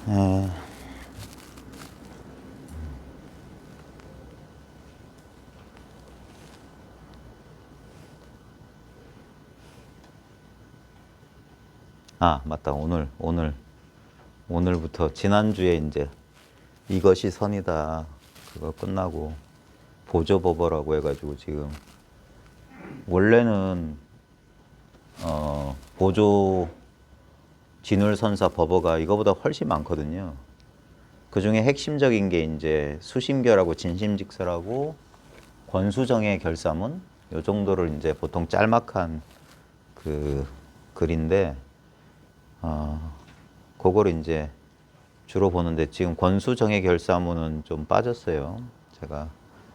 에, 맞다. 오늘부터 지난주에 이제 이것이 선이다. 그거 끝나고 보조법어라고 해가지고 지금 원래는 보조 진울선사 법어가 이거보다 훨씬 많거든요. 그 중에 핵심적인 게 이제 수심결하고 진심직설하고 권수정의 결사문 요 정도를 이제 보통 짤막한 그 글인데 그거를 이제 주로 보는데 지금 권수정의 결사문은 좀 빠졌어요. 제가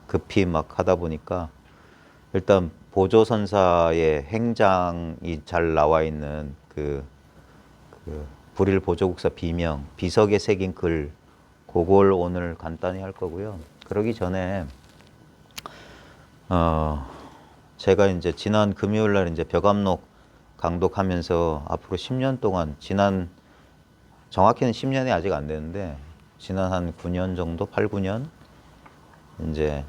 급히 막 하다 보니까 일단 보조선사의 행장이 잘 나와 있는 그 불일 보조국사 비명 비석에 새긴 글 그걸 오늘 간단히 할 거고요. 그러기 전에 제가 이제 지난 금요일 날 이제 벽암록 강독하면서 앞으로 10년 동안 정확히는 10년이 아직 안 되는데 지난 한 9년 정도 8, 9년 이제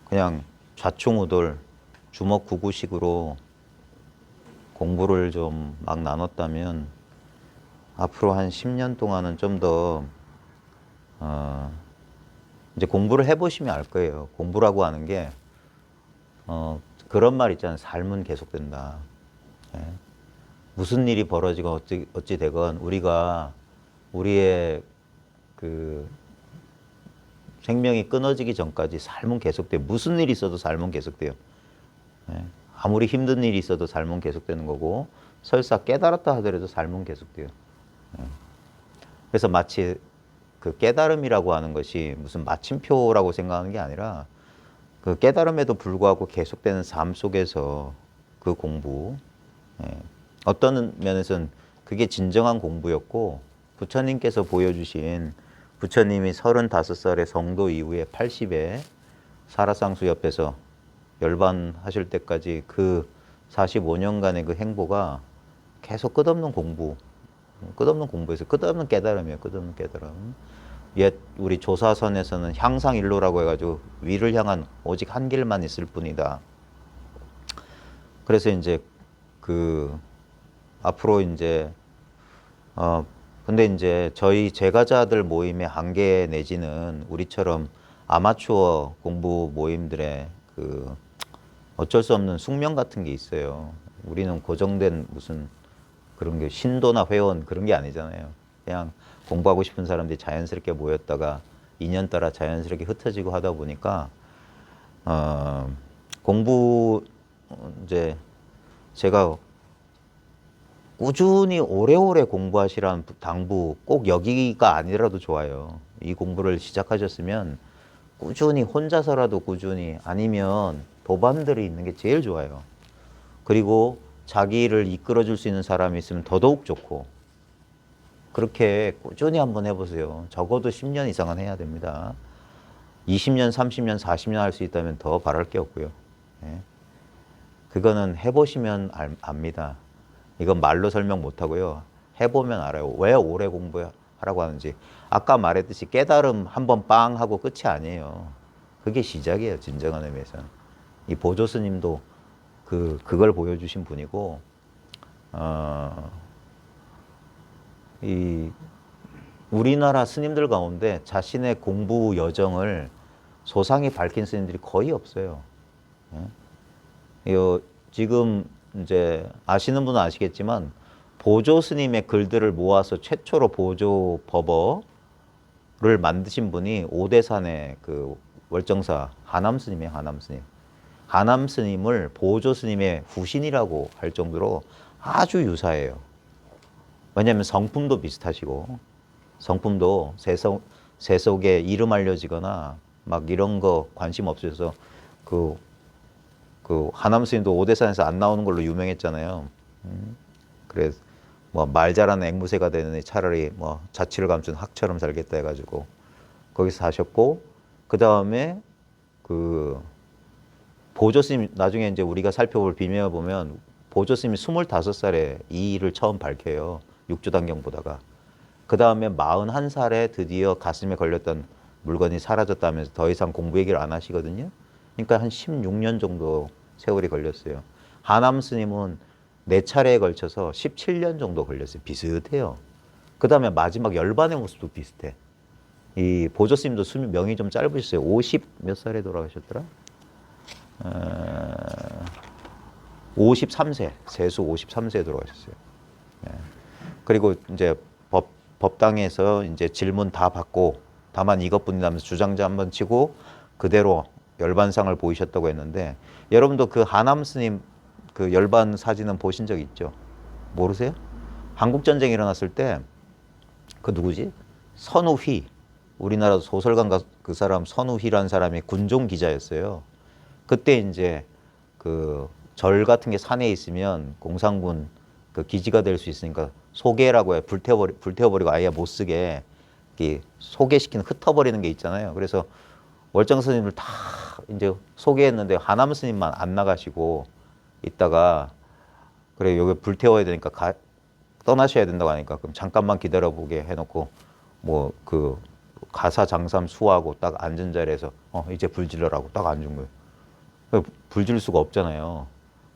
그냥 좌충우돌 주먹구구식으로 공부를 좀 막 나눴다면 앞으로 한 10년 동안은 좀 더 이제 공부를 해보시면 알 거예요. 공부라고 하는 게 그런 말 있잖아요. 삶은 계속된다. 예? 무슨 일이 벌어지건 어찌 되건 우리가 우리의 그 생명이 끊어지기 전까지 삶은 계속돼요. 무슨 일이 있어도 삶은 계속돼요. 예? 아무리 힘든 일이 있어도 삶은 계속되는 거고 설사 깨달았다 하더라도 삶은 계속돼요. 예? 그래서 마치 그 깨달음이라고 하는 것이 무슨 마침표라고 생각하는 게 아니라 그 깨달음에도 불구하고 계속되는 삶 속에서 그 공부, 예. 어떤 면에서는 그게 진정한 공부였고 부처님께서 보여주신 부처님이 35살의 성도 이후에 80에 사라상수 옆에서 열반하실 때까지 그 45년간의 그 행보가 계속 끝없는 공부에서 끝없는 깨달음이에요. 끝없는 깨달음. 옛 우리 조사선에서는 향상일로라고 해가지고 위를 향한 오직 한 길만 있을 뿐이다. 그래서 이제 그 앞으로 이제 근데 이제 저희 제가자들 모임의 한계 내지는 우리처럼 아마추어 공부 모임들의 그 어쩔 수 없는 숙명 같은 게 있어요. 우리는 고정된 무슨 그런 게 신도나 회원 그런 게 아니잖아요. 그냥 공부하고 싶은 사람들이 자연스럽게 모였다가 인연 따라 자연스럽게 흩어지고 하다 보니까 공부 이제 제가 꾸준히 오래오래 공부하시라는 당부 꼭 여기가 아니라도 좋아요. 이 공부를 시작하셨으면 꾸준히 혼자서라도 꾸준히 아니면 도반들이 있는 게 제일 좋아요. 그리고 자기를 이끌어줄 수 있는 사람이 있으면 더더욱 좋고 그렇게 꾸준히 한번 해보세요. 적어도 10년 이상은 해야 됩니다. 20년, 30년, 40년 할 수 있다면 더 바랄 게 없고요. 예. 그거는 해보시면 압니다. 이건 말로 설명 못하고요. 해보면 알아요. 왜 오래 공부하라고 하는지. 아까 말했듯이 깨달음 한번 빵 하고 끝이 아니에요. 그게 시작이에요. 진정한 의미에서는. 이 보조 스님도 그걸 보여주신 분이고 이 우리나라 스님들 가운데 자신의 공부 여정을 소상히 밝힌 스님들이 거의 없어요. 지금 이제 아시는 분은 아시겠지만 보조 스님의 글들을 모아서 최초로 보조 법어를 만드신 분이 오대산의 그 월정사 하남 스님이에요. 하남 스님. 하남 스님을 보조 스님의 후신이라고 할 정도로 아주 유사해요. 왜냐하면 성품도 비슷하시고 성품도 세속에 이름 알려지거나 막 이런 거 관심 없으셔서 그 하남 스님도 오대산에서 안 나오는 걸로 유명했잖아요. 그래서 뭐 말 잘하는 앵무새가 되느니 차라리 뭐 자취를 감춘 학처럼 살겠다 해가지고 거기서 사셨고 그 다음에 그 보조 스님 나중에 이제 우리가 살펴볼 비밀을 보면 보조 스님이 25살에 이 일을 처음 밝혀요. 육조단경 보다가. 그 다음에 41살에 드디어 가슴에 걸렸던 물건이 사라졌다면서 더 이상 공부 얘기를 안 하시거든요. 그러니까 한 16년 정도 세월이 걸렸어요. 하남 스님은 4차례에 걸쳐서 17년 정도 걸렸어요. 비슷해요. 그 다음에 마지막 열반의 모습도 비슷해. 이 보조 스님도 수명이 좀 짧으셨어요. 50 몇 살에 돌아가셨더라? 53세, 세수 53세에 돌아가셨어요. 예. 그리고 이제 법당에서 이제 질문 다 받고 다만 이것뿐이라면서 주장자 한번 치고 그대로 열반상을 보이셨다고 했는데 여러분도 그 하남 스님 그 열반 사진은 보신 적 있죠? 모르세요? 한국전쟁이 일어났을 때 그 누구지? 선우휘. 우리나라 소설가인가 그 사람 선우휘라는 사람이 군종 기자였어요. 그때 이제 그 절 같은 게 산에 있으면 공산군 그 기지가 될 수 있으니까 소개라고 해. 불태워버리고 아예 못 쓰게 소개시키는 흩어버리는 게 있잖아요. 그래서 월정 스님을 다 이제 소개했는데 하남 스님만 안 나가시고 있다가 그래 여기 불태워야 되니까 떠나셔야 된다고 하니까 그럼 잠깐만 기다려보게 해놓고 뭐 그 가사 장삼 수하고 딱 앉은 자리에서 이제 불 질러라고 딱 앉은 거예요. 불 질 수가 없잖아요.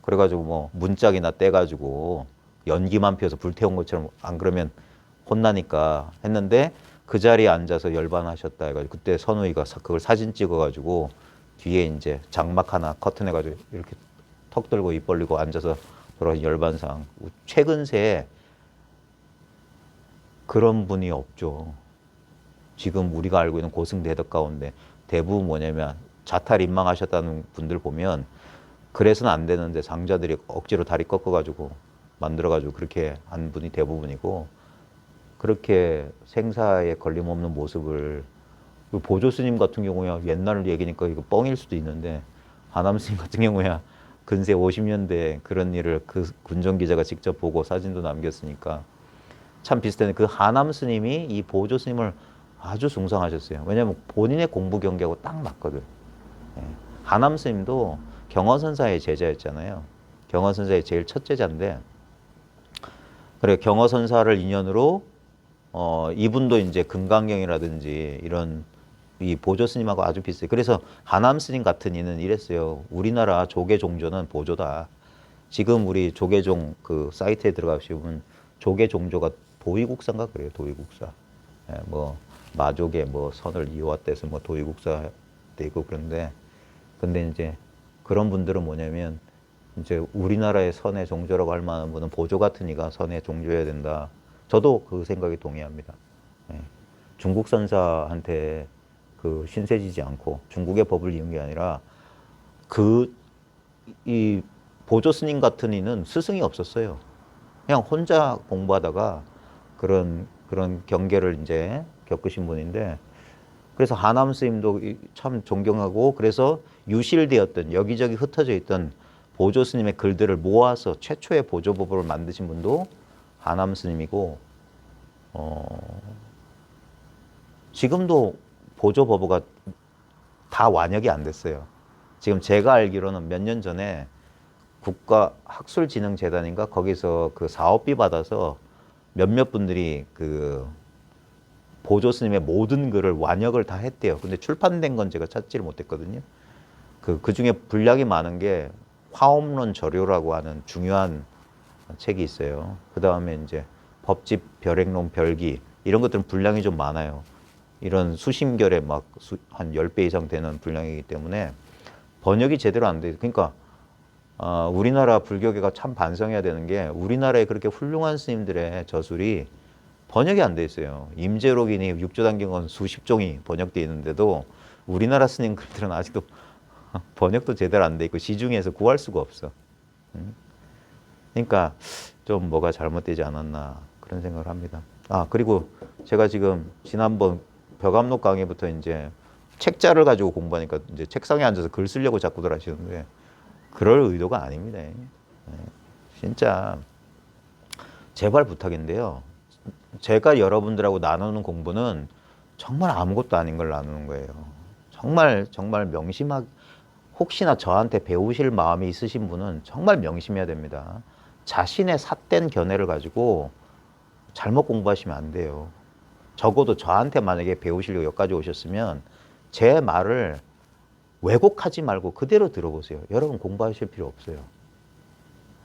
그래가지고 뭐 문짝이나 떼가지고 연기만 피워서 불태운 것처럼 안 그러면 혼나니까 했는데 그 자리에 앉아서 열반하셨다 해가지고 그때 선우이가 그걸 사진 찍어가지고 뒤에 이제 장막 하나 커튼 해가지고 이렇게 턱 들고 입 벌리고 앉아서 돌아가신 열반상. 최근 새에 그런 분이 없죠. 지금 우리가 알고 있는 고승대덕 가운데 대부분 뭐냐면 자탈 임망하셨다는 분들 보면 그래서는 안 되는데 장자들이 억지로 다리 꺾어가지고 만들어가지고 그렇게 한 분이 대부분이고 그렇게 생사에 걸림없는 모습을 보조 스님 같은 경우야 옛날 얘기니까 이거 뻥일 수도 있는데 하남 스님 같은 경우야 근세 50년대 그런 일을 그 군정 기자가 직접 보고 사진도 남겼으니까 참 비슷한데 그 하남 스님이 이 보조 스님을 아주 숭상하셨어요. 왜냐하면 본인의 공부 경계하고 딱 맞거든. 예. 하남 스님도 경허선사의 제자였잖아요. 경허선사의 제일 첫 제자인데 그래 경허선사를 인연으로 이분도 이제 금강경이라든지 이런 이 보조 스님하고 아주 비슷해요. 그래서 하남 스님 같은 이는 이랬어요. 우리나라 조계 종조는 보조다. 지금 우리 조계종 그 사이트에 들어가시면 조계 종조가 도의국사인가 그래요. 도의국사. 예, 뭐 마족의 뭐 선을 이어왔대서 뭐 도의국사 되고 그런데 근데 이제 그런 분들은 뭐냐면 이제 우리나라의 선의 종조라고 할 만한 분은 보조 같은 이가 선의 종조여야 된다. 저도 그 생각에 동의합니다. 예. 중국 선사한테 그 신세지지 않고 중국의 법을 이은 게 아니라 이 보조 스님 같은 이는 스승이 없었어요. 그냥 혼자 공부하다가 그런 경계를 이제 겪으신 분인데 그래서 하남 스님도 참 존경하고 그래서 유실되었던 여기저기 흩어져 있던 보조 스님의 글들을 모아서 최초의 보조법을 만드신 분도 하남 스님이고 지금도 보조법어가 다 완역이 안 됐어요. 지금 제가 알기로는 몇 년 전에 국가학술진흥재단인가 거기서 그 사업비 받아서 몇몇 분들이 그 보조 스님의 모든 글을 완역을 다 했대요. 근데 출판된 건 제가 찾지를 못했거든요. 그 중에 분량이 많은 게 화엄론 저료라고 하는 중요한 책이 있어요. 그 다음에 이제 법집 별행론 별기 이런 것들은 분량이 좀 많아요. 이런 수심결에 막 한 10배 이상 되는 분량이기 때문에 번역이 제대로 안 돼. 그러니까 우리나라 불교계가 참 반성해야 되는 게 우리나라에 그렇게 훌륭한 스님들의 저술이 번역이 안 돼 있어요. 임재록이니 육조단경은 수십 종이 번역되어 있는데도 우리나라 스님 글들은 아직도 번역도 제대로 안 돼 있고 시중에서 구할 수가 없어. 그러니까 좀 뭐가 잘못되지 않았나 그런 생각을 합니다. 그리고 제가 지금 지난번 벽암록 강의부터 이제 책자를 가지고 공부하니까 이제 책상에 앉아서 글 쓰려고 자꾸들 하시는데 그럴 의도가 아닙니다. 진짜 제발 부탁인데요. 제가 여러분들하고 나누는 공부는 정말 아무것도 아닌 걸 나누는 거예요. 정말 명심하게 혹시나 저한테 배우실 마음이 있으신 분은 정말 명심해야 됩니다. 자신의 삿된 견해를 가지고 잘못 공부하시면 안 돼요. 적어도 저한테 만약에 배우시려고 여기까지 오셨으면 제 말을 왜곡하지 말고 그대로 들어보세요. 여러분 공부하실 필요 없어요.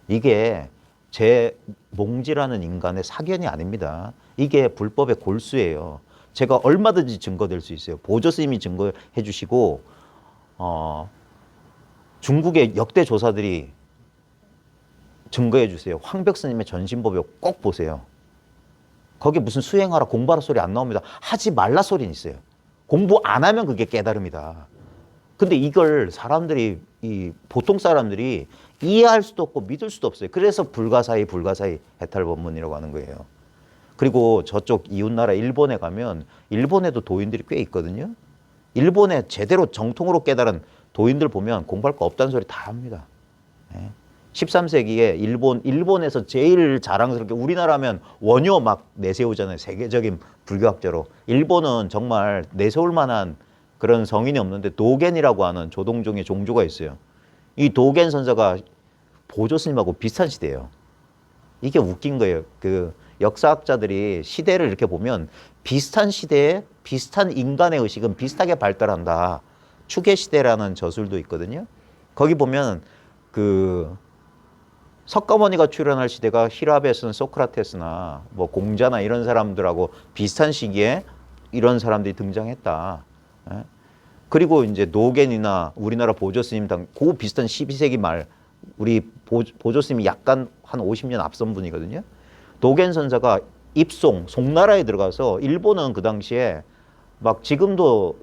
이게 제 몽지라는 인간의 사견이 아닙니다. 이게 불법의 골수예요. 제가 얼마든지 증거될 수 있어요. 보조 스님이 증거해 주시고 중국의 역대 조사들이 증거해 주세요. 황벽 스님의 전신법에 꼭 보세요. 거기 무슨 수행하라 공부하라 소리 안 나옵니다. 하지 말라 소리는 있어요. 공부 안 하면 그게 깨달음이다. 근데 이걸 사람들이 보통 사람들이 이해할 수도 없고 믿을 수도 없어요. 그래서 불가사의 해탈법문이라고 하는 거예요. 그리고 저쪽 이웃나라 일본에 가면 일본에도 도인들이 꽤 있거든요. 일본에 제대로 정통으로 깨달은 도인들 보면 공부할 거 없다는 소리 다 합니다. 13세기에 일본에서 제일 자랑스럽게 우리나라면 원효 막 내세우잖아요. 세계적인 불교학자로. 일본은 정말 내세울 만한 그런 성인이 없는데 도겐이라고 하는 조동종의 종조가 있어요. 이 도겐 선사가 보조 스님하고 비슷한 시대예요. 이게 웃긴 거예요. 그 역사학자들이 시대를 이렇게 보면 비슷한 시대에 비슷한 인간의 의식은 비슷하게 발달한다. 추계 시대라는 저술도 있거든요. 거기 보면 그 석가모니가 출연할 시대가 히라베스는 소크라테스나 뭐 공자나 이런 사람들하고 비슷한 시기에 이런 사람들이 등장했다. 그리고 이제 노겐이나 우리나라 보조스님 그 비슷한 12세기 말 우리 보조스님이 약간 한 50년 앞선 분이거든요. 도겐 선사가 입송, 송나라에 들어가서 일본은 그 당시에 막 지금도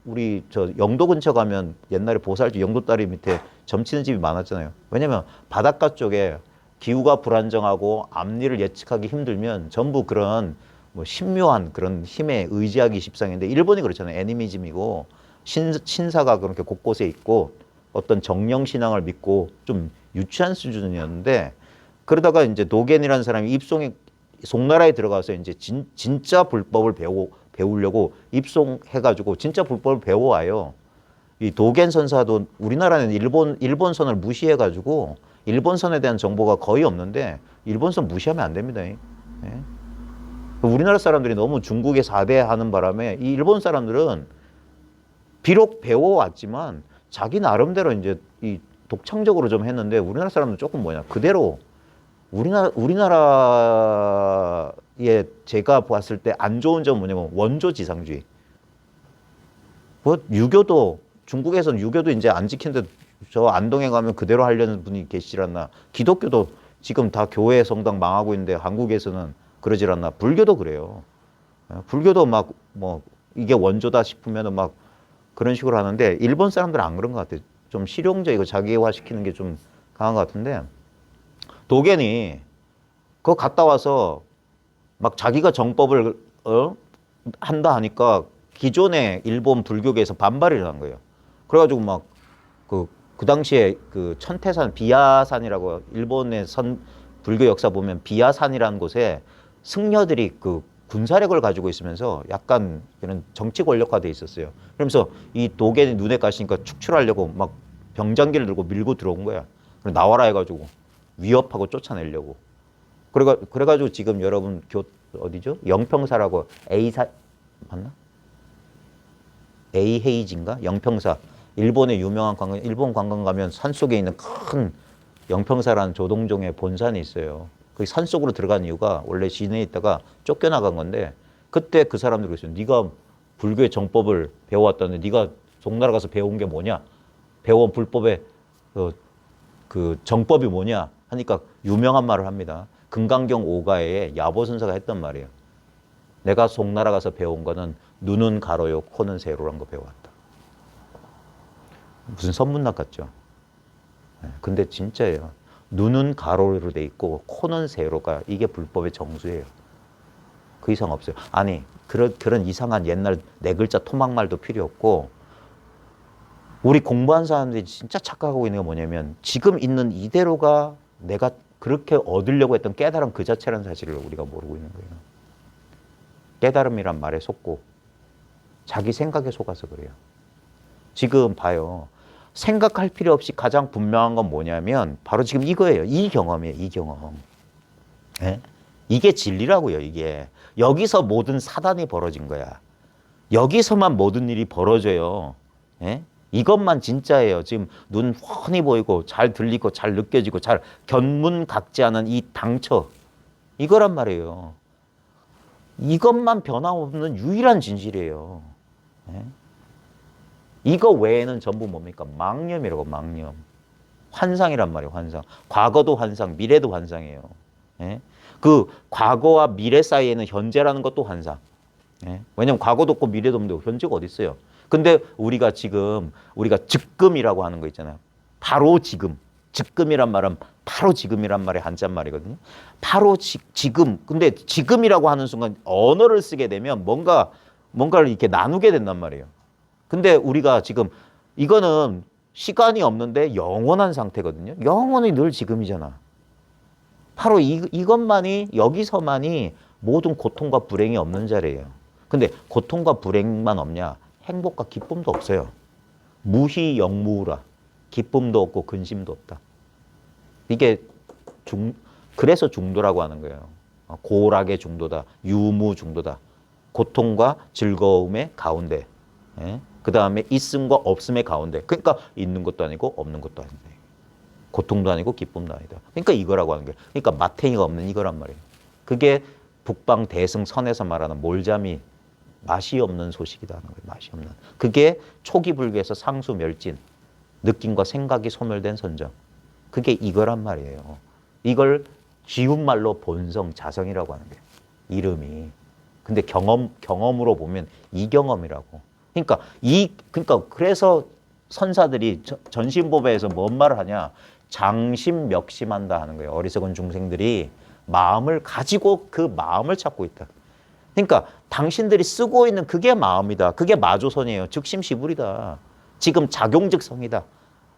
우리 저 영도 근처 가면 옛날에 보살주 영도다리 밑에 점치는 집이 많았잖아요. 왜냐면 바닷가 쪽에 기후가 불안정하고 앞일을 예측하기 힘들면 전부 그런 뭐 신묘한 그런 힘에 의지하기 십상인데 일본이 그렇잖아요. 애니미즘이고 신사가 그렇게 곳곳에 있고 어떤 정령 신앙을 믿고 좀 유치한 수준이었는데 그러다가 이제 도겐이라는 사람이 입송에 송나라에 들어가서 이제 진짜 불법을 배우려고 입송해가지고 진짜 불법을 배워와요. 이 도겐 선사도 우리나라는 일본선을 무시해가지고 일본선에 대한 정보가 거의 없는데 일본선 무시하면 안 됩니다. 예? 우리나라 사람들이 너무 중국에 4대 하는 바람에 이 일본 사람들은 비록 배워왔지만 자기 나름대로 이제 이 독창적으로 좀 했는데 우리나라 사람들은 조금 그대로 우리나라에 제가 봤을 때 안 좋은 점은 뭐냐면 원조지상주의. 뭐 유교도 중국에서는 유교도 이제 안 지키는데 저 안동에 가면 그대로 하려는 분이 계시질 않나. 기독교도 지금 다 교회 성당 망하고 있는데 한국에서는 그러질 않나. 불교도 그래요. 불교도 막 뭐 이게 원조다 싶으면은 막 그런 식으로 하는데 일본 사람들은 안 그런 것 같아요. 좀 실용적이고 자기화 시키는 게 좀 강한 것 같은데 도겐이 그거 갔다 와서 막 자기가 정법을 한다 하니까 기존의 일본 불교계에서 반발이 일어난 거예요. 그래가지고 막 그 당시에 그 천태산 비야산이라고 일본의 불교 역사 보면 비야산이라는 곳에 승려들이 그 군사력을 가지고 있으면서 약간 이런 정치 권력화돼 있었어요. 그러면서 이 도겐이 눈에 가시니까 축출하려고 막 병장기를 들고 밀고 들어온 거야. 나와라 해가지고 위협하고 쫓아내려고. 그래가지고 지금 여러분 어디죠? 영평사라고 A사 맞나? A 헤이지인가? 영평사. 일본의 유명한 일본 관광 가면 산속에 있는 큰 영평사라는 조동종의 본산이 있어요. 그 산속으로 들어간 이유가 원래 시내에 있다가 쫓겨나간 건데 그때 그 사람들이 그랬어요. 네가 불교의 정법을 배워왔다는데 네가 송나라 가서 배운 게 뭐냐? 배워온 불법의 그 정법이 뭐냐? 하니까 유명한 말을 합니다. 금강경 오가에 야보선사가 했던 말이에요. 내가 송나라 가서 배운 거는 눈은 가로요, 코는 세로란 거 배워왔다. 무슨 선문답 같죠? 근데 진짜예요. 눈은 가로로 돼 있고 코는 세로가 이게 불법의 정수예요. 그 이상 없어요. 아니 그런 이상한 옛날 네 글자 토막말도 필요 없고 우리 공부한 사람들이 진짜 착각하고 있는 게 뭐냐면 지금 있는 이대로가 내가 그렇게 얻으려고 했던 깨달음 그 자체라는 사실을 우리가 모르고 있는 거예요. 깨달음이란 말에 속고 자기 생각에 속아서 그래요. 지금 봐요. 생각할 필요 없이 가장 분명한 건 뭐냐면 바로 지금 이거예요. 이 경험이에요. 이 경험. 예? 이게 진리라고요, 이게. 여기서 모든 사단이 벌어진 거야. 여기서만 모든 일이 벌어져요. 예? 이것만 진짜예요. 지금 눈 훤히 보이고 잘 들리고 잘 느껴지고 잘 견문각지하는 이 당처. 이거란 말이에요. 이것만 변함없는 유일한 진실이에요. 예? 이거 외에는 전부 뭡니까? 망념이라고, 망념. 환상이란 말이에요, 환상. 과거도 환상, 미래도 환상이에요. 예? 그 과거와 미래 사이에는 현재라는 것도 환상. 예? 왜냐면 과거도 없고 미래도 없는데 현재가 어디 있어요? 근데 우리가 즉금이라고 하는 거 있잖아요. 바로 지금. 즉금이란 말은 바로 지금이란 말의 한자말이거든요. 바로 지금. 근데 지금이라고 하는 순간 언어를 쓰게 되면 뭔가를 이렇게 나누게 된단 말이에요. 근데 우리가 지금 이거는 시간이 없는데 영원한 상태거든요. 영원히 늘 지금이잖아. 바로 이것만이, 여기서만이 모든 고통과 불행이 없는 자리예요. 근데 고통과 불행만 없냐? 행복과 기쁨도 없어요. 무희 영무라. 기쁨도 없고 근심도 없다. 이게 그래서 중도라고 하는 거예요. 고락의 중도다. 유무 중도다. 고통과 즐거움의 가운데. 예? 그 다음에 있음과 없음의 가운데. 그러니까 있는 것도 아니고 없는 것도 아닌데. 고통도 아니고 기쁨도 아니다. 그러니까 이거라고 하는 거예요. 그러니까 마탱이가 없는 이거란 말이에요. 그게 북방 대승선에서 말하는 몰잠이 맛이 없는 소식이다 하는 거예요. 맛이 없는. 그게 초기 불교에서 상수 멸진, 느낌과 생각이 소멸된 선정. 그게 이거란 말이에요. 이걸 쉬운 말로 본성, 자성이라고 하는 거예요. 이름이. 근데 경험으로 보면 이경험이라고. 그러니까 그래서 선사들이 전신보배에서 뭔 말을 하냐? 장심멱심한다 하는 거예요. 어리석은 중생들이 마음을 가지고 그 마음을 찾고 있다. 그러니까 당신들이 쓰고 있는 그게 마음이다. 그게 마조선이에요. 즉심시불이다. 지금 작용즉성이다.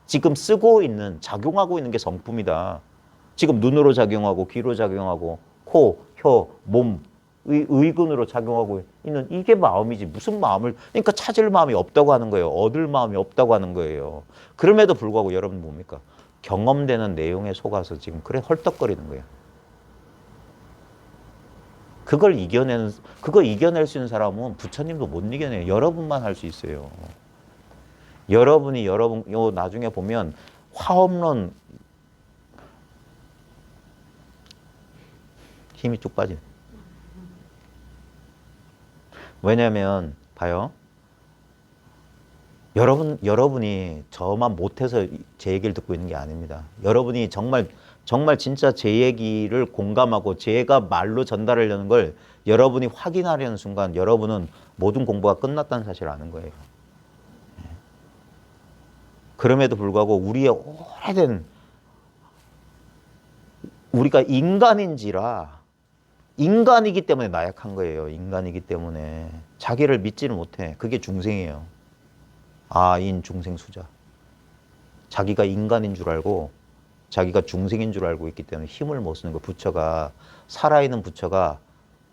지금 쓰고 있는, 작용하고 있는 게 성품이다. 지금 눈으로 작용하고 귀로 작용하고 코, 혀, 몸, 의근으로 작용하고 있는 이게 마음이지. 무슨 마음을, 그러니까 찾을 마음이 없다고 하는 거예요. 얻을 마음이 없다고 하는 거예요. 그럼에도 불구하고 여러분 뭡니까? 경험되는 내용에 속아서 지금 그래 헐떡거리는 거예요. 그거 이겨낼 수 있는 사람은 부처님도 못 이겨내요. 여러분만 할 수 있어요. 여러분, 나중에 보면 화엄론 힘이 쭉 빠지네. 왜냐면, 봐요. 여러분이 저만 못해서 제 얘기를 듣고 있는 게 아닙니다. 여러분이 정말 진짜 제 얘기를 공감하고 제가 말로 전달하려는 걸 여러분이 확인하려는 순간 여러분은 모든 공부가 끝났다는 사실을 아는 거예요. 그럼에도 불구하고 우리가 인간이기 때문에 나약한 거예요. 인간이기 때문에 자기를 믿지를 못해. 그게 중생이에요. 아인 중생수자. 자기가 인간인 줄 알고 자기가 중생인 줄 알고 있기 때문에 힘을 못 쓰는 거예요. 살아있는 부처가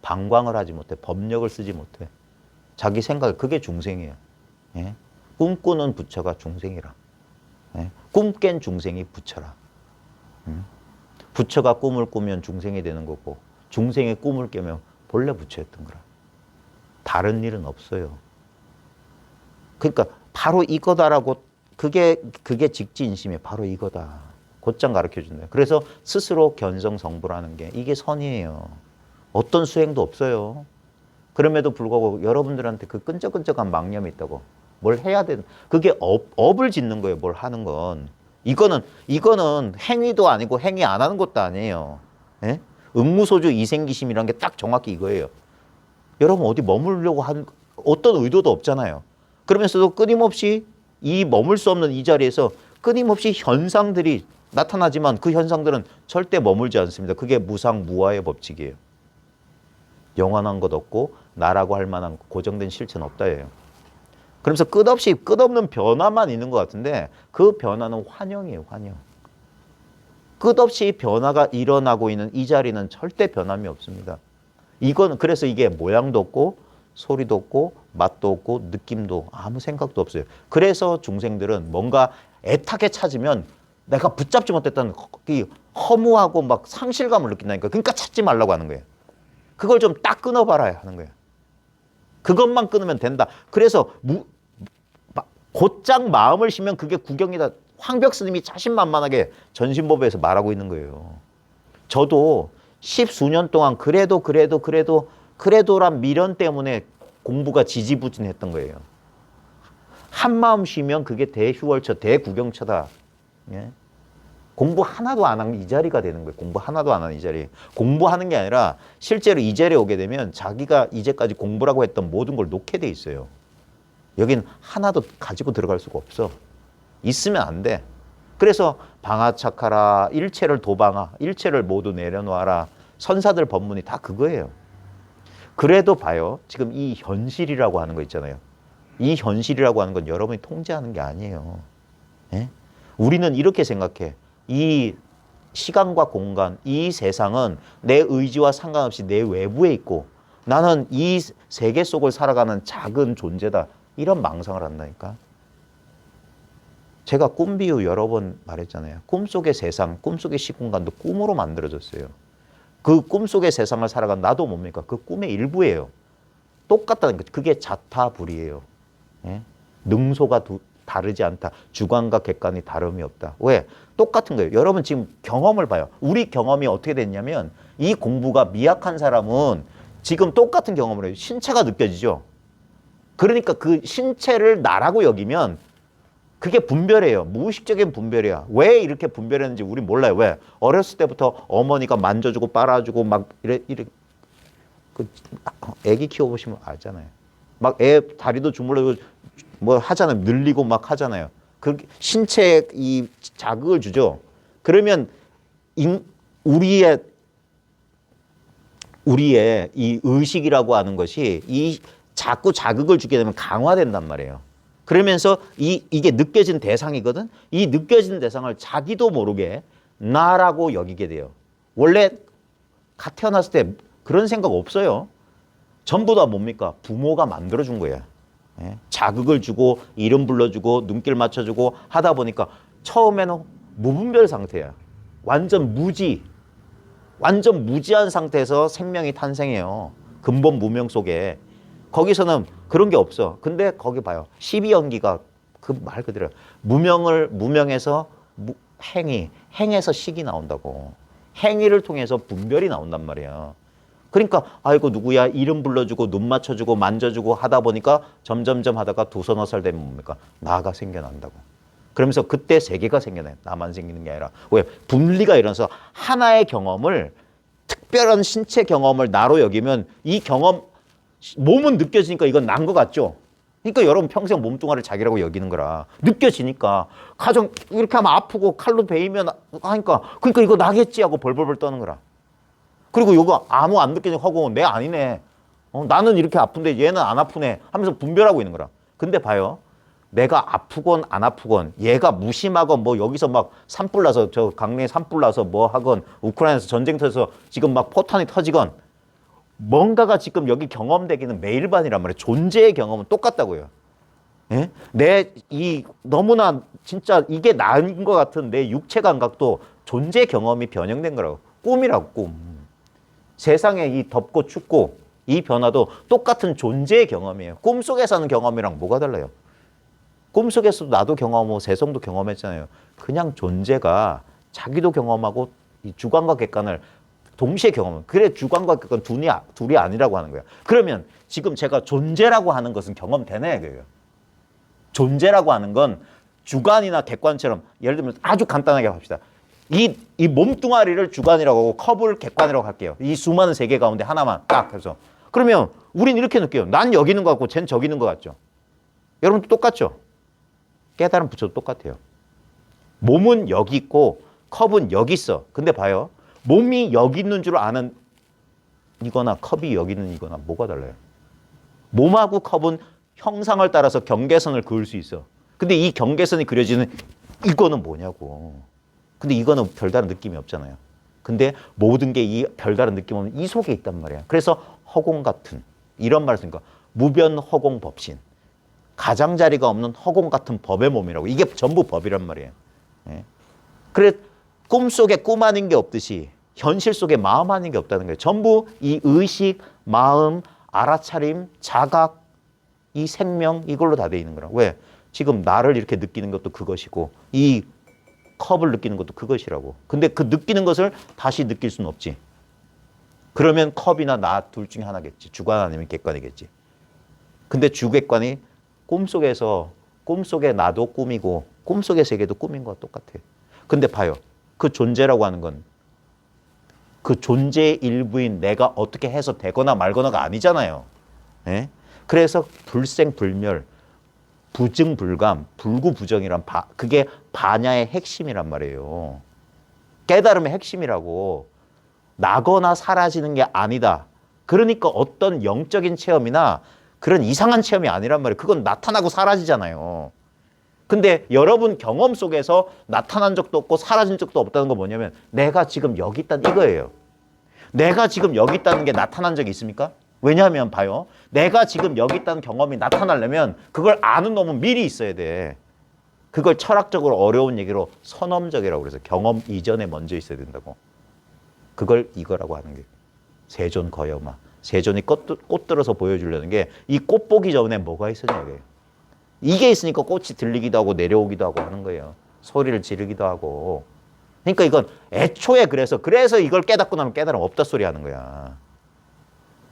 방광을 하지 못해. 법력을 쓰지 못해. 자기 생각, 그게 중생이에요. 예? 꿈꾸는 부처가 중생이라. 예? 꿈 깬 중생이 부처라. 부처가 꿈을 꾸면 중생이 되는 거고 중생의 꿈을 깨면 본래 부처였던 거라. 다른 일은 없어요. 그러니까 바로 이거다라고 그게 직지인심이에요. 바로 이거다. 곧장 가르쳐준다. 그래서 스스로 견성성불하는 게 이게 선이에요. 어떤 수행도 없어요. 그럼에도 불구하고 여러분들한테 그 끈적끈적한 망념이 있다고. 뭘 해야 되는, 그게 업을 짓는 거예요. 뭘 하는 건. 이거는 행위도 아니고 행위 안 하는 것도 아니에요. 예? 응무소주 이생기심이란 게 딱 정확히 이거예요. 여러분 어디 머물려고 한 어떤 의도도 없잖아요. 그러면서도 끊임없이 머물 수 없는 이 자리에서 끊임없이 현상들이 나타나지만 그 현상들은 절대 머물지 않습니다. 그게 무상무화의 법칙이에요. 영원한 것 없고 나라고 할 만한 고정된 실체는 없다예요. 그러면서 끝없는 변화만 있는 것 같은데 그 변화는 환영이에요. 환영. 끝없이 변화가 일어나고 있는 이 자리는 절대 변함이 없습니다. 그래서 이게 모양도 없고 소리도 없고 맛도 없고 느낌도 아무 생각도 없어요. 그래서 중생들은 뭔가 애타게 찾으면 내가 붙잡지 못했다는 허무하고 막 상실감을 느낀다니까. 그러니까 찾지 말라고 하는 거예요. 그걸 좀 딱 끊어봐라 하는 거예요. 그것만 끊으면 된다. 그래서 곧장 마음을 쉬면 그게 구경이다. 황벽 스님이 자신만만하게 전신법에서 말하고 있는 거예요. 저도 10수년 동안 그래도란 미련 때문에 공부가 지지부진했던 거예요. 한 마음 쉬면 그게 대휴월처, 대구경처다. 예? 공부 하나도 안 한 이 자리가 되는 거예요. 공부 하나도 안 한 이 자리. 공부하는 게 아니라 실제로 이 자리에 오게 되면 자기가 이제까지 공부라고 했던 모든 걸 놓게 돼 있어요. 여긴 하나도 가지고 들어갈 수가 없어. 있으면 안 돼. 그래서 방아착하라, 일체를 도방하, 일체를 모두 내려놓아라. 선사들 법문이 다 그거예요. 그래도 봐요. 지금 이 현실이라고 하는 거 있잖아요. 이 현실이라고 하는 건 여러분이 통제하는 게 아니에요. 예? 우리는 이렇게 생각해. 이 시간과 공간, 이 세상은 내 의지와 상관없이 내 외부에 있고 나는 이 세계 속을 살아가는 작은 존재다. 이런 망상을 한다니까. 제가 꿈 비유 여러 번 말했잖아요. 꿈속의 세상, 꿈속의 시공간도 꿈으로 만들어졌어요. 그 꿈속의 세상을 살아간 나도 뭡니까? 그 꿈의 일부예요. 똑같다는 거죠. 그게 자타불이에요. 예? 능소가 다르지 않다. 주관과 객관이 다름이 없다. 왜? 똑같은 거예요. 여러분 지금 경험을 봐요. 우리 경험이 어떻게 됐냐면 이 공부가 미약한 사람은 지금 똑같은 경험을 해요. 신체가 느껴지죠. 그러니까 그 신체를 나라고 여기면 그게 분별이에요. 무의식적인 분별이야. 왜 이렇게 분별했는지 우리 몰라요. 왜? 어렸을 때부터 어머니가 만져주고 빨아주고 막 이래 그 애기 키워보시면 알잖아요. 막 애 다리도 주물러주고 뭐 하잖아요. 늘리고 막 하잖아요. 그 신체에 이 자극을 주죠. 그러면 우리의 이 의식이라고 하는 것이 이 자꾸 자극을 주게 되면 강화된단 말이에요. 그러면서 이게 느껴진 대상이거든. 이 느껴진 대상을 자기도 모르게 나라고 여기게 돼요. 원래 갓 태어났을 때 그런 생각 없어요. 전부 다 뭡니까? 부모가 만들어준 거야. 예? 자극을 주고 이름 불러주고 눈길 맞춰주고 하다 보니까 처음에는 무분별 상태야. 완전 무지한 상태에서 생명이 탄생해요. 근본 무명 속에. 거기서는 그런 게 없어. 근데 거기 봐요. 12연기가 그 말 그대로 무명에서 행에서 식이 나온다고. 행위를 통해서 분별이 나온단 말이야. 그러니까 아이고 누구야 이름 불러주고 눈 맞춰주고 만져주고 하다 보니까 점점점 하다가 두 서너 살 되면 뭡니까? 나가 생겨난다고. 그러면서 그때 세계가 생겨나요. 나만 생기는 게 아니라. 왜? 분리가 일어나서 하나의 경험을 특별한 신체 경험을 나로 여기면 이 경험 몸은 느껴지니까 이건 난 것 같죠? 그러니까 여러분 평생 몸뚱아리를 자기라고 여기는 거라. 느껴지니까. 가정 이렇게 하면 아프고 칼로 베이면 하니까 그러니까 이거 나겠지 하고 벌벌벌 떠는 거라. 그리고 이거 아무 안 느껴지는 하고 내 아니네. 나는 이렇게 아픈데 얘는 안 아프네 하면서 분별하고 있는 거라. 근데 봐요. 내가 아프건 안 아프건 얘가 무심하건 뭐 여기서 막 산불 나서 저 강릉에 산불 나서 뭐 하건 우크라이나에서 전쟁터에서 지금 막 포탄이 터지건 뭔가가 지금 여기 경험되기는 매일반이란 말이에요. 존재의 경험은 똑같다고요. 예? 너무나 진짜 이게 나인 것 같은 내 육체 감각도 존재 경험이 변형된 거라고. 꿈이라고, 꿈. 세상에 이 덥고 춥고 이 변화도 똑같은 존재의 경험이에요. 꿈속에서 하는 경험이랑 뭐가 달라요? 꿈속에서도 나도 경험하고 세성도 경험했잖아요. 그냥 존재가 자기도 경험하고 이 주관과 객관을 동시에 경험은. 그래 주관과 객관 둘이 아니라고 하는 거야. 그러면 지금 제가 존재라고 하는 것은 경험되네 이거예요. 존재라고 하는 건 주관이나 객관처럼 예를 들면 아주 간단하게 합시다. 이 몸뚱아리를 주관이라고 하고 컵을 객관이라고 할게요. 이 수많은 세계 가운데 하나만 딱 해서. 그러면 우린 이렇게 느껴요. 난 여기 있는 것 같고 쟨 저기 있는 것 같죠. 여러분도 똑같죠? 깨달음 붙여도 똑같아요. 몸은 여기 있고 컵은 여기 있어. 근데 봐요. 몸이 여기 있는 줄 아는 이거나 컵이 여기 있는 이거나 뭐가 달라요? 몸하고 컵은 형상을 따라서 경계선을 그을 수 있어. 근데 이 경계선이 그려지는 이거는 뭐냐고. 근데 이거는 별다른 느낌이 없잖아요. 근데 모든 게 이 별다른 느낌 없는 이 속에 있단 말이야. 그래서 허공 같은 이런 말을 쓰니까 무변 허공 법신. 가장자리가 없는 허공 같은 법의 몸이라고. 이게 전부 법이란 말이에요. 예? 그래 꿈속에 꿈 아닌 게 없듯이 현실 속에 마음 아닌 게 없다는 거예요. 전부 이 의식, 마음, 알아차림, 자각, 이 생명 이걸로 다 돼 있는 거라. 왜? 지금 나를 이렇게 느끼는 것도 그것이고 이 컵을 느끼는 것도 그것이라고. 근데 그 느끼는 것을 다시 느낄 수는 없지. 그러면 컵이나 나 둘 중에 하나겠지. 주관 아니면 객관이겠지. 근데 주객관이 꿈속에 나도 꿈이고 꿈속의 세계도 꿈인 거와 똑같아. 근데 봐요. 그 존재라고 하는 건 그 존재의 일부인 내가 어떻게 해서 되거나 말거나가 아니잖아요. 예? 그래서 불생불멸, 부증불감, 불구부정이란 그게 반야의 핵심이란 말이에요. 깨달음의 핵심이라고. 나거나 사라지는 게 아니다. 그러니까 어떤 영적인 체험이나 그런 이상한 체험이 아니란 말이에요. 그건 나타나고 사라지잖아요. 근데 여러분 경험 속에서 나타난 적도 없고 사라진 적도 없다는 건 뭐냐면 내가 지금 여기 있다는 이거예요. 내가 지금 여기 있다는 게 나타난 적이 있습니까? 왜냐하면 봐요. 내가 지금 여기 있다는 경험이 나타나려면 그걸 아는 놈은 미리 있어야 돼. 그걸 철학적으로 어려운 얘기로 선엄적이라고 그래서 경험 이전에 먼저 있어야 된다고. 그걸 이거라고 하는 게 세존거여마. 세존이 꽃 들어서 보여주려는 게 이 꽃 보기 전에 뭐가 있었냐 이게. 이게 있으니까 꽃이 들리기도 하고 내려오기도 하고 하는 거예요. 소리를 지르기도 하고. 그러니까 이건 애초에 그래서 이걸 깨닫고 나면 깨달음 없다 소리 하는 거야.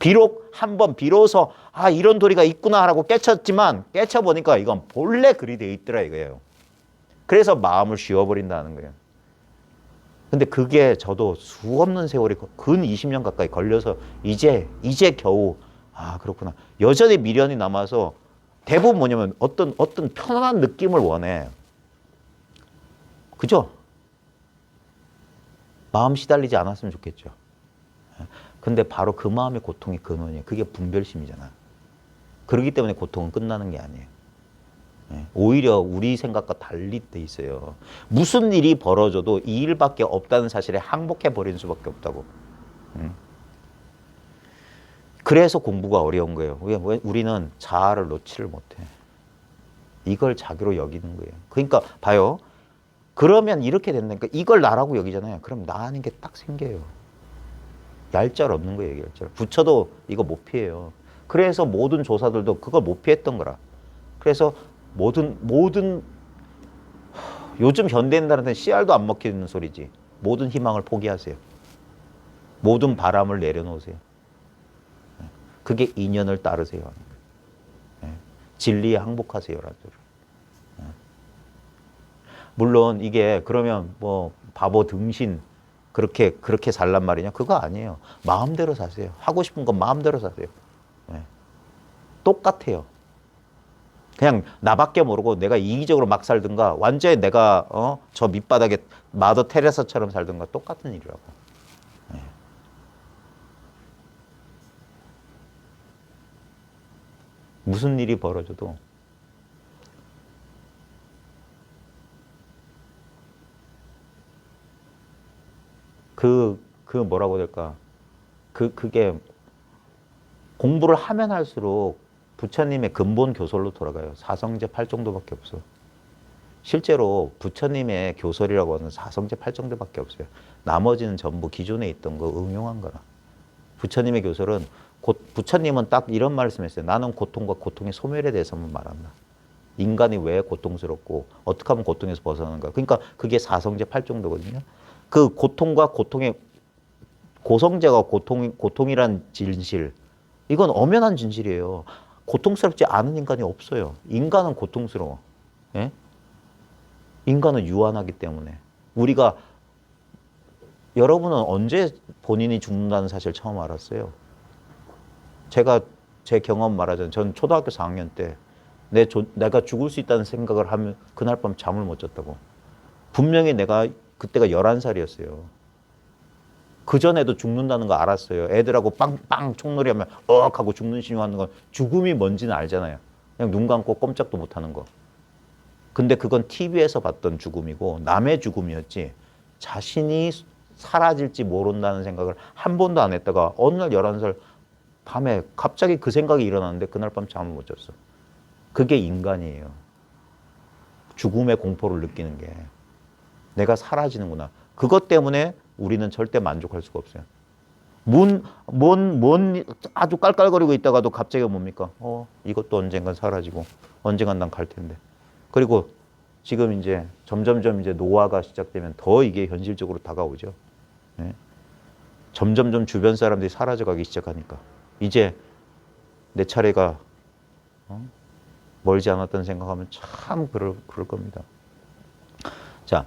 비록 한번 비로소 이런 도리가 있구나 하고 깨쳐보니까 이건 본래 그리 돼 있더라 이거예요. 그래서 마음을 쉬어버린다는 거예요. 근데 그게 저도 수없는 세월이 근 20년 가까이 걸려서 이제 겨우 그렇구나. 여전히 미련이 남아서 대부분 뭐냐면 어떤 편안한 느낌을 원해. 그죠? 마음 시달리지 않았으면 좋겠죠. 근데 바로 그 마음의 고통이 근원이에요. 그게 분별심이잖아. 그렇기 때문에 고통은 끝나는 게 아니에요. 오히려 우리 생각과 달리 돼 있어요. 무슨 일이 벌어져도 이 일밖에 없다는 사실에 항복해 버리는 수밖에 없다고. 그래서 공부가 어려운 거예요. 왜 우리는 자아를 놓지를 못해. 이걸 자기로 여기는 거예요. 그러니까 봐요. 그러면 이렇게 된다니까 이걸 나라고 여기잖아요. 그럼 나 아닌 게 딱 생겨요. 얄짤 없는 거예요. 얄짤. 부처도 이거 못 피해요. 그래서 모든 조사들도 그걸 못 피했던 거라. 그래서 모든 요즘 현대인들한테는 씨알도 안 먹히는 소리지. 모든 희망을 포기하세요. 모든 바람을 내려놓으세요. 그게 인연을 따르세요. 진리에 항복하세요라는 소리. 물론 이게 그러면 뭐 바보 등신 그렇게 살란 말이냐? 그거 아니에요. 마음대로 사세요. 하고 싶은 건 마음대로 사세요. 똑같아요. 그냥 나밖에 모르고 내가 이기적으로 막 살든가 완전히 내가 저 밑바닥에 마더 테레사처럼 살든가 똑같은 일이라고. 무슨 일이 벌어져도 뭐라고 해야 될까? 그게 공부를 하면 할수록 부처님의 근본 교설로 돌아가요. 사성제 8정도밖에 없어. 실제로 부처님의 교설이라고 하는 사성제 8정도밖에 없어요. 나머지는 전부 기존에 있던 거 응용한 거라. 부처님의 교설은 부처님은 딱 이런 말씀했어요. 나는 고통과 고통의 소멸에 대해서만 말한다. 인간이 왜 고통스럽고 어떻게 하면 고통에서 벗어나는가. 그러니까 그게 사성제 8정도거든요. 그 고통과 고통의 고성제가 고통이란 진실. 이건 엄연한 진실이에요. 고통스럽지 않은 인간이 없어요. 인간은 고통스러워. 예? 인간은 유한하기 때문에. 여러분은 언제 본인이 죽는다는 사실 처음 알았어요? 제가 제 경험 말하자면 전 초등학교 4학년 때 내가 죽을 수 있다는 생각을 하면 그날 밤 잠을 못 잤다고. 분명히 내가 그때가 11살이었어요. 그전에도 죽는다는 거 알았어요. 애들하고 빵빵 총놀이하면 하고 죽는 신용하는 건 죽음이 뭔지는 알잖아요. 그냥 눈 감고 꼼짝도 못하는 거. 근데 그건 TV에서 봤던 죽음이고 남의 죽음이었지 자신이 사라질지 모른다는 생각을 한 번도 안 했다가 어느 날 11살 밤에 갑자기 그 생각이 일어났는데 그날 밤 잠을 못 잤어. 그게 인간이에요. 죽음의 공포를 느끼는 게. 내가 사라지는구나. 그것 때문에 우리는 절대 만족할 수가 없어요. 아주 깔깔거리고 있다가도 갑자기 뭡니까? 이것도 언젠간 사라지고, 언젠간 난 갈 텐데. 그리고 지금 이제 점점점 이제 노화가 시작되면 더 이게 현실적으로 다가오죠. 네. 점점점 주변 사람들이 사라져가기 시작하니까. 이제 내 차례가 멀지 않았다는 생각하면 참 그럴 겁니다. 자,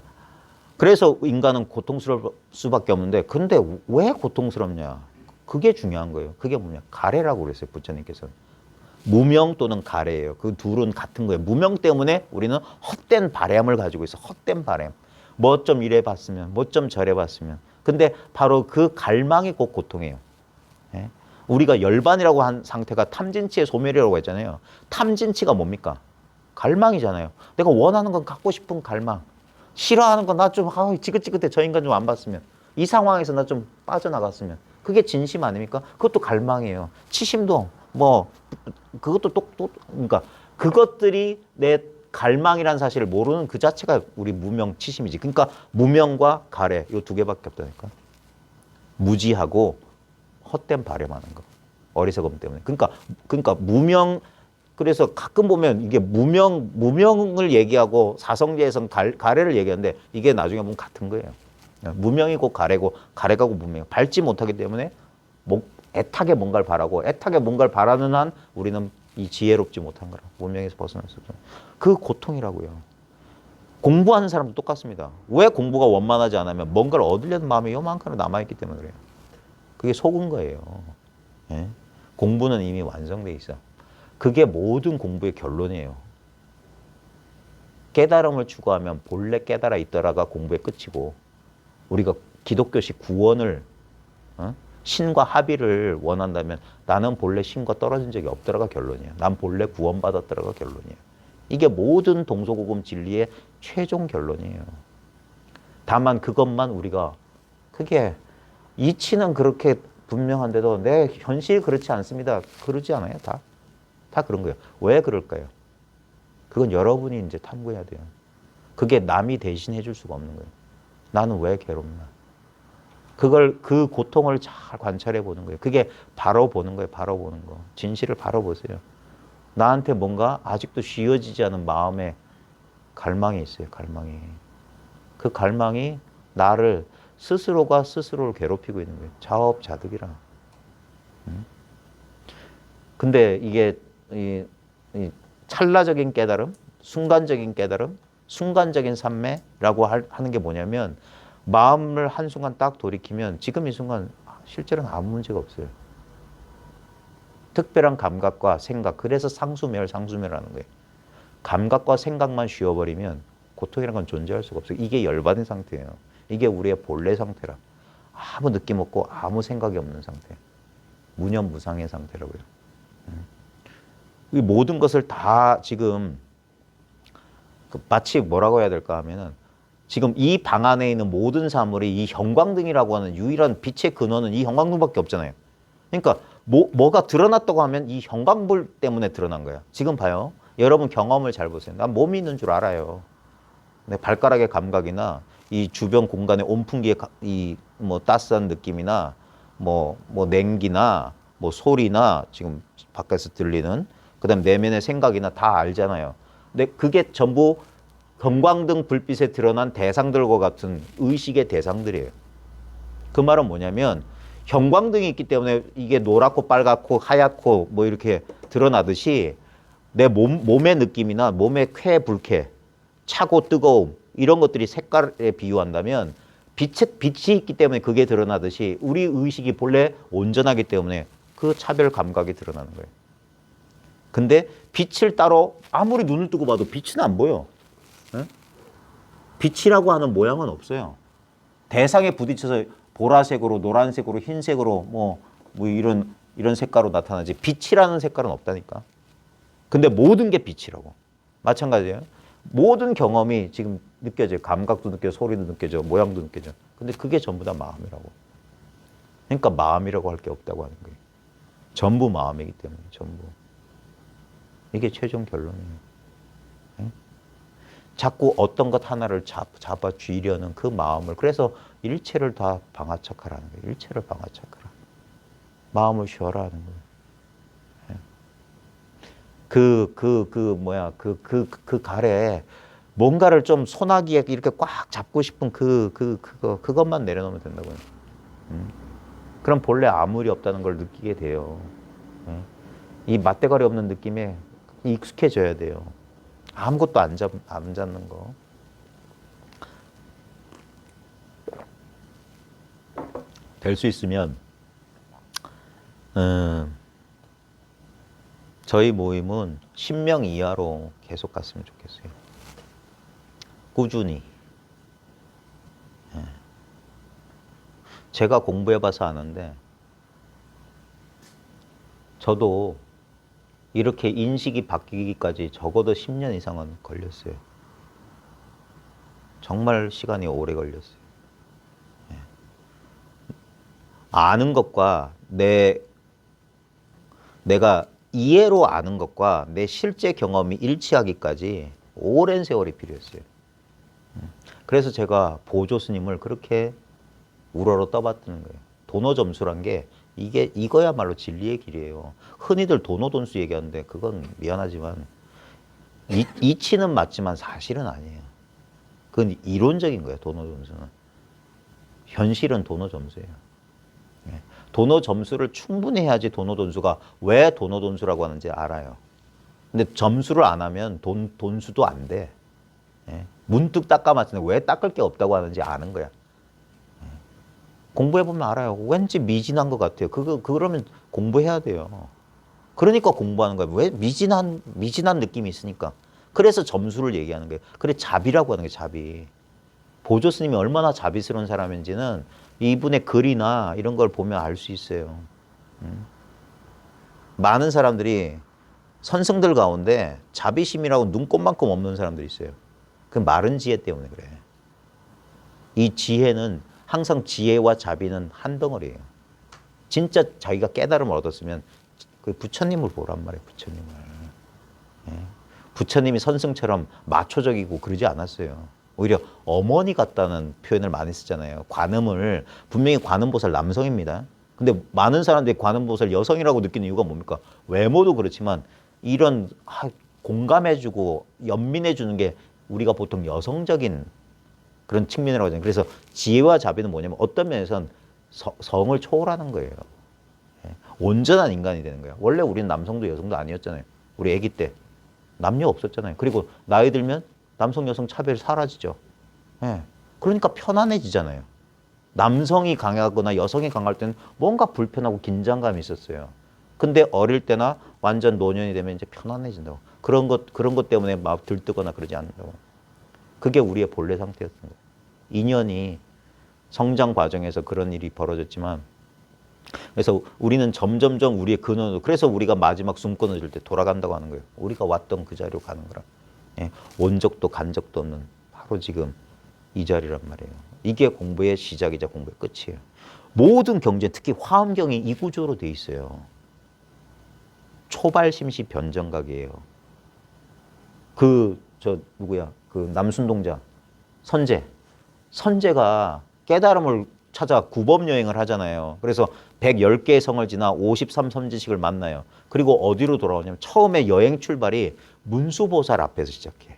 그래서 인간은 고통스러울 수밖에 없는데, 근데 왜 고통스럽냐? 그게 중요한 거예요. 그게 뭐냐? 가래라고 그랬어요, 부처님께서는. 무명 또는 가래예요. 그 둘은 같은 거예요. 무명 때문에 우리는 헛된 바램을 가지고 있어. 헛된 바램. 뭐 좀 이래 봤으면, 뭐 좀 저래 봤으면. 근데 바로 그 갈망이 곧 고통이에요. 예? 우리가 열반이라고 한 상태가 탐진치의 소멸이라고 했잖아요. 탐진치가 뭡니까? 갈망이잖아요. 내가 원하는 건 갖고 싶은 갈망. 싫어하는 건 나 좀 지긋지긋해. 저 인간 좀 안 봤으면. 이 상황에서 나 좀 빠져나갔으면. 그게 진심 아닙니까? 그것도 갈망이에요. 치심도 뭐 그것도 그러니까 그것들이 내 갈망이라는 사실을 모르는 그 자체가 우리 무명 치심이지. 그러니까 무명과 가래 요 두 개밖에 없다니까. 무지하고 헛된 바램하는 거. 어리석음 때문에. 그러니까 무명. 그래서 가끔 보면 이게 무명을 얘기하고 사성제에서는 가래를 얘기하는데 이게 나중에 보면 같은 거예요. 무명이고 가래고 가래가고 무명. 밟지 못하기 때문에 애타게 뭔가를 바라고 애타게 뭔가를 바라는 한 우리는 이 지혜롭지 못한 거라. 무명에서 벗어날 수 없어요. 그 고통이라고요. 공부하는 사람도 똑같습니다. 왜 공부가 원만하지 않으면 뭔가를 얻으려는 마음이 요만큼 남아있기 때문에 그래요. 그게 속은 거예요. 예? 공부는 이미 완성돼 있어. 그게 모든 공부의 결론이에요. 깨달음을 추구하면 본래 깨달아 있더라가 공부의 끝이고, 우리가 기독교식 구원을 신과 합의를 원한다면 나는 본래 신과 떨어진 적이 없더라가 결론이에요. 난 본래 구원받았더라가 결론이에요. 이게 모든 동서고금 진리의 최종 결론이에요. 다만 그것만 우리가 그게 이치는 그렇게 분명한데도 내 현실이 그렇지 않습니다. 그러지 않아요. 다 그런 거예요. 왜 그럴까요? 그건 여러분이 이제 탐구해야 돼요. 그게 남이 대신해 줄 수가 없는 거예요. 나는 왜 괴롭나? 그 고통을 잘 관찰해 보는 거예요. 그게 바로 보는 거예요. 바로 보는 거. 진실을 바로 보세요. 나한테 뭔가 아직도 쉬어지지 않은 마음의 갈망이 있어요. 갈망이. 그 갈망이 나를 스스로가 스스로를 괴롭히고 있는 거예요. 자업자득이라. 근데 이게 이 찰나적인 깨달음, 순간적인 깨달음, 순간적인 삼매라고 하는 게 뭐냐면 마음을 한순간 딱 돌이키면 지금 이 순간 실제로는 아무 문제가 없어요. 특별한 감각과 생각, 그래서 상수멸하는 거예요. 감각과 생각만 쉬어버리면 고통이라는 건 존재할 수가 없어요. 이게 열받은 상태예요. 이게 우리의 본래 상태라. 아무 느낌 없고 아무 생각이 없는 상태. 무념무상의 상태라고요. 이 모든 것을 다 지금 마치 뭐라고 해야 될까 하면은 지금 이 방 안에 있는 모든 사물이 이 형광등이라고 하는 유일한 빛의 근원은 이 형광등밖에 없잖아요. 그러니까 뭐가 드러났다고 하면 이 형광불 때문에 드러난 거야. 지금 봐요. 여러분 경험을 잘 보세요. 난 몸이 있는 줄 알아요. 내 발가락의 감각이나 이 주변 공간의 온풍기의 뭐 따스한 느낌이나 뭐 냉기나 뭐 소리나 지금 바깥에서 들리는 그다음 내면의 생각이나 다 알잖아요. 근데 그게 전부 형광등 불빛에 드러난 대상들과 같은 의식의 대상들이에요. 그 말은 뭐냐면 형광등이 있기 때문에 이게 노랗고 빨갛고 하얗고 뭐 이렇게 드러나듯이 내 몸의 느낌이나 몸의 쾌, 불쾌, 차고 뜨거움 이런 것들이 색깔에 비유한다면 빛이 있기 때문에 그게 드러나듯이 우리 의식이 본래 온전하기 때문에 그 차별 감각이 드러나는 거예요. 근데 빛을 따로 아무리 눈을 뜨고 봐도 빛은 안 보여. 네? 빛이라고 하는 모양은 없어요. 대상에 부딪혀서 보라색으로 노란색으로 흰색으로 뭐 이런 색깔로 나타나지 빛이라는 색깔은 없다니까. 근데 모든 게 빛이라고. 마찬가지예요. 모든 경험이 지금 느껴져요. 감각도 느껴져, 소리도 느껴져, 모양도 느껴져. 근데 그게 전부 다 마음이라고. 그러니까 마음이라고 할 게 없다고 하는 거예요. 전부 마음이기 때문에 전부. 이게 최종 결론이에요. 자꾸 어떤 것 하나를 잡아쥐려는 그 마음을, 그래서 일체를 다 방아착하라는 거예요. 일체를 방아착하라. 마음을 쉬어라 하는 거예요. 그 갈에 뭔가를 좀 소나기에 이렇게 꽉 잡고 싶은 그것만 내려놓으면 된다고요. 그럼 본래 아무리 없다는 걸 느끼게 돼요. 이 맞대가리 없는 느낌에 익숙해져야 돼요. 아무것도 안 잡는 거. 될 수 있으면, 저희 모임은 10명 이하로 계속 갔으면 좋겠어요. 꾸준히. 제가 공부해봐서 아는데, 저도 이렇게 인식이 바뀌기까지 적어도 10년 이상은 걸렸어요. 정말 시간이 오래 걸렸어요. 아는 것과 내가 이해로 아는 것과 내 실제 경험이 일치하기까지 오랜 세월이 필요했어요. 그래서 제가 보조 스님을 그렇게 우러러 떠봤다는 거예요. 도노 점수란 게 이거야말로 진리의 길이에요. 흔히들 도노 돈수 얘기하는데 그건 미안하지만 이치는 맞지만 사실은 아니에요. 그건 이론적인 거예요. 도노 점수는. 현실은 도노 점수예요. 도노 점수를 충분히 해야지 도노 돈수가 왜 도노 돈수라고 하는지 알아요. 근데 점수를 안 하면 돈수도 안 돼. 문득 닦아 맞추는데 왜 닦을 게 없다고 하는지 아는 거야. 공부해보면 알아요. 왠지 미진한 것 같아요. 그러면 공부해야 돼요. 그러니까 공부하는 거예요. 왜 미진한 느낌이 있으니까. 그래서 점수를 얘기하는 거예요. 그래, 자비라고 하는 게 자비. 보조 스님이 얼마나 자비스러운 사람인지는 이분의 글이나 이런 걸 보면 알 수 있어요. 많은 사람들이 선생들 가운데 자비심이라고 눈꼽만큼 없는 사람들이 있어요. 그 마른 지혜 때문에 그래. 이 지혜는 항상 지혜와 자비는 한 덩어리예요. 진짜 자기가 깨달음을 얻었으면 그 부처님을 보란 말이에요. 부처님을. 부처님이 선생처럼 마초적이고 그러지 않았어요. 오히려 어머니 같다는 표현을 많이 쓰잖아요. 관음을, 분명히 관음보살 남성입니다. 근데 많은 사람들이 관음보살 여성이라고 느끼는 이유가 뭡니까? 외모도 그렇지만 이런 공감해주고 연민해주는 게 우리가 보통 여성적인 그런 측면이라고 하잖아요. 그래서 지혜와 자비는 뭐냐면 어떤 면에서는 성을 초월하는 거예요. 온전한 인간이 되는 거예요. 원래 우리는 남성도 여성도 아니었잖아요. 우리 아기 때 남녀 없었잖아요. 그리고 나이 들면 남성 여성 차별이 사라지죠. 그러니까 편안해지잖아요. 남성이 강하거나 여성이 강할 때는 뭔가 불편하고 긴장감이 있었어요. 근데 어릴 때나 완전 노년이 되면 이제 편안해진다고. 그런 것 때문에 막 들뜨거나 그러지 않는다고. 그게 우리의 본래 상태였던 거예요. 인연이 성장 과정에서 그런 일이 벌어졌지만, 그래서 우리는 점점점 우리의 근원으로, 그래서 우리가 마지막 숨 끊어질 때 돌아간다고 하는 거예요. 우리가 왔던 그 자리로 가는 거라. 온 적도 간 적도 없는 바로 지금 이 자리란 말이에요. 이게 공부의 시작이자 공부의 끝이에요. 모든 경제, 특히 화엄경이 이 구조로 돼 있어요. 초발심시 변정각이에요. 그 남순동자 선제가 깨달음을 찾아 구법여행을 하잖아요. 그래서 110개의 성을 지나 53선지식을 만나요. 그리고 어디로 돌아오냐면 처음에 여행 출발이 문수보살 앞에서 시작해.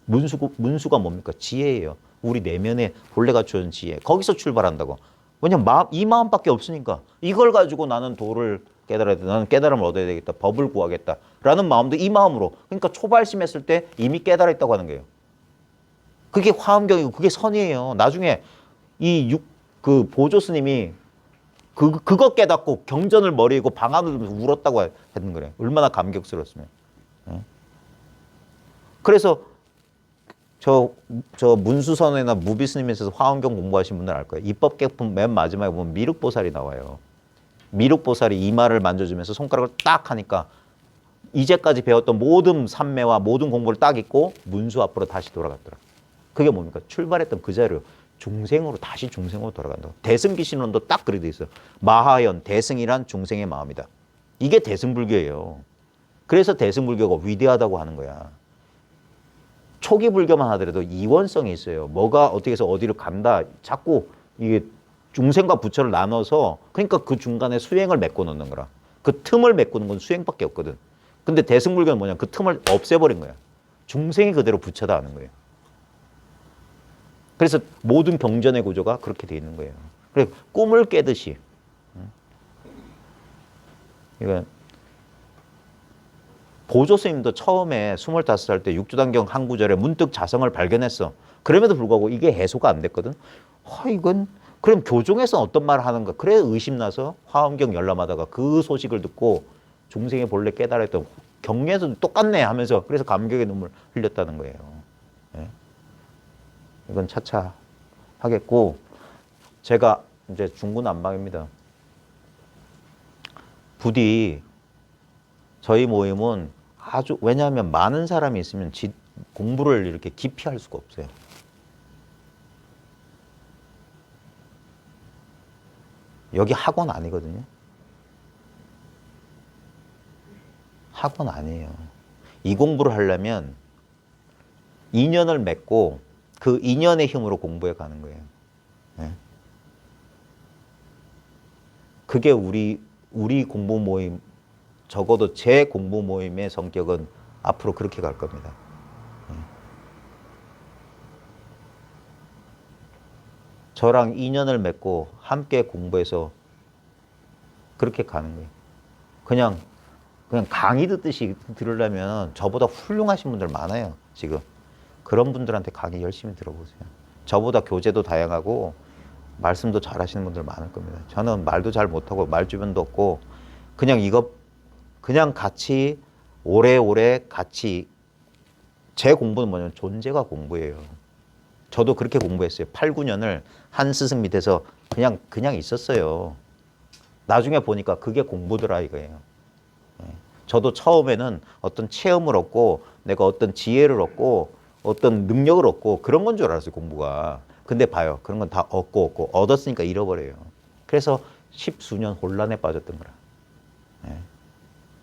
문수가 뭡니까? 지혜예요. 우리 내면에 본래 갖추는 지혜. 거기서 출발한다고. 왜냐면 이 마음밖에 없으니까. 이걸 가지고 나는 도를 깨달아야 돼. 나는 깨달음을 얻어야 되겠다. 법을 구하겠다. 라는 마음도 이 마음으로. 그러니까 초발심했을 때 이미 깨달았다고 하는 거예요. 그게 화엄경이고 그게 선이에요. 나중에 그 보조 스님이 그거 깨닫고 경전을 머리에 고 방 안으로 들면서 울었다고 했는 거래요. 얼마나 감격스러웠으면. 그래서 저 문수선회나 무비스님에서 화엄경 공부하신 분들 알 거예요. 입법개품 맨 마지막에 보면 미륵보살이 나와요. 미륵보살이 이마를 만져주면서 손가락을 딱 하니까 이제까지 배웠던 모든 삼매와 모든 공부를 딱 잊고 문수 앞으로 다시 돌아갔더라. 그게 뭡니까? 출발했던 그 자리로 다시 중생으로 돌아간다고. 대승기신론도 딱 그렇게 돼 있어요. 마하연, 대승이란 중생의 마음이다. 이게 대승불교예요. 그래서 대승불교가 위대하다고 하는 거야. 초기 불교만 하더라도 이원성이 있어요. 뭐가 어떻게 해서 어디로 간다. 자꾸 이게 중생과 부처를 나눠서 그러니까 그 중간에 수행을 메꿔 놓는 거라. 그 틈을 메꾸는 건 수행밖에 없거든. 근데 대승불교는 뭐냐? 그 틈을 없애버린 거야. 중생이 그대로 부처다 하는 거예요. 그래서 모든 경전의 구조가 그렇게 돼 있는 거예요. 그래서 꿈을 깨듯이. 이건 보조 스님도 처음에 25살 때 육조단경 한 구절에 문득 자성을 발견했어. 그럼에도 불구하고 이게 해소가 안 됐거든. 이건 그럼 교종에서 어떤 말을 하는가? 그래 의심나서 화엄경 열람하다가 그 소식을 듣고 중생의 본래 깨달았던 경례에서도 똑같네 하면서 그래서 감격의 눈물 흘렸다는 거예요. 예? 이건 차차 하겠고 제가 이제 중구난방입니다. 부디 저희 모임은 아주 왜냐하면 많은 사람이 있으면 공부를 이렇게 깊이 할 수가 없어요. 여기 학원 아니거든요. 학원 아니에요. 이 공부를 하려면 인연을 맺고 그 인연의 힘으로 공부해 가는 거예요. 네. 그게 우리 공부 모임, 적어도 제 공부 모임의 성격은 앞으로 그렇게 갈 겁니다. 네. 저랑 인연을 맺고 함께 공부해서 그렇게 가는 거예요. 그냥 강의 듣듯이 들으려면 저보다 훌륭하신 분들 많아요, 지금. 그런 분들한테 강의 열심히 들어보세요. 저보다 교재도 다양하고 말씀도 잘 하시는 분들 많을 겁니다. 저는 말도 잘 못하고 말 주변도 없고 그냥 같이 오래오래 같이 제 공부는 뭐냐면 존재가 공부예요. 저도 그렇게 공부했어요. 8, 9년을 한 스승 밑에서 그냥 있었어요. 나중에 보니까 그게 공부더라 이거예요. 저도 처음에는 어떤 체험을 얻고 내가 어떤 지혜를 얻고 어떤 능력을 얻고 그런 건 줄 알았어요, 공부가. 근데 봐요. 그런 건 다 얻고 얻었으니까 잃어버려요. 그래서 10수년 혼란에 빠졌던 거라.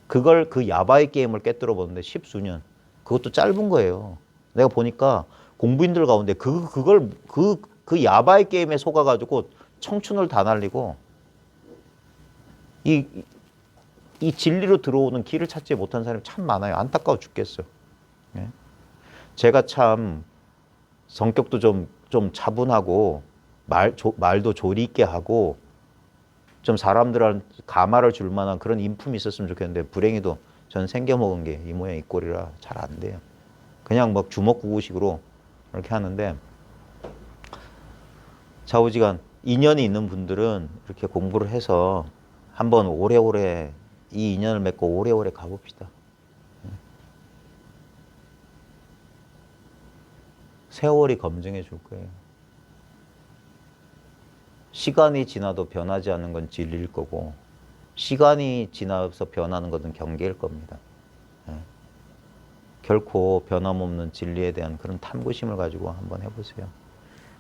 그걸 그 야바이 게임을 깨뜨려 보는데 10수년. 그것도 짧은 거예요. 내가 보니까 공부인들 가운데 그 야바이 게임에 속아가지고 청춘을 다 날리고 이 진리로 들어오는 길을 찾지 못한 사람이 참 많아요. 안타까워 죽겠어. 예? 제가 참 성격도 좀 차분하고 말도 조리 있게 하고 좀 사람들한테 감화를 줄 만한 그런 인품이 있었으면 좋겠는데 불행히도 전 생겨먹은 게 이 모양 이 꼴이라 잘 안 돼요. 그냥 막 주먹구구식으로 이렇게 하는데 좌우지간 인연이 있는 분들은 이렇게 공부를 해서 한번 오래오래 이 인연을 맺고 오래오래 가봅시다. 세월이 검증해 줄 거예요. 시간이 지나도 변하지 않는 건 진리일 거고 시간이 지나서 변하는 것은 경계일 겁니다. 결코 변함없는 진리에 대한 그런 탐구심을 가지고 한번 해보세요.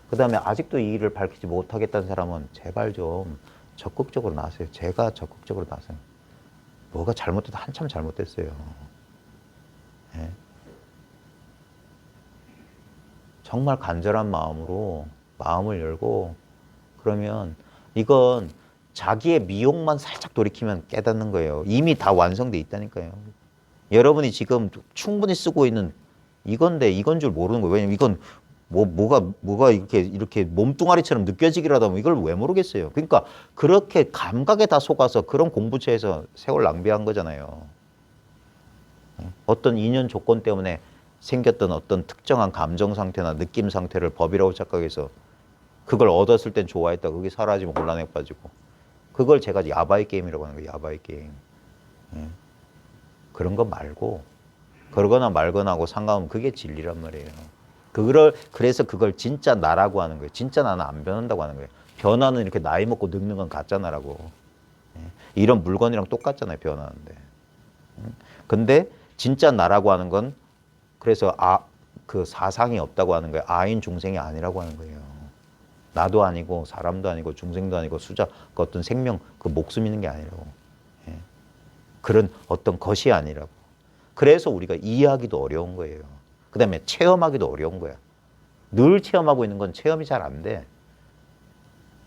그 다음에 아직도 이 일을 밝히지 못하겠다는 사람은 제발 좀 적극적으로 나서요. 제가 적극적으로 나서요. 뭐가 잘못돼도 한참 잘못됐어요. 예. 정말 간절한 마음으로 마음을 열고 그러면 이건 자기의 미혹만 살짝 돌이키면 깨닫는 거예요. 이미 다 완성돼 있다니까요. 여러분이 지금 충분히 쓰고 있는 이건데 이건 줄 모르는 거예요. 왜냐면 이건 뭐가 이렇게 몸뚱아리처럼 느껴지기라도 하면 이걸 왜 모르겠어요. 그러니까 그렇게 감각에 다 속아서 그런 공부처에서 세월 낭비한 거잖아요. 어떤 인연 조건 때문에 생겼던 어떤 특정한 감정 상태나 느낌 상태를 법이라고 착각해서 그걸 얻었을 땐 좋아했다. 그게 사라지면 곤란에 빠지고. 그걸 제가 야바이 게임이라고 하는 거예요. 야바이 게임. 그런 거 말고 그러거나 말거나 하고 상관없으면 그게 진리란 말이에요. 그래서 그걸 진짜 나라고 하는 거예요. 진짜 나는 안 변한다고 하는 거예요. 변화는 이렇게 나이 먹고 늙는 건 가짜 나라고. 이런 물건이랑 똑같잖아요. 변하는데. 근데 진짜 나라고 하는 건 그래서 그 사상이 없다고 하는 거예요. 아인 중생이 아니라고 하는 거예요. 나도 아니고 사람도 아니고 중생도 아니고 수자 그 어떤 생명 그 목숨 있는 게 아니라고. 그런 어떤 것이 아니라고. 그래서 우리가 이해하기도 어려운 거예요. 그 다음에 체험하기도 어려운 거야. 늘 체험하고 있는 건 체험이 잘 안 돼.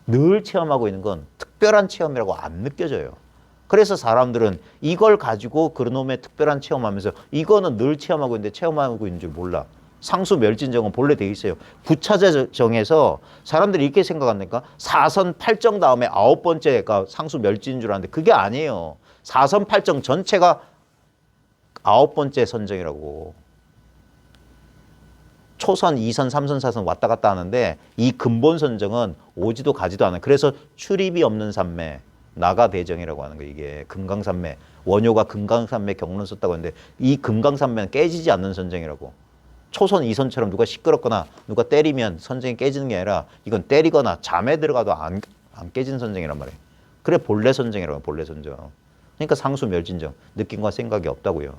늘 체험하고 있는 건 특별한 체험이라고 안 느껴져요. 그래서 사람들은 이걸 가지고 그놈의 특별한 체험하면서 이거는 늘 체험하고 있는데 체험하고 있는 줄 몰라. 상수 멸진정은 본래 돼 있어요. 부차제정에서 사람들이 이렇게 생각한다니까. 4선 8정 다음에 9번째가 상수 멸진인 줄 아는데 그게 아니에요. 4선 8정 전체가 9번째 선정이라고. 초선, 2선, 3선, 4선 왔다 갔다 하는데 이 근본 선정은 오지도 가지도 않아요. 그래서 출입이 없는 산매, 나가대정이라고 하는 거예요. 이게 금강산매, 원효가 금강산매 경론 썼다고 하는데 이 금강산매는 깨지지 않는 선정이라고. 초선, 2선처럼 누가 시끄럽거나 누가 때리면 선정이 깨지는 게 아니라 이건 때리거나 잠에 들어가도 안 깨진 선정이란 말이에요. 그래 본래 선정이라고 해요. 본래 선정. 그러니까 상수 멸진정, 느낌과 생각이 없다고요.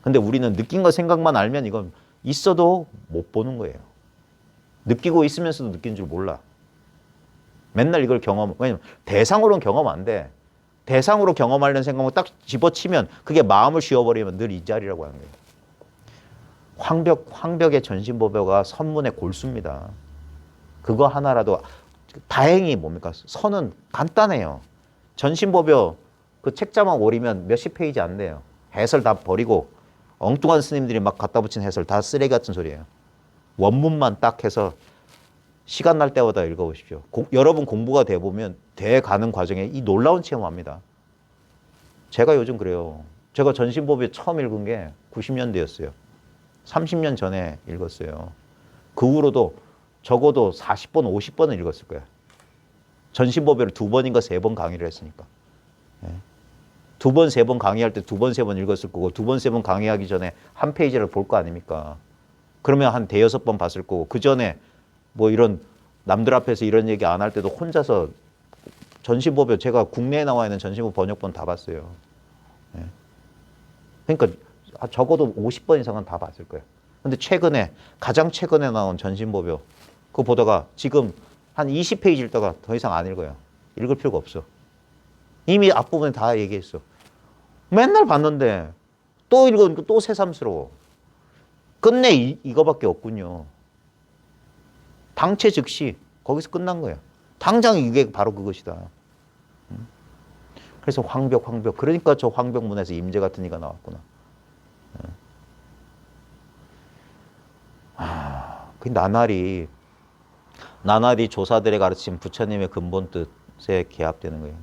근데 우리는 느낌과 생각만 알면 이건 있어도 못 보는 거예요. 느끼고 있으면서도 느끼는 줄 몰라. 맨날 이걸 왜냐면 대상으로는 경험 안 돼. 대상으로 경험하려는 생각만 딱 집어치면 그게 마음을 씌워버리면 늘 이 자리라고 하는 거예요. 황벽의 전신보배가 선문의 골수입니다. 그거 하나라도 다행히 뭡니까? 선은 간단해요. 전신보배 그 책자만 오리면 몇십 페이지 안 돼요. 해설 다 버리고 엉뚱한 스님들이 막 갖다 붙인 해설 다 쓰레기 같은 소리예요. 원문만 딱 해서 시간 날 때마다 읽어보십시오. 여러분 공부가 돼 보면 돼 가는 과정에 이 놀라운 체험합니다. 제가 요즘 그래요. 제가 전신보배 처음 읽은 게 90년대였어요. 30년 전에 읽었어요. 그 후로도 적어도 40번, 50번은 읽었을 거예요. 전신보배를 2번인가 3번 강의를 했으니까. 네. 2번, 3번 강의할 때 2번, 3번 읽었을 거고 2번, 3번 강의하기 전에 한 페이지를 볼 거 아닙니까? 그러면 한 5-6번 봤을 거고 그 전에 뭐 이런 남들 앞에서 이런 얘기 안 할 때도 혼자서 전신보배 제가 국내에 나와 있는 전신보배 번역본 다 봤어요. 네. 그러니까 적어도 50번 이상은 다 봤을 거예요. 근데 가장 최근에 나온 전신보배 그거 보다가 지금 한 20페이지 읽다가 더 이상 안 읽어요. 읽을 필요가 없어. 이미 앞부분에 다 얘기했어. 맨날 봤는데 또 읽으니까 또 새삼스러워. 끝내 이거밖에 없군요. 당체 즉시 거기서 끝난 거예요. 당장 이게 바로 그것이다. 그래서 황벽. 그러니까 저 황벽문에서 임재 같은 이가 나왔구나. 그 나날이 조사들의 가르침 부처님의 근본 뜻에 개합되는 거예요.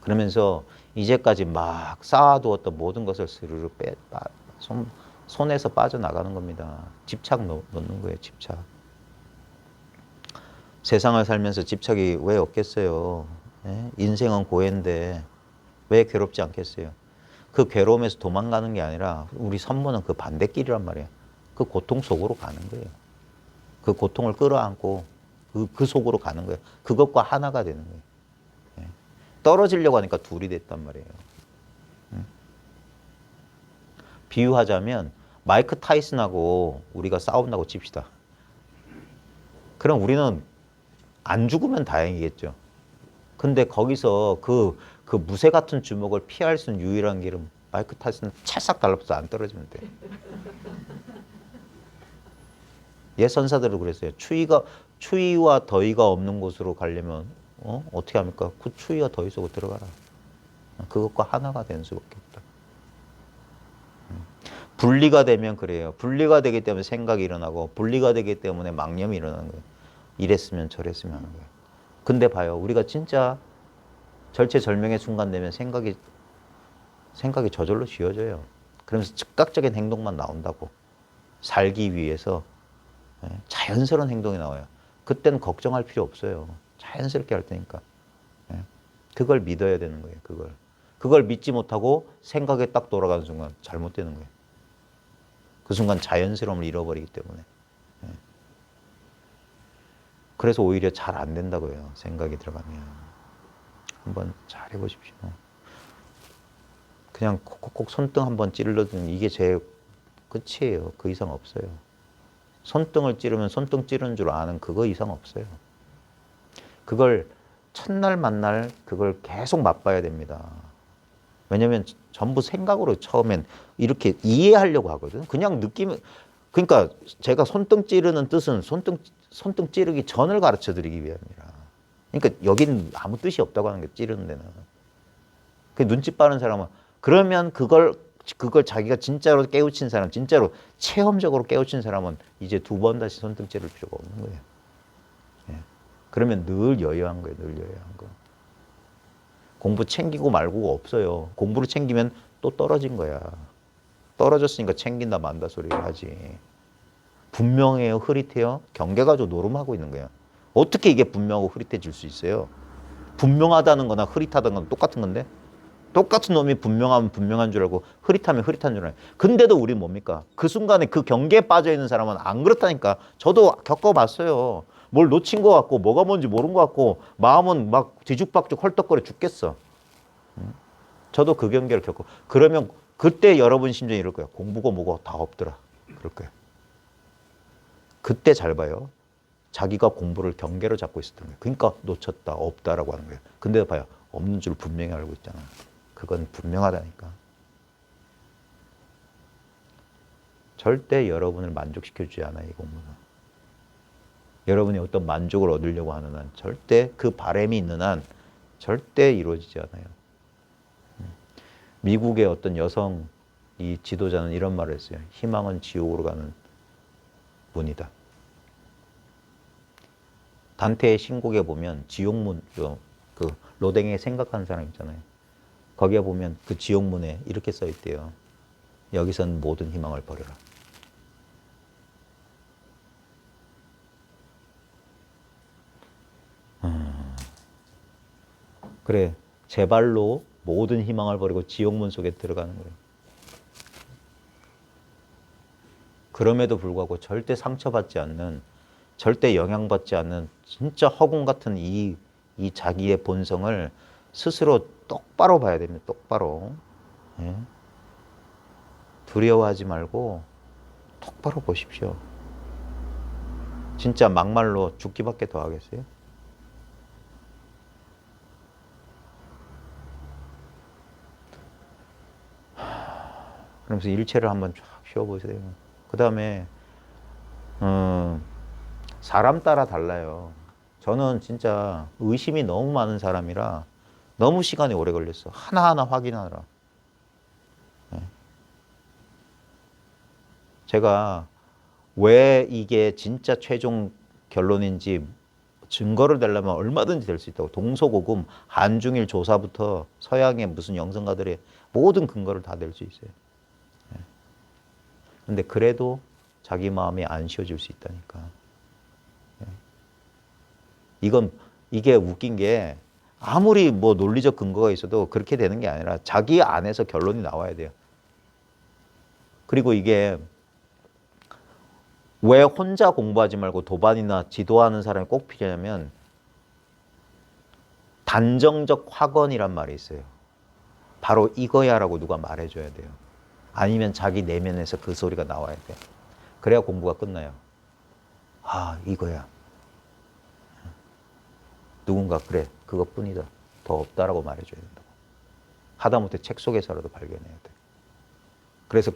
그러면서 이제까지 막 쌓아두었던 모든 것을 스르르 손에서 빠져나가는 겁니다. 집착 놓는 거예요. 집착. 세상을 살면서 집착이 왜 없겠어요? 네? 인생은 고해인데 왜 괴롭지 않겠어요? 그 괴로움에서 도망가는 게 아니라 우리 선문은 그 반대길이란 말이에요. 그 고통 속으로 가는 거예요. 그 고통을 끌어안고 그 속으로 가는 거예요. 그것과 하나가 되는 거예요. 네. 떨어지려고 하니까 둘이 됐단 말이에요. 비유하자면 마이크 타이슨하고 우리가 싸운다고 칩시다. 그럼 우리는 안 죽으면 다행이겠죠. 근데 거기서 그 무쇠 같은 주먹을 피할 수 있는 유일한 길은 마이크 타이슨은 찰싹 달라붙어서 안 떨어지면 돼. 옛 선사들은 그랬어요. 추위와 더위가 없는 곳으로 가려면 어떻게 합니까? 그 추위와 더위 속으로 들어가라. 그것과 하나가 되는 수밖에 없다. 분리가 되면 그래요. 분리가 되기 때문에 생각이 일어나고 분리가 되기 때문에 망념이 일어나는 거예요. 이랬으면 저랬으면 하는 거예요. 근데 봐요. 우리가 진짜 절체절명의 순간 되면 생각이 저절로 지워져요. 그러면서 즉각적인 행동만 나온다고. 살기 위해서 자연스러운 행동이 나와요. 그때는 걱정할 필요 없어요. 자연스럽게 할 테니까. 그걸 믿어야 되는 거예요. 그걸 믿지 못하고 생각에 딱 돌아가는 순간 잘못되는 거예요. 그 순간 자연스러움을 잃어버리기 때문에. 그래서 오히려 잘 안 된다고요. 생각이 들어가면. 한번 잘 해보십시오. 그냥 콕콕콕 손등 한번 찔러주는 이게 제 끝이에요. 그 이상 없어요. 손등을 찌르면 손등 찌르는 줄 아는 그거 이상 없어요. 그걸 첫날 만날 그걸 계속 맛봐야 됩니다. 왜냐면 전부 생각으로 처음엔 이렇게 이해하려고 하거든. 그냥 느낌, 그러니까 제가 손등 찌르는 뜻은 손등 찌르기 전을 가르쳐 드리기 위함이라. 그러니까 여긴 아무 뜻이 없다고 하는 게 찌르는 데는. 그 눈치 빠른 사람은 그러면 그걸 자기가 진짜로 깨우친 사람, 진짜로 체험적으로 깨우친 사람은 이제 두 번 다시 손등 찌를 필요가 없는 거예요. 예. 그러면 늘 여유한 거예요. 늘 여유한 거. 공부 챙기고 말고가 없어요. 공부를 챙기면 또 떨어진 거야. 떨어졌으니까 챙긴다 만다 소리를 하지. 분명해요, 흐릿해요? 경계가 좀 노름하고 있는 거야. 어떻게 이게 분명하고 흐릿해질 수 있어요? 분명하다는 거나 흐릿하다는 건 똑같은 건데? 똑같은 놈이 분명하면 분명한 줄 알고 흐릿하면 흐릿한 줄 알고. 근데도 우리 뭡니까? 그 순간에 그 경계에 빠져 있는 사람은 안 그렇다니까. 저도 겪어봤어요. 뭘 놓친 것 같고 뭐가 뭔지 모른 것 같고 마음은 막 뒤죽박죽 헐떡거려 죽겠어. 저도 그 경계를 겪고. 그러면 그때 여러분 심정이 이럴 거야. 공부고 뭐고 다 없더라. 그럴 거야. 그때 잘 봐요. 자기가 공부를 경계로 잡고 있었던 거예요. 그러니까 놓쳤다, 없다라고 하는 거예요. 근데 봐요. 없는 줄 분명히 알고 있잖아. 그건 분명하다니까. 절대 여러분을 만족시켜주지 않아요, 이 공부는. 여러분이 어떤 만족을 얻으려고 하는 한 절대 그 바람이 있는 한 절대 이루어지지 않아요. 미국의 어떤 여성 이 지도자는 이런 말을 했어요. 희망은 지옥으로 가는 문이다. 단테의 신곡에 보면 지옥문, 그 로댕에 생각하는 사람 있잖아요. 거기에 보면 그 지옥문에 이렇게 써 있대요. 여기선 모든 희망을 버려라. 그래, 제 발로 모든 희망을 버리고 지옥문 속에 들어가는 거예요. 그럼에도 불구하고 절대 상처받지 않는, 절대 영향받지 않는 진짜 허공 같은 이 자기의 본성을 스스로 똑바로 봐야 됩니다. 똑바로. 예? 두려워하지 말고 똑바로 보십시오. 진짜 막말로 죽기밖에 더 하겠어요? 그러면서 일체를 한번 쫙 쉬어보세요. 그 다음에 사람 따라 달라요. 저는 진짜 의심이 너무 많은 사람이라 너무 시간이 오래 걸렸어. 하나하나 확인하느라. 제가 왜 이게 진짜 최종 결론인지 증거를 내려면 얼마든지 될 수 있다고. 동서고금, 한중일 조사부터 서양의 무슨 영성가들의 모든 근거를 다 낼 수 있어요. 근데 그래도 자기 마음이 안 쉬어질 수 있다니까. 이게 웃긴 게 아무리 뭐 논리적 근거가 있어도 그렇게 되는 게 아니라 자기 안에서 결론이 나와야 돼요. 그리고 이게 왜 혼자 공부하지 말고 도반이나 지도하는 사람이 꼭 필요하냐면 단정적 확언이란 말이 있어요. 바로 이거야라고 누가 말해줘야 돼요. 아니면 자기 내면에서 그 소리가 나와야 돼요. 그래야 공부가 끝나요. 아, 이거야. 누군가 그래, 그것뿐이다. 더 없다라고 말해줘야 된다고. 하다못해 책 속에서라도 발견해야 돼. 그래서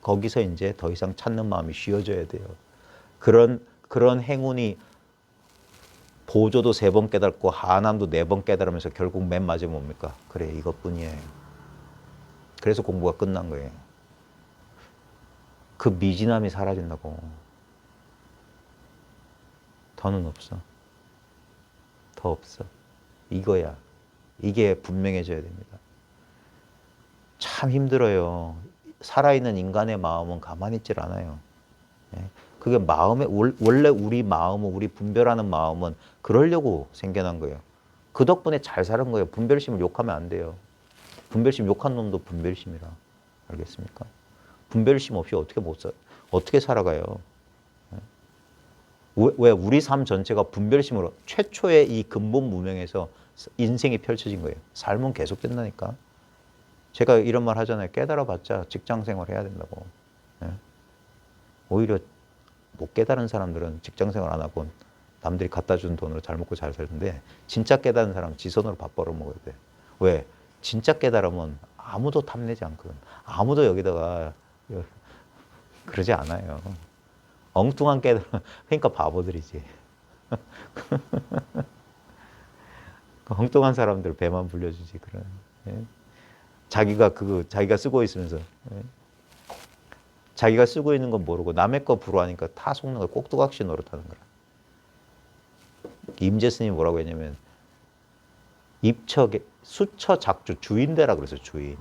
거기서 이제 더 이상 찾는 마음이 쉬어져야 돼요. 그런 행운이 보조도 3번 깨닫고 하남도 4번 깨달으면서 결국 맨 마지막에 뭡니까? 그래, 이것뿐이에요. 그래서 공부가 끝난 거예요. 그 미진함이 사라진다고. 더는 없어. 더 없어. 이거야. 이게 분명해져야 됩니다. 참 힘들어요. 살아있는 인간의 마음은 가만히 있질 않아요. 그게 원래 우리 마음은, 우리 분별하는 마음은 그러려고 생겨난 거예요. 그 덕분에 잘 사는 거예요. 분별심을 욕하면 안 돼요. 분별심 욕한 놈도 분별심이라. 알겠습니까? 분별심 없이 어떻게 살아가요? 왜 우리 삶 전체가 분별심으로 최초의 이 근본 무명에서 인생이 펼쳐진 거예요. 삶은 계속된다니까. 제가 이런 말 하잖아요. 깨달아봤자 직장 생활 해야 된다고. 오히려 못 깨달은 사람들은 직장 생활 안 하고 남들이 갖다 준 돈으로 잘 먹고 잘 살는데 진짜 깨달은 사람은 지 손으로 밥 벌어 먹어야 돼. 왜? 진짜 깨달으면 아무도 탐내지 않거든. 아무도 여기다가 그러지 않아요. 엉뚱한 깨들은 그러니까 바보들이지. 엉뚱한 사람들 배만 불려주지 그런. 예? 자기가 쓰고 있으면서 예? 자기가 쓰고 있는 건 모르고 남의 거 불어하니까 다 속는 거야. 꼭두각시 노릇하는 거야. 임재 스님이 뭐라고 했냐면 입처 수처 작주 주인되라 그랬어요. 주인.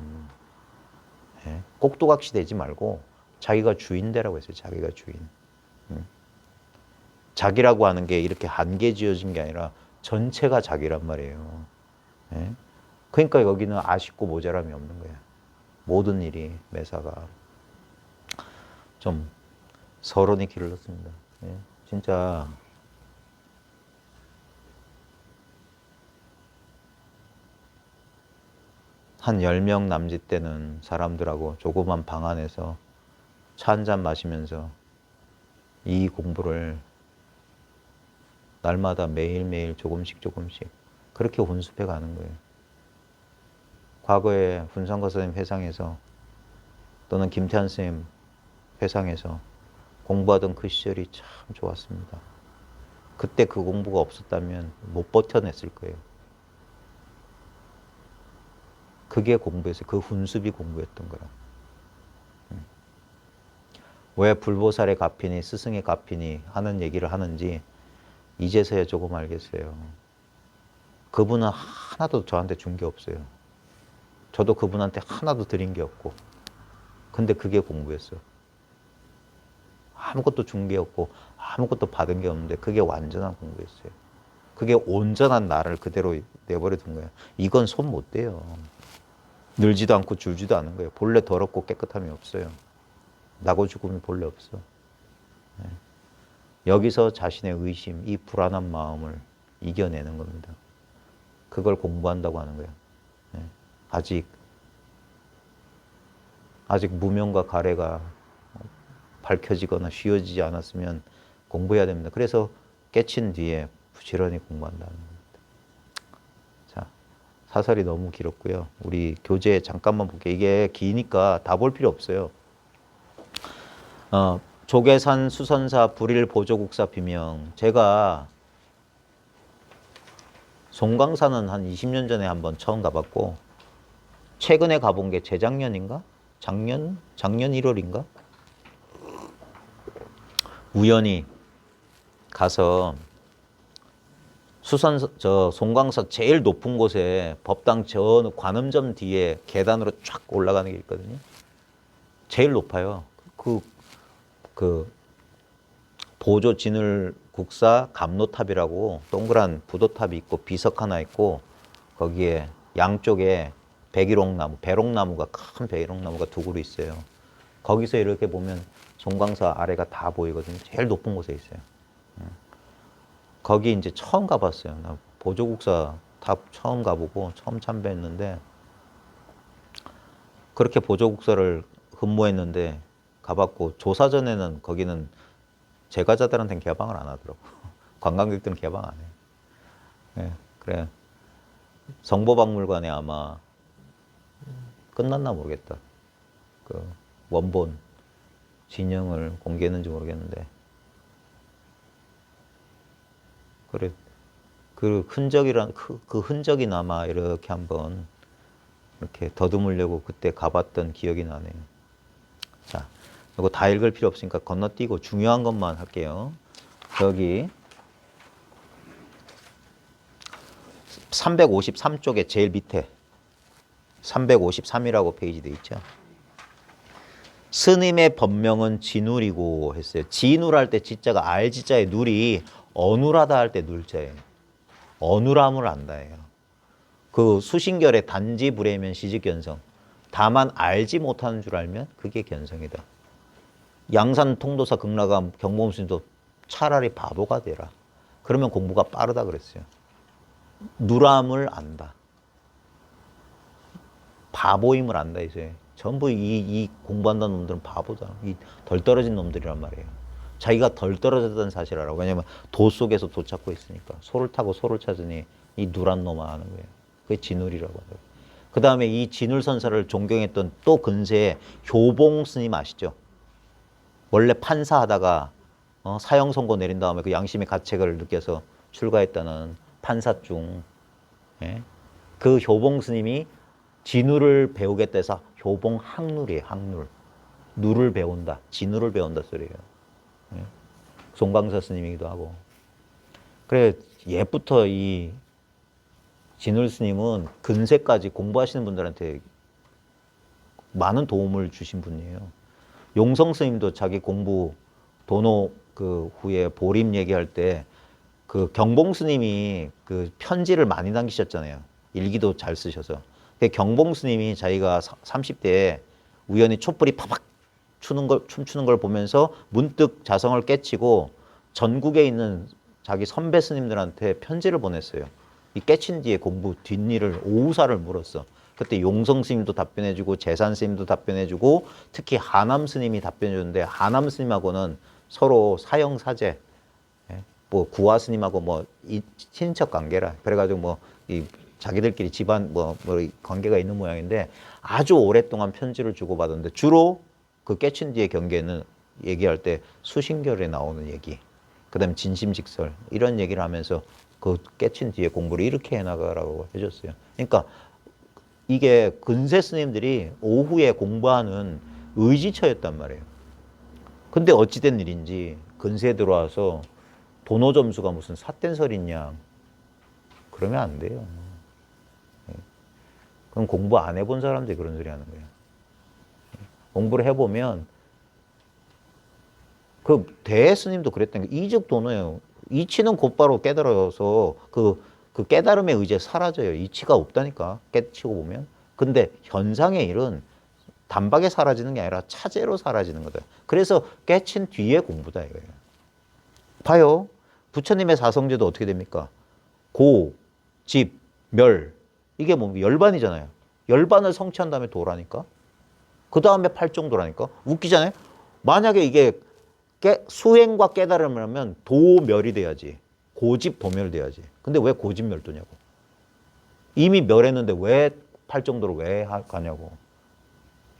예? 꼭두각시 되지 말고 자기가 주인되라고 했어요. 자기가 주인. 자기라고 하는 게 이렇게 한계 지어진 게 아니라 전체가 자기란 말이에요. 예? 그러니까 여기는 아쉽고 모자람이 없는 거야. 모든 일이 매사가. 좀 서론이 길었습니다. 예? 진짜 한 10명 남짓 되는 사람들하고 조그만 방 안에서 차 한잔 마시면서 이 공부를 날마다 매일매일 조금씩 그렇게 혼습해 가는 거예요. 과거에 훈성거 선생님 회상에서 또는 김태한 선생님 회상에서 공부하던 그 시절이 참 좋았습니다. 그때 그 공부가 없었다면 못 버텨냈을 거예요. 그게 공부였어요. 그 훈습이 공부였던 거라. 왜 불보살의 가피니 스승의 가피니 하는 얘기를 하는지 이제서야 조금 알겠어요. 그분은 하나도 저한테 준 게 없어요. 저도 그분한테 하나도 드린 게 없고. 근데 그게 공부였어요. 아무것도 준 게 없고 아무것도 받은 게 없는데 그게 완전한 공부였어요. 그게 온전한 나를 그대로 내버려 둔 거예요. 이건 손 못 대요. 늘지도 않고 줄지도 않은 거예요. 본래 더럽고 깨끗함이 없어요. 나고 죽음이 본래 없어. 네. 여기서 자신의 의심, 이 불안한 마음을 이겨내는 겁니다. 그걸 공부한다고 하는 거예요. 네. 아직 무명과 가래가 밝혀지거나 쉬워지지 않았으면 공부해야 됩니다. 그래서 깨친 뒤에 부지런히 공부한다는 겁니다. 자, 사설이 너무 길었고요. 우리 교재 잠깐만 볼게요. 이게 기니까 다 볼 필요 없어요. 조계산 수선사 불일 보조국사 비명. 제가 송광사는 한 20년 전에 한번 처음 가봤고 최근에 가본 게 재작년인가? 작년 1월인가? 우연히 가서 송광사 제일 높은 곳에 법당 저 관음점 뒤에 계단으로 쫙 올라가는 게 있거든요. 제일 높아요. 그 보조 진을 국사 감로탑이라고 동그란 부도탑이 있고 비석 하나 있고 거기에 양쪽에 배롱나무가 큰 배롱나무가 두 그루 있어요. 거기서 이렇게 보면 송광사 아래가 다 보이거든요. 제일 높은 곳에 있어요. 거기 이제 처음 가봤어요. 나 보조국사 탑 처음 가보고 처음 참배했는데 그렇게 보조국사를 흠모했는데 가봤고 조사 전에는 거기는 제가자들한테는 개방을 안 하더라고. 관광객들은 개방 안 해요. 네, 그래. 성보박물관에 아마 끝났나 모르겠다. 그 원본 진영을 공개했는지 모르겠는데 그래 그 흔적이 남아 이렇게 한번 이렇게 더듬으려고 그때 가봤던 기억이 나네요. 자, 이거 다 읽을 필요 없으니까 건너뛰고 중요한 것만 할게요. 여기 353쪽에 제일 밑에 353이라고 페이지 돼 있죠. 스님의 법명은 진울이고 했어요. 진울할 때 지자가 알지자에 눌이 어눌하다 할 때 눌자예요. 어눌함을 안다예요. 그 수신결의 단지 불해면 시직견성. 다만 알지 못하는 줄 알면 그게 견성이다. 양산 통도사 극락암 경보음 스님도 차라리 바보가 되라. 그러면 공부가 빠르다 그랬어요. 누람을 안다. 바보임을 안다 이제. 전부 이 공부한다는 놈들은 바보다. 이 덜 떨어진 놈들이란 말이에요. 자기가 덜 떨어졌다는 사실을 알아. 왜냐면 도 속에서 도 찾고 있으니까. 소를 타고 소를 찾으니 이 누란 놈아 하는 거예요. 그게 진울이라고 하더라고요. 그 다음에 이 진울선사를 존경했던 또 근세의 효봉 스님 아시죠? 원래 판사하다가 사형 선고 내린 다음에 그 양심의 가책을 느껴서 출가했다는 판사중. 예? 그 효봉 스님이 진울을 배우겠다 해서 효봉 학룰이에요. 학룰. 누를 배운다. 진울을 배운다 소리예요. 예? 송광서 스님이기도 하고. 그래 옛부터 이 진울 스님은 근세까지 공부하시는 분들한테 많은 도움을 주신 분이에요. 용성 스님도 자기 공부 도노 그 후에 보림 얘기할 때 그 경봉 스님이 그 편지를 많이 남기셨잖아요. 일기도 잘 쓰셔서. 경봉 스님이 자기가 30대에 우연히 촛불이 파박 춤추는 걸 보면서 문득 자성을 깨치고 전국에 있는 자기 선배 스님들한테 편지를 보냈어요. 이 깨친 뒤에 공부 뒷일을 오후사를 물었어. 그때 용성 스님도 답변해주고 재산 스님도 답변해주고 특히 하남 스님이 답변해주는데 하남 스님하고는 서로 사형사제, 뭐 구화 스님하고 뭐 이 친척 관계라 그래가지고 뭐 이 자기들끼리 집안 뭐 관계가 있는 모양인데 아주 오랫동안 편지를 주고받았는데 주로 그 깨친 뒤의 경계는 얘기할 때 수신결에 나오는 얘기, 그다음 진심직설 이런 얘기를 하면서 그 깨친 뒤에 공부를 이렇게 해나가라고 해줬어요. 그러니까 이게 근세 스님들이 오후에 공부하는 의지처였단 말이에요. 근데 어찌된 일인지 근세에 들어와서 도노 점수가 무슨 삿된 소리냐 그러면 안 돼요. 그럼 공부 안 해본 사람들이 그런 소리 하는 거예요. 공부를 해보면 그 대스님도 그랬던 게 이적 도노예요. 이치는 곧바로 깨달아서 그 깨달음의 의지에 사라져요. 이치가 없다니까 깨치고 보면. 근데 현상의 일은 단박에 사라지는 게 아니라 차제로 사라지는 거다. 그래서 깨친 뒤에 공부다 이거예요. 봐요. 부처님의 사성제도 어떻게 됩니까? 고, 집, 멸. 이게 뭡니까? 열반이잖아요. 열반을 성취한 다음에 도라니까. 그 다음에 팔정도라니까. 웃기잖아요. 만약에 이게 수행과 깨달음을 하면 도멸이 돼야지. 고집 도멸 돼야지. 근데 왜 고집 멸도냐고. 이미 멸했는데 왜 팔정도를 왜 가냐고.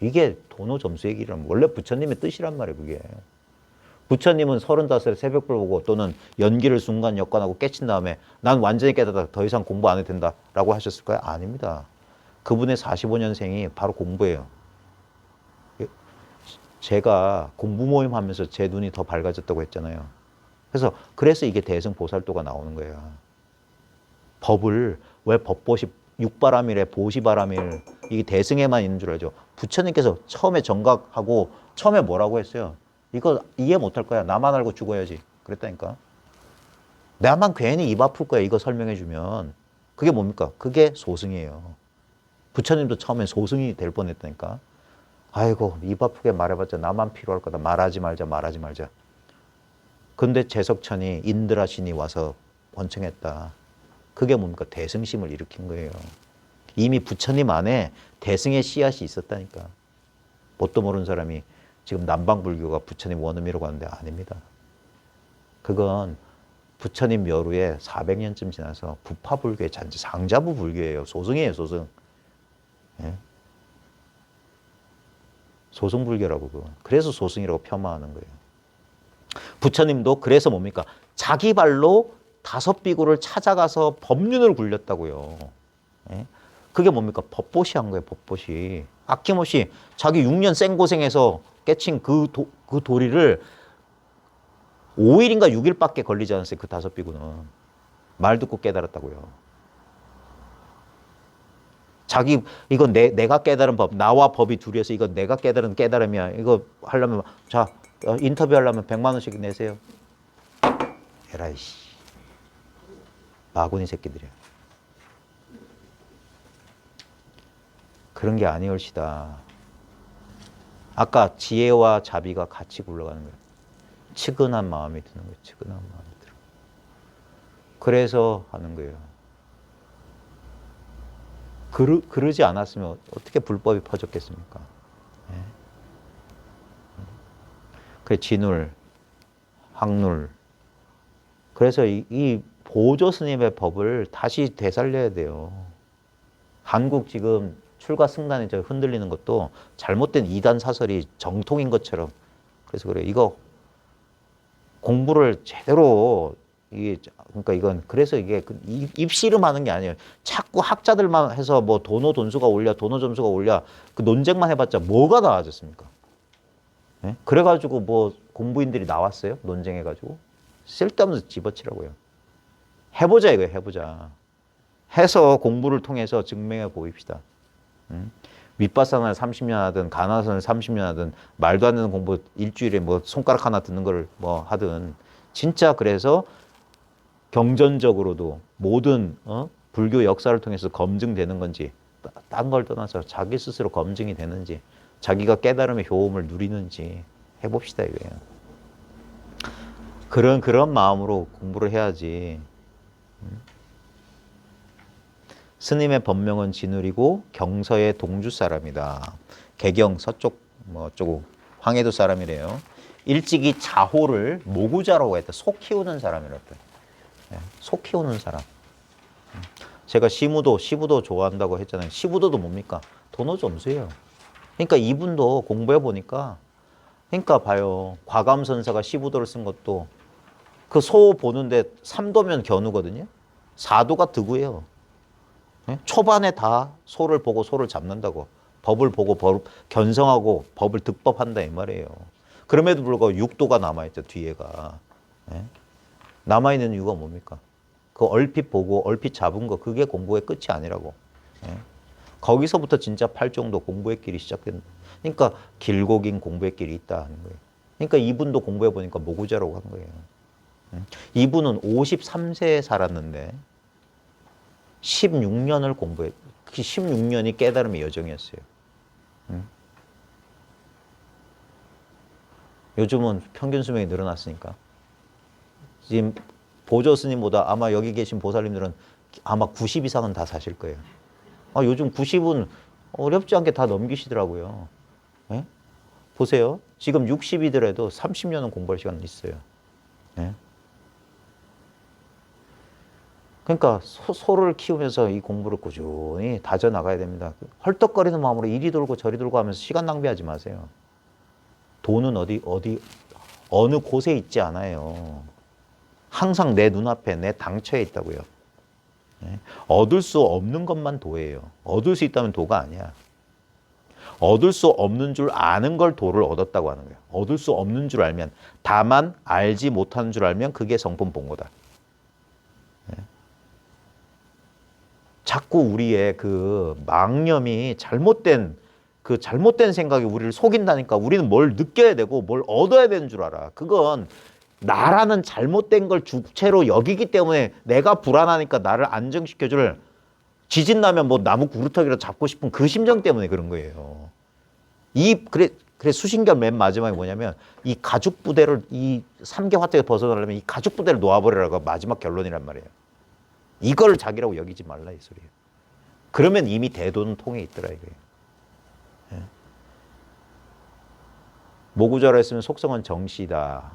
이게 도노 점수 얘기라면 원래 부처님의 뜻이란 말이에요. 그게. 부처님은 35살에 새벽불 보고 또는 연기를 순간 역관하고 깨친 다음에 난 완전히 깨닫다 더 이상 공부 안 해도 된다라고 하셨을까요? 아닙니다. 그분의 45년생이 바로 공부예요. 제가 공부 모임 하면서 제 눈이 더 밝아졌다고 했잖아요. 그래서 이게 대승보살도가 나오는 거예요. 법을 왜 법보시 육바람일에 보시바람일 이게 대승에만 있는 줄 알죠. 부처님께서 처음에 정각하고 처음에 뭐라고 했어요? 이거 이해 못할 거야. 나만 알고 죽어야지. 그랬다니까. 나만 괜히 입 아플 거야. 이거 설명해 주면. 그게 뭡니까? 그게 소승이에요. 부처님도 처음엔 소승이 될 뻔했다니까. 아이고 입 아프게 말해봤자 나만 필요할 거다. 말하지 말자. 근데 재석천이 인드라신이 와서 원청했다. 그게 뭡니까? 대승심을 일으킨 거예요. 이미 부처님 안에 대승의 씨앗이 있었다니까. 뭣도 모르는 사람이 지금 남방불교가 부처님 원음이라고 하는데 아닙니다. 그건 부처님 멸후에 400년쯤 지나서 부파불교의 잔치, 상자부 불교예요. 소승이에요, 소승. 예? 소승불교라고 그건. 그래서 소승이라고 폄하하는 거예요. 부처님도 그래서 뭡니까? 자기 발로 5비구를 찾아가서 법륜을 굴렸다고요. 예? 그게 뭡니까? 법보시 한 거예요, 법보시. 아낌없이 자기 6년 생고생해서 깨친 그 도리를 5일인가 6일밖에 걸리지 않았어요. 그 5비구는. 말 듣고 깨달았다고요. 자기 이건 내가 깨달은 법, 나와 법이 둘이어서 이거 내가 깨달은 깨달음이야. 이거 하려면 자 인터뷰 하려면 100만 원씩 내세요. 에라이씨. 마구니 새끼들이야. 그런 게 아니올시다. 아까 지혜와 자비가 같이 굴러가는 거예요. 측은한 마음이 드는 거예요. 측은한 마음이 들어. 그래서 하는 거예요. 그러지 않았으면 어떻게 불법이 퍼졌겠습니까? 예. 그래 진울, 학룰. 그래서 이 보조 스님의 법을 다시 되살려야 돼요. 한국 지금 술과 승단이 저 흔들리는 것도 잘못된 이단 사설이 정통인 것처럼. 그래서 그래. 이거 공부를 제대로 이게 그러니까 이건 그래서 이게 입씨름하는 게 아니에요. 자꾸 학자들만 해서 뭐 도노 돈수가 올려, 도노 점수가 올려 그 논쟁만 해봤자 뭐가 나아졌습니까? 예? 그래가지고 뭐 공부인들이 나왔어요? 논쟁해가지고 쓸데없는 집어치라고요. 해보자 이거예요. 해보자. 해서 공부를 통해서 증명해 보입시다. 윗바산을 30년 하든 가나선을 30년 하든 말도 안 되는 공부 일주일에 뭐 손가락 하나 듣는 걸 뭐 하든 진짜 그래서 경전적으로도 모든 불교 역사를 통해서 검증되는 건지 딴 걸 떠나서 자기 스스로 검증이 되는지 자기가 깨달음의 효험을 누리는지 해봅시다 이거예요. 그런 마음으로 공부를 해야지. 스님의 법명은 진울이고 경서의 동주 사람이다. 개경 서쪽 뭐 어쩌고 황해도 사람이래요. 일찍이 자호를 모구자라고 했다. 소 키우는 사람이랬대. 소 키우는 사람. 제가 시부도 좋아한다고 했잖아요. 시부도도 뭡니까? 도노점수예요. 그러니까 이분도 공부해 보니까 그러니까 봐요. 과감선사가 시부도를 쓴 것도 그 소 보는데 3도면 견우거든요. 4도가 득우예요. 초반에 다 소를 보고 소를 잡는다고. 법을 보고 견성하고 법을 득법한다 이 말이에요. 그럼에도 불구하고 6도가 남아있죠. 뒤에가. 남아있는 이유가 뭡니까? 그 얼핏 보고 얼핏 잡은 거 그게 공부의 끝이 아니라고. 거기서부터 진짜 8정도 공부의 길이 시작된다. 그러니까 길고 긴 공부의 길이 있다 하는 거예요. 그러니까 이분도 공부해 보니까 모구자라고 하는 거예요. 이분은 53세에 살았는데 16년을 공부해. 그 16년이 깨달음의 여정이었어요. 요즘은 평균 수명이 늘어났으니까. 지금 보조 스님보다 아마 여기 계신 보살님들은 아마 90 이상은 다 사실 거예요. 요즘 90은 어렵지 않게 다 넘기시더라고요. 예? 보세요. 지금 60이더라도 30년은 공부할 시간은 있어요. 예? 그러니까 소를 키우면서 이 공부를 꾸준히 다져나가야 됩니다. 헐떡거리는 마음으로 이리 돌고 저리 돌고 하면서 시간 낭비하지 마세요. 돈은 어느 곳에 있지 않아요. 항상 내 눈앞에 내 당처에 있다고요. 얻을 수 없는 것만 도예요. 얻을 수 있다면 도가 아니야. 얻을 수 없는 줄 아는 걸 도를 얻었다고 하는 거예요. 얻을 수 없는 줄 알면, 다만 알지 못하는 줄 알면 그게 성품 본거다. 자꾸 우리의 그 망념이 잘못된 생각이 우리를 속인다니까. 우리는 뭘 느껴야 되고 뭘 얻어야 되는 줄 알아. 그건 나라는 잘못된 걸 주체로 여기기 때문에 내가 불안하니까 나를 안정시켜줄, 지진 나면 뭐 나무 구루터기로 잡고 싶은 그 심정 때문에 그런 거예요. 그래 수신결 맨 마지막에 뭐냐면 이 가죽 부대를 이 3개 화택에 벗어나려면 이 가죽 부대를 놓아버리라고 마지막 결론이란 말이에요. 이걸 자기라고 여기지 말라 이 소리예요. 그러면 이미 대도는 통해 있더라 이거예요. 예. 모구자로 했으면 속성은 정씨다.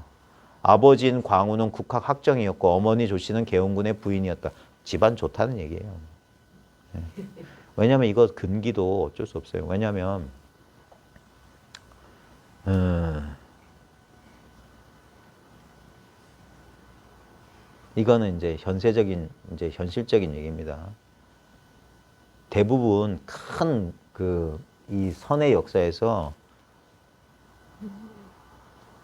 아버지인 광우는 국학 학정이었고 어머니 조씨는 계홍군의 부인이었다. 집안 좋다는 얘기예요. 예. 왜냐하면 이거 근기도 어쩔 수 없어요. 왜냐하면 이거는 이제 현실적인 얘기입니다. 대부분 큰 이 선의 역사에서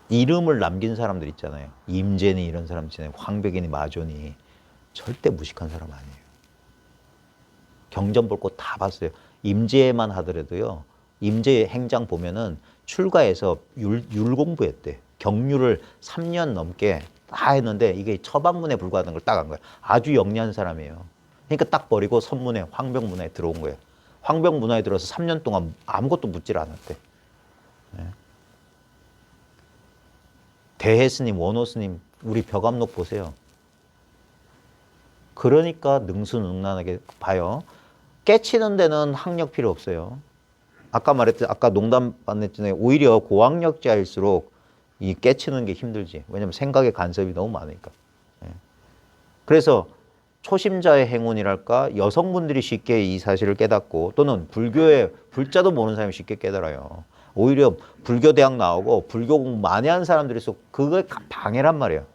이름을 남긴 사람들 있잖아요. 임재니 이런 사람 있잖아요. 황백인이 마존이 절대 무식한 사람 아니에요. 경전 볼 거 다 봤어요. 임재만 하더라도요. 임재 행장 보면은 출가해서 율 공부했대. 경률을 3년 넘게 다 했는데 이게 처방문에 불과하는 걸 딱 한 거예요. 아주 영리한 사람이에요. 그러니까 딱 버리고 선문에 황벽문화에 들어온 거예요. 황벽문화에 들어서 3년 동안 아무것도 묻질 않았대. 네. 대해스님, 원호스님, 우리 벽암록 보세요. 그러니까 능수능란하게 봐요. 깨치는 데는 학력 필요 없어요. 아까 농담 반했잖아요. 오히려 고학력자일수록 이 깨치는 게 힘들지. 왜냐면 생각의 간섭이 너무 많으니까. 그래서 초심자의 행운이랄까 여성분들이 쉽게 이 사실을 깨닫고 또는 불교의 불자도 모르는 사람이 쉽게 깨달아요. 오히려 불교 대학 나오고 불교 공부 많이 하는 사람들이 있어 그게 방해란 말이에요.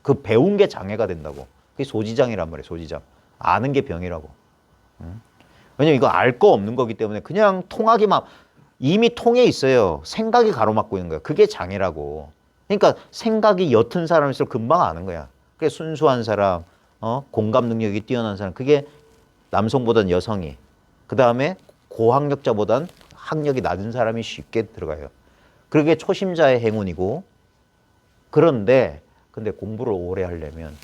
그 배운 게 장애가 된다고. 그게 소지장이란 말이에요. 소지장. 아는 게 병이라고. 왜냐면 이거 알 거 없는 거기 때문에 그냥 통하기만 이미 통해 있어요. 생각이 가로막고 있는 거야. 그게 장애라고. 그러니까 생각이 옅은 사람일수록 금방 아는 거야. 그게 순수한 사람, 공감 능력이 뛰어난 사람. 그게 남성보단 여성이. 그 다음에 고학력자보단 학력이 낮은 사람이 쉽게 들어가요. 그게 초심자의 행운이고 그런데 근데 공부를 오래 하려면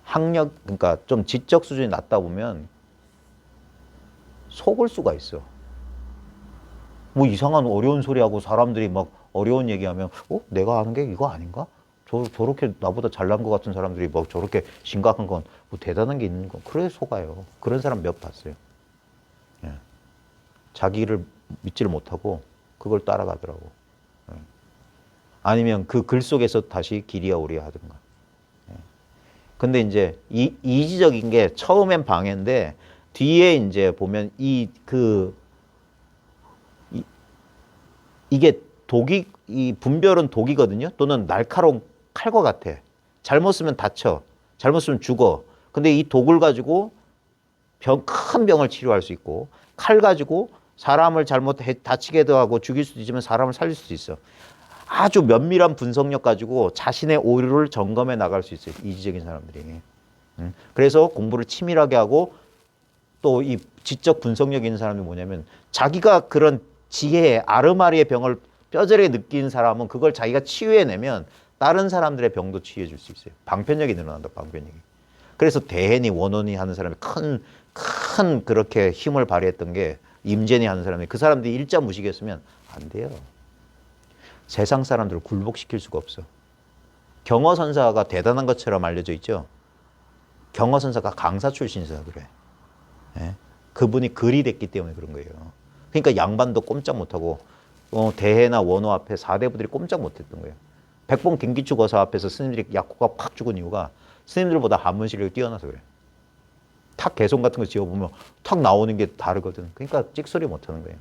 학력 그러니까 좀 지적 수준이 낮다 보면 속을 수가 있어. 뭐 이상한 어려운 소리 하고 사람들이 막 어려운 얘기하면 내가 아는 게 이거 아닌가? 저렇게 나보다 잘난 것 같은 사람들이 막 저렇게 심각한 건 뭐 대단한 게 있는 거 그래 속아요. 그런 사람 몇 봤어요. 예. 자기를 믿지를 못하고 그걸 따라가더라고. 예. 아니면 그 글 속에서 다시 길이야오리야 하든가. 예. 근데 이제 이지적인 게 처음엔 방해인데 뒤에 이제 보면 이게 독이 이 분별은 독이거든요. 또는 날카로운 칼과 같아. 잘못 쓰면 다쳐. 잘못 쓰면 죽어. 근데 이 독을 가지고 큰 병을 치료할 수 있고 칼 가지고 사람을 잘못 다치게도 하고 죽일 수도 있지만 사람을 살릴 수도 있어. 아주 면밀한 분석력 가지고 자신의 오류를 점검해 나갈 수 있어요. 이지적인 사람들이. 그래서 공부를 치밀하게 하고 또 이 지적 분석력 있는 사람이 뭐냐면 자기가 그런 지혜의 아르마리의 병을 뼈저리게 느낀 사람은 그걸 자기가 치유해내면 다른 사람들의 병도 치유해 줄 수 있어요. 방편력이 늘어난다. 방편력이. 그래서 대해니 원원이 하는 사람이 큰 그렇게 힘을 발휘했던 게 임재니 하는 사람이 그 사람들이 일자 무식했으면 안 돼요. 세상 사람들을 굴복시킬 수가 없어. 경허선사가 대단한 것처럼 알려져 있죠. 경허선사가 강사 출신이서 그래. 예? 그분이 글이 됐기 때문에 그런 거예요. 그러니까 양반도 꼼짝 못하고 대해나 원호 앞에 사대부들이 꼼짝 못했던 거예요. 백봉 김기축 거사 앞에서 스님들이 약호가 팍 죽은 이유가 스님들보다 한문 실력이 뛰어나서 그래. 탁 개송 같은 거 지어보면 탁 나오는 게 다르거든. 그러니까 찍소리 못하는 거예요.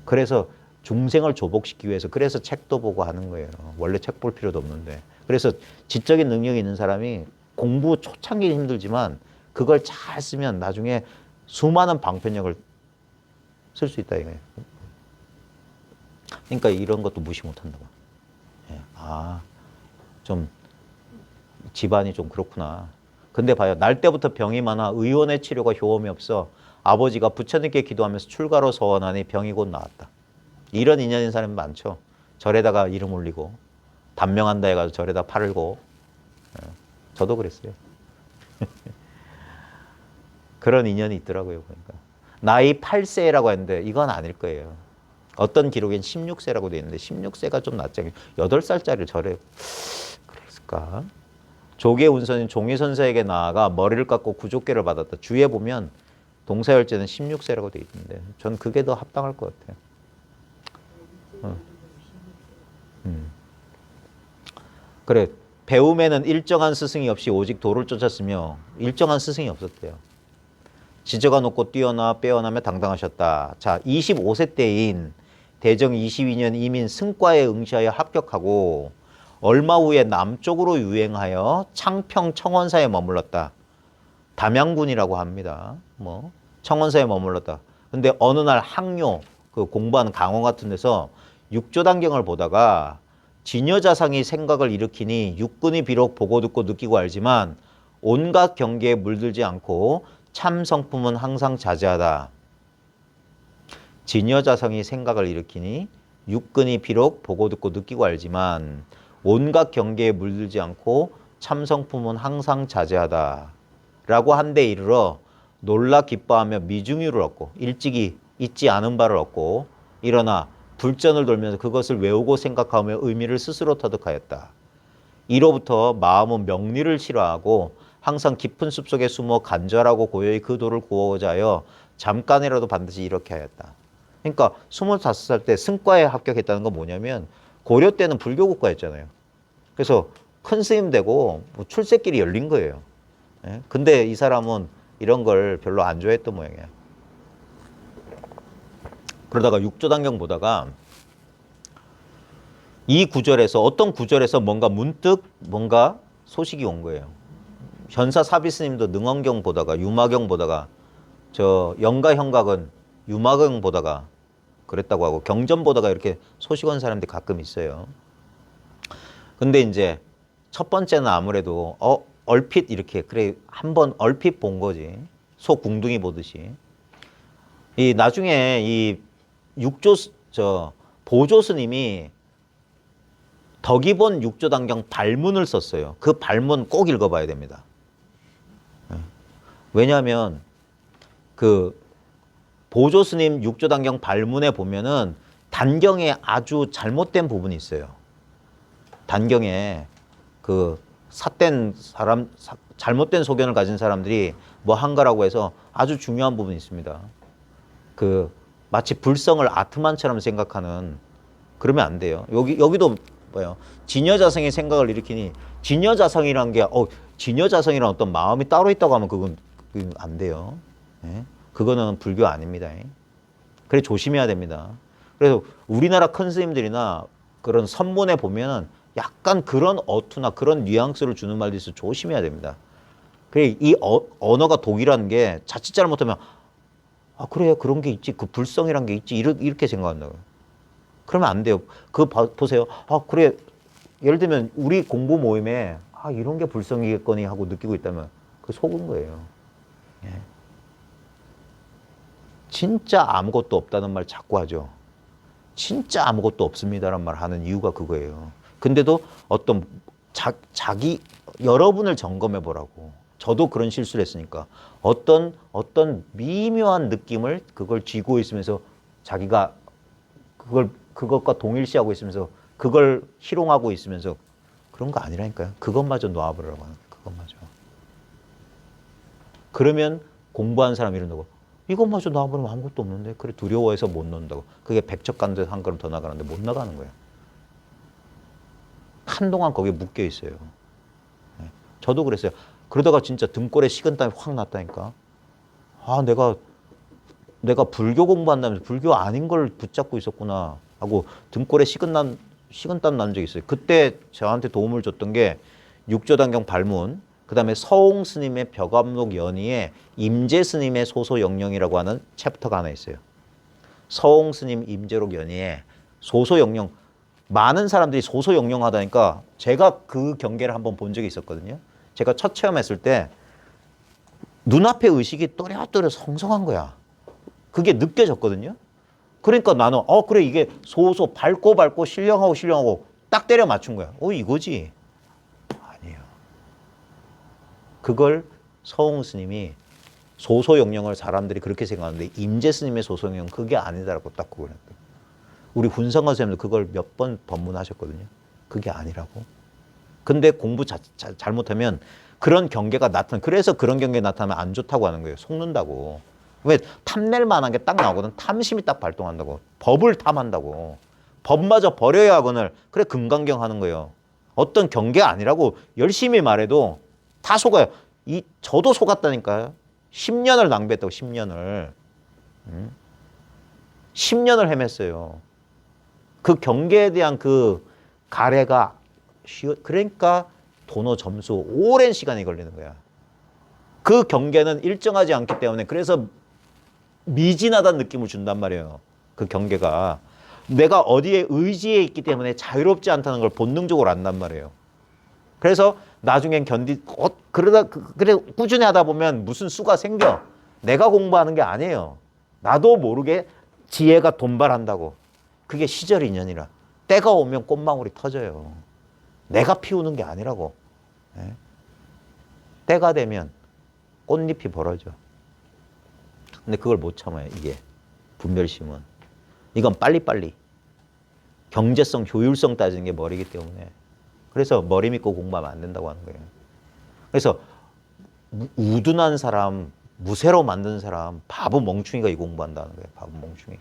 그래서 중생을 조복시키기 위해서 그래서 책도 보고 하는 거예요. 원래 책 볼 필요도 없는데. 그래서 지적인 능력이 있는 사람이 공부 초창기는 힘들지만 그걸 잘 쓰면 나중에 수많은 방편력을 쓸 수 있다 이거예요. 그러니까 이런 것도 무시 못한다고. 예. 좀 집안이 좀 그렇구나. 근데 봐요. 날 때부터 병이 많아 의원의 치료가 효험이 없어 아버지가 부처님께 기도하면서 출가로 서원하니 병이 곧 나았다. 이런 인연인 사람이 많죠. 절에다가 이름 올리고 단명한다 해가지고 절에다 팔고. 예. 저도 그랬어요. 그런 인연이 있더라고요. 보니까. 나이 8세라고 했는데 이건 아닐 거예요. 어떤 기록엔 16세라고 되어 있는데 16세가 좀 낫지. 8살짜리를 절에 그랬을까? 조계 운선인 종의선사에게 나아가 머리를 깎고 구족계를 받았다. 주위에 보면 동사열제는 16세라고 되어 있는데 전 그게 더 합당할 것 같아요. 그래. 배움에는 일정한 스승이 없이 오직 도를 쫓았으며 일정한 스승이 없었대요. 지저가 높고 뛰어나 빼어나며 당당하셨다. 자, 25세 때인 대정 22년 이민 승과에 응시하여 합격하고 얼마 후에 남쪽으로 유행하여 창평 청원사에 머물렀다. 담양군이라고 합니다. 청원사에 머물렀다. 근데 어느 날 항요, 그 공부하는 강원 같은 데서 육조단경을 보다가 진여자상이 생각을 일으키니 육군이 비록 보고 듣고 느끼고 알지만 온갖 경계에 물들지 않고 참 성품은 항상 자제하다. 진여자상이 생각을 일으키니 육군이 비록 보고 듣고 느끼고 알지만 온갖 경계에 물들지 않고 참 성품은 항상 자제하다. 라고 한데 이르러 놀라 기뻐하며 미중유를 얻고 일찍이 잊지 않은 바를 얻고 일어나 불전을 돌면서 그것을 외우고 생각하며 의미를 스스로 터득하였다. 이로부터 마음은 명리를 싫어하고 항상 깊은 숲속에 숨어 간절하고 고요히 그 도를 구하고자 하여 잠깐이라도 반드시 이렇게 하였다. 그러니까 25살 때 승과에 합격했다는 건 뭐냐면 고려 때는 불교 국가였잖아요. 그래서 큰 스님 되고 뭐 출세길이 열린 거예요. 예? 근데 이 사람은 이런 걸 별로 안 좋아했던 모양이에요. 그러다가 육조단경 보다가 이 구절에서 어떤 구절에서 뭔가 문득 뭔가 소식이 온 거예요. 현사 사비스님도 능원경 보다가 유마경 보다가 저 영가형각은 유마경 보다가 그랬다고 하고 경전 보다가 이렇게 소식 온 사람들이 가끔 있어요. 근데 이제 첫 번째는 아무래도 얼핏 이렇게 그래 한번 얼핏 본 거지. 소 궁둥이 보듯이. 이 나중에 이 육조 보조 스님이 덕이본 육조단경 발문을 썼어요. 그 발문 꼭 읽어봐야 됩니다. 왜냐하면 그 보조 스님 육조단경 발문에 보면은 단경에 아주 잘못된 부분이 있어요. 단경에 그 삿된 사람, 잘못된 소견을 가진 사람들이 뭐 한 거라고 해서 아주 중요한 부분이 있습니다. 그 마치 불성을 아트만처럼 생각하는, 그러면 안 돼요. 여기도 뭐예요? 진여자성의 생각을 일으키니, 진여자성이란 게 진여자성이란 어떤 마음이 따로 있다고 하면 그건 안 돼요. 예? 그거는 불교 아닙니다. 그래 조심해야 됩니다. 그래서 우리나라 큰 스님들이나 그런 선문에 보면은 약간 그런 어투나 그런 뉘앙스를 주는 말도 있어 조심해야 됩니다. 그래 이 언어가 독이라는 게 자칫 잘못하면 그래 그런 게 있지, 그 불성이란 게 있지, 이렇게 생각한다고요. 그러면 안 돼요. 보세요. 그래 예를 들면 우리 공부 모임에 이런 게 불성이겠거니 하고 느끼고 있다면 그 속은 거예요. 예. 진짜 아무것도 없다는 말 자꾸 하죠. 진짜 아무것도 없습니다란 말 하는 이유가 그거예요. 근데도 어떤 자기 여러분을 점검해 보라고. 저도 그런 실수를 했으니까 어떤 미묘한 느낌을 그걸 쥐고 있으면서 자기가 그것과 동일시하고 있으면서 그걸 희롱하고 있으면서 그런 거 아니라니까요. 그것마저 놔버리라고 하는 거예요. 그것마저. 그러면 공부하는 사람이 이런다고. 이것마저 놔버리면 아무것도 없는데. 그래 두려워해서 못 논다고. 그게 백척 가는 데서 한 걸음 더 나가는데 못 나가는 거예요. 한동안 거기에 묶여 있어요. 저도 그랬어요. 그러다가 진짜 등골에 식은땀이 확 났다니까. 내가 불교 공부한다면서 불교 아닌 걸 붙잡고 있었구나 하고 등골에 식은땀 난 적이 있어요. 그때 저한테 도움을 줬던 게 육조단경 발문, 그 다음에 서홍 스님의 벽암록 연의에 임재 스님의 소소영령이라고 하는 챕터가 하나 있어요. 서홍 스님 임재록 연의에 소소영령, 많은 사람들이 소소영령하다니까 제가 그 경계를 한번 본 적이 있었거든요. 제가 첫 체험했을 때 눈앞에 의식이 또렷또렷 성성한 거야. 그게 느껴졌거든요. 그러니까 나는 그래 이게 소소 밝고 신령하고 딱 때려 맞춘 거야. 이거지. 아니에요. 그걸 서홍 스님이 소소영령을 사람들이 그렇게 생각하는데 임재 스님의 소소영령 그게 아니다라고 딱 그걸 했거든요. 우리 훈성관 선생님도 그걸 몇 번 법문하셨거든요. 그게 아니라고. 근데 공부 잘못하면 그런 경계가 그래서 그런 경계가 나타나면 안 좋다고 하는 거예요. 속는다고. 왜 탐낼 만한 게 딱 나오거든. 탐심이 딱 발동한다고. 법을 탐한다고. 법마저 버려야 하거늘. 그래 금강경 하는 거예요. 어떤 경계가 아니라고 열심히 말해도 다 속아요. 저도 속았다니까요. 10년을 낭비했다고. 10년을. 10년을 헤맸어요. 그 경계에 대한 그 가래가 그러니까 도노 점수 오랜 시간이 걸리는 거야. 그 경계는 일정하지 않기 때문에 그래서 미진하다는 느낌을 준단 말이에요. 그 경계가 내가 어디에 의지에 있기 때문에 자유롭지 않다는 걸 본능적으로 안단 말이에요. 그래서 나중엔 그래 꾸준히 하다 보면 무슨 수가 생겨. 내가 공부하는 게 아니에요. 나도 모르게 지혜가 돈발한다고. 그게 시절 인연이라. 때가 오면 꽃망울이 터져요. 내가 피우는 게 아니라고. 네? 때가 되면 꽃잎이 벌어져. 근데 그걸 못 참아요. 이게 분별심은. 이건 빨리빨리. 경제성, 효율성 따지는 게 머리이기 때문에. 그래서 머리 믿고 공부하면 안 된다고 하는 거예요. 그래서 우둔한 사람, 무쇠로 만든 사람, 바보 멍충이가 이 공부한다는 거예요. 바보 멍충이.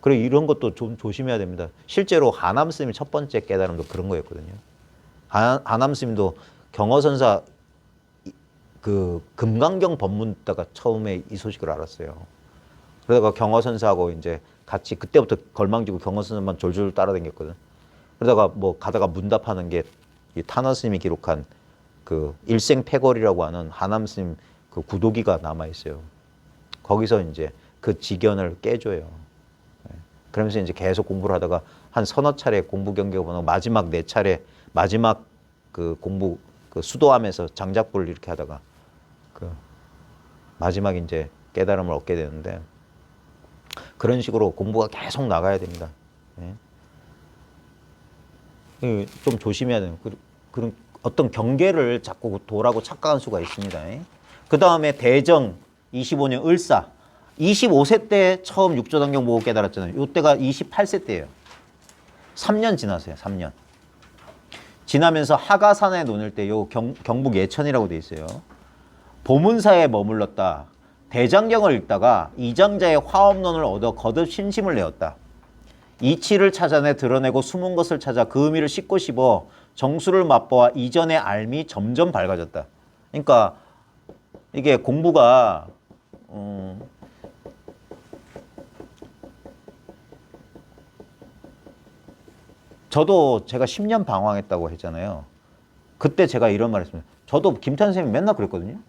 그리고 이런 것도 좀 조심해야 됩니다. 실제로 하남 스님이 첫 번째 깨달음도 그런 거였거든요. 하남 스님도 경어선사 그 금강경 법문 듣다가 처음에 이 소식을 알았어요. 그러다가 경어선사하고 이제 같이 그때부터 걸망지고 경어선사만 졸졸 따라다녔거든. 그러다가 뭐 가다가 문답하는 게 이 탄원 스님이 기록한 그 일생패거리라고 하는 하남 스님 그 구도기가 남아 있어요. 거기서 이제 그 직연을 깨줘요. 그러면서 이제 계속 공부를 하다가 한 서너 차례 공부 경계가 보면 마지막 네 차례 마지막 그 공부 그 수도하면서 장작불 이렇게 하다가 그 마지막 이제 깨달음을 얻게 되는데 그런 식으로 공부가 계속 나가야 됩니다. 좀 조심해야 돼요. 그런 어떤 경계를 자꾸 도라고 착각한 수가 있습니다. 그 다음에 대정 25년 을사 25세 때 처음 육조단경 보고 깨달았잖아요. 이때가 28세 때예요. 3년 지났어요. 3년. 지나면서 하가산에 논을 때 요 경북 예천이라고 돼 있어요. 보문사에 머물렀다. 대장경을 읽다가 이장자의 화엄론을 얻어 거듭 심심을 내었다. 이치를 찾아내 드러내고 숨은 것을 찾아 그 의미를 씻고 씹어 정수를 맛보아 이전의 알미 점점 밝아졌다. 그러니까 이게 공부가 저도 제가 10년 방황했다고 했잖아요. 그때 제가 이런 말 했습니다. 저도 김태현 선생님이 맨날 그랬거든요.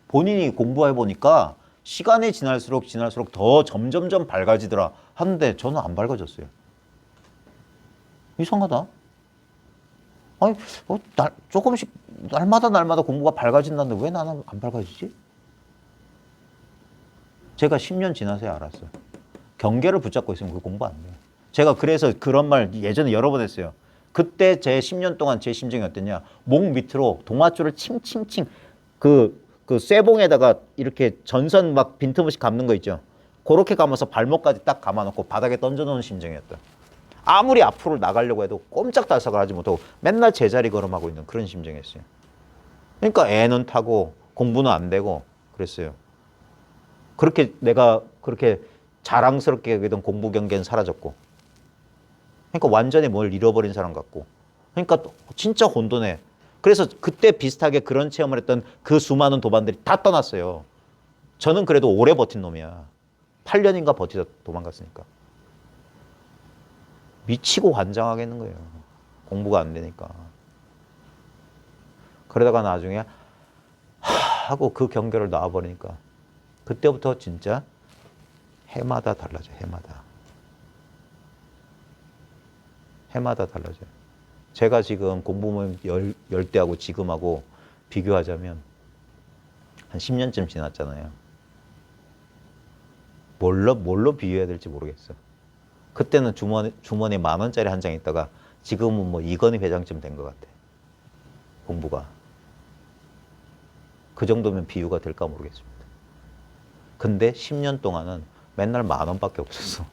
본인이 공부해보니까 시간이 지날수록 더 점점점 밝아지더라 하는데 저는 안 밝아졌어요. 이상하다. 아니, 조금씩 날마다 공부가 밝아진다는데 왜 나는 안 밝아지지? 제가 10년 지나서야 알았어요. 경계를 붙잡고 있으면 그 공부 안 돼요. 제가 그래서 그런 말 예전에 여러 번 했어요. 그때 제 10년 동안 제 심정이 어땠냐. 목 밑으로 동아줄을 칭칭칭 그 쇠봉에다가 이렇게 전선 막 빈틈없이 감는 거 있죠. 그렇게 감아서 발목까지 딱 감아놓고 바닥에 던져놓은 심정이었다. 아무리 앞으로 나가려고 해도 꼼짝달싹을 하지 못하고 맨날 제자리 걸음하고 있는 그런 심정이었어요. 그러니까 애는 타고 공부는 안 되고 그랬어요. 그렇게 내가 그렇게 자랑스럽게 여기던 공부 경계는 사라졌고 그러니까 완전히 뭘 잃어버린 사람 같고 그러니까 진짜 혼돈해. 그래서 그때 비슷하게 그런 체험을 했던 그 수많은 도반들이 다 떠났어요. 저는 그래도 오래 버틴 놈이야. 8년인가 버티다 도망갔으니까. 미치고 환장하겠는 거예요. 공부가 안 되니까. 그러다가 나중에 하고 그 경계를 나와버리니까 그때부터 진짜 해마다 달라져요. 해마다 달라져요. 제가 지금 공부 모임 열 때하고 지금하고 비교하자면 한 10년쯤 지났잖아요. 뭘로 비교해야 될지 모르겠어. 그때는 주머니에 10,000원짜리 한 장 있다가 지금은 뭐 이건희 회장쯤 된 것 같아. 공부가. 그 정도면 비유가 될까 모르겠습니다. 근데 10년 동안은 맨날 10,000원밖에 없었어.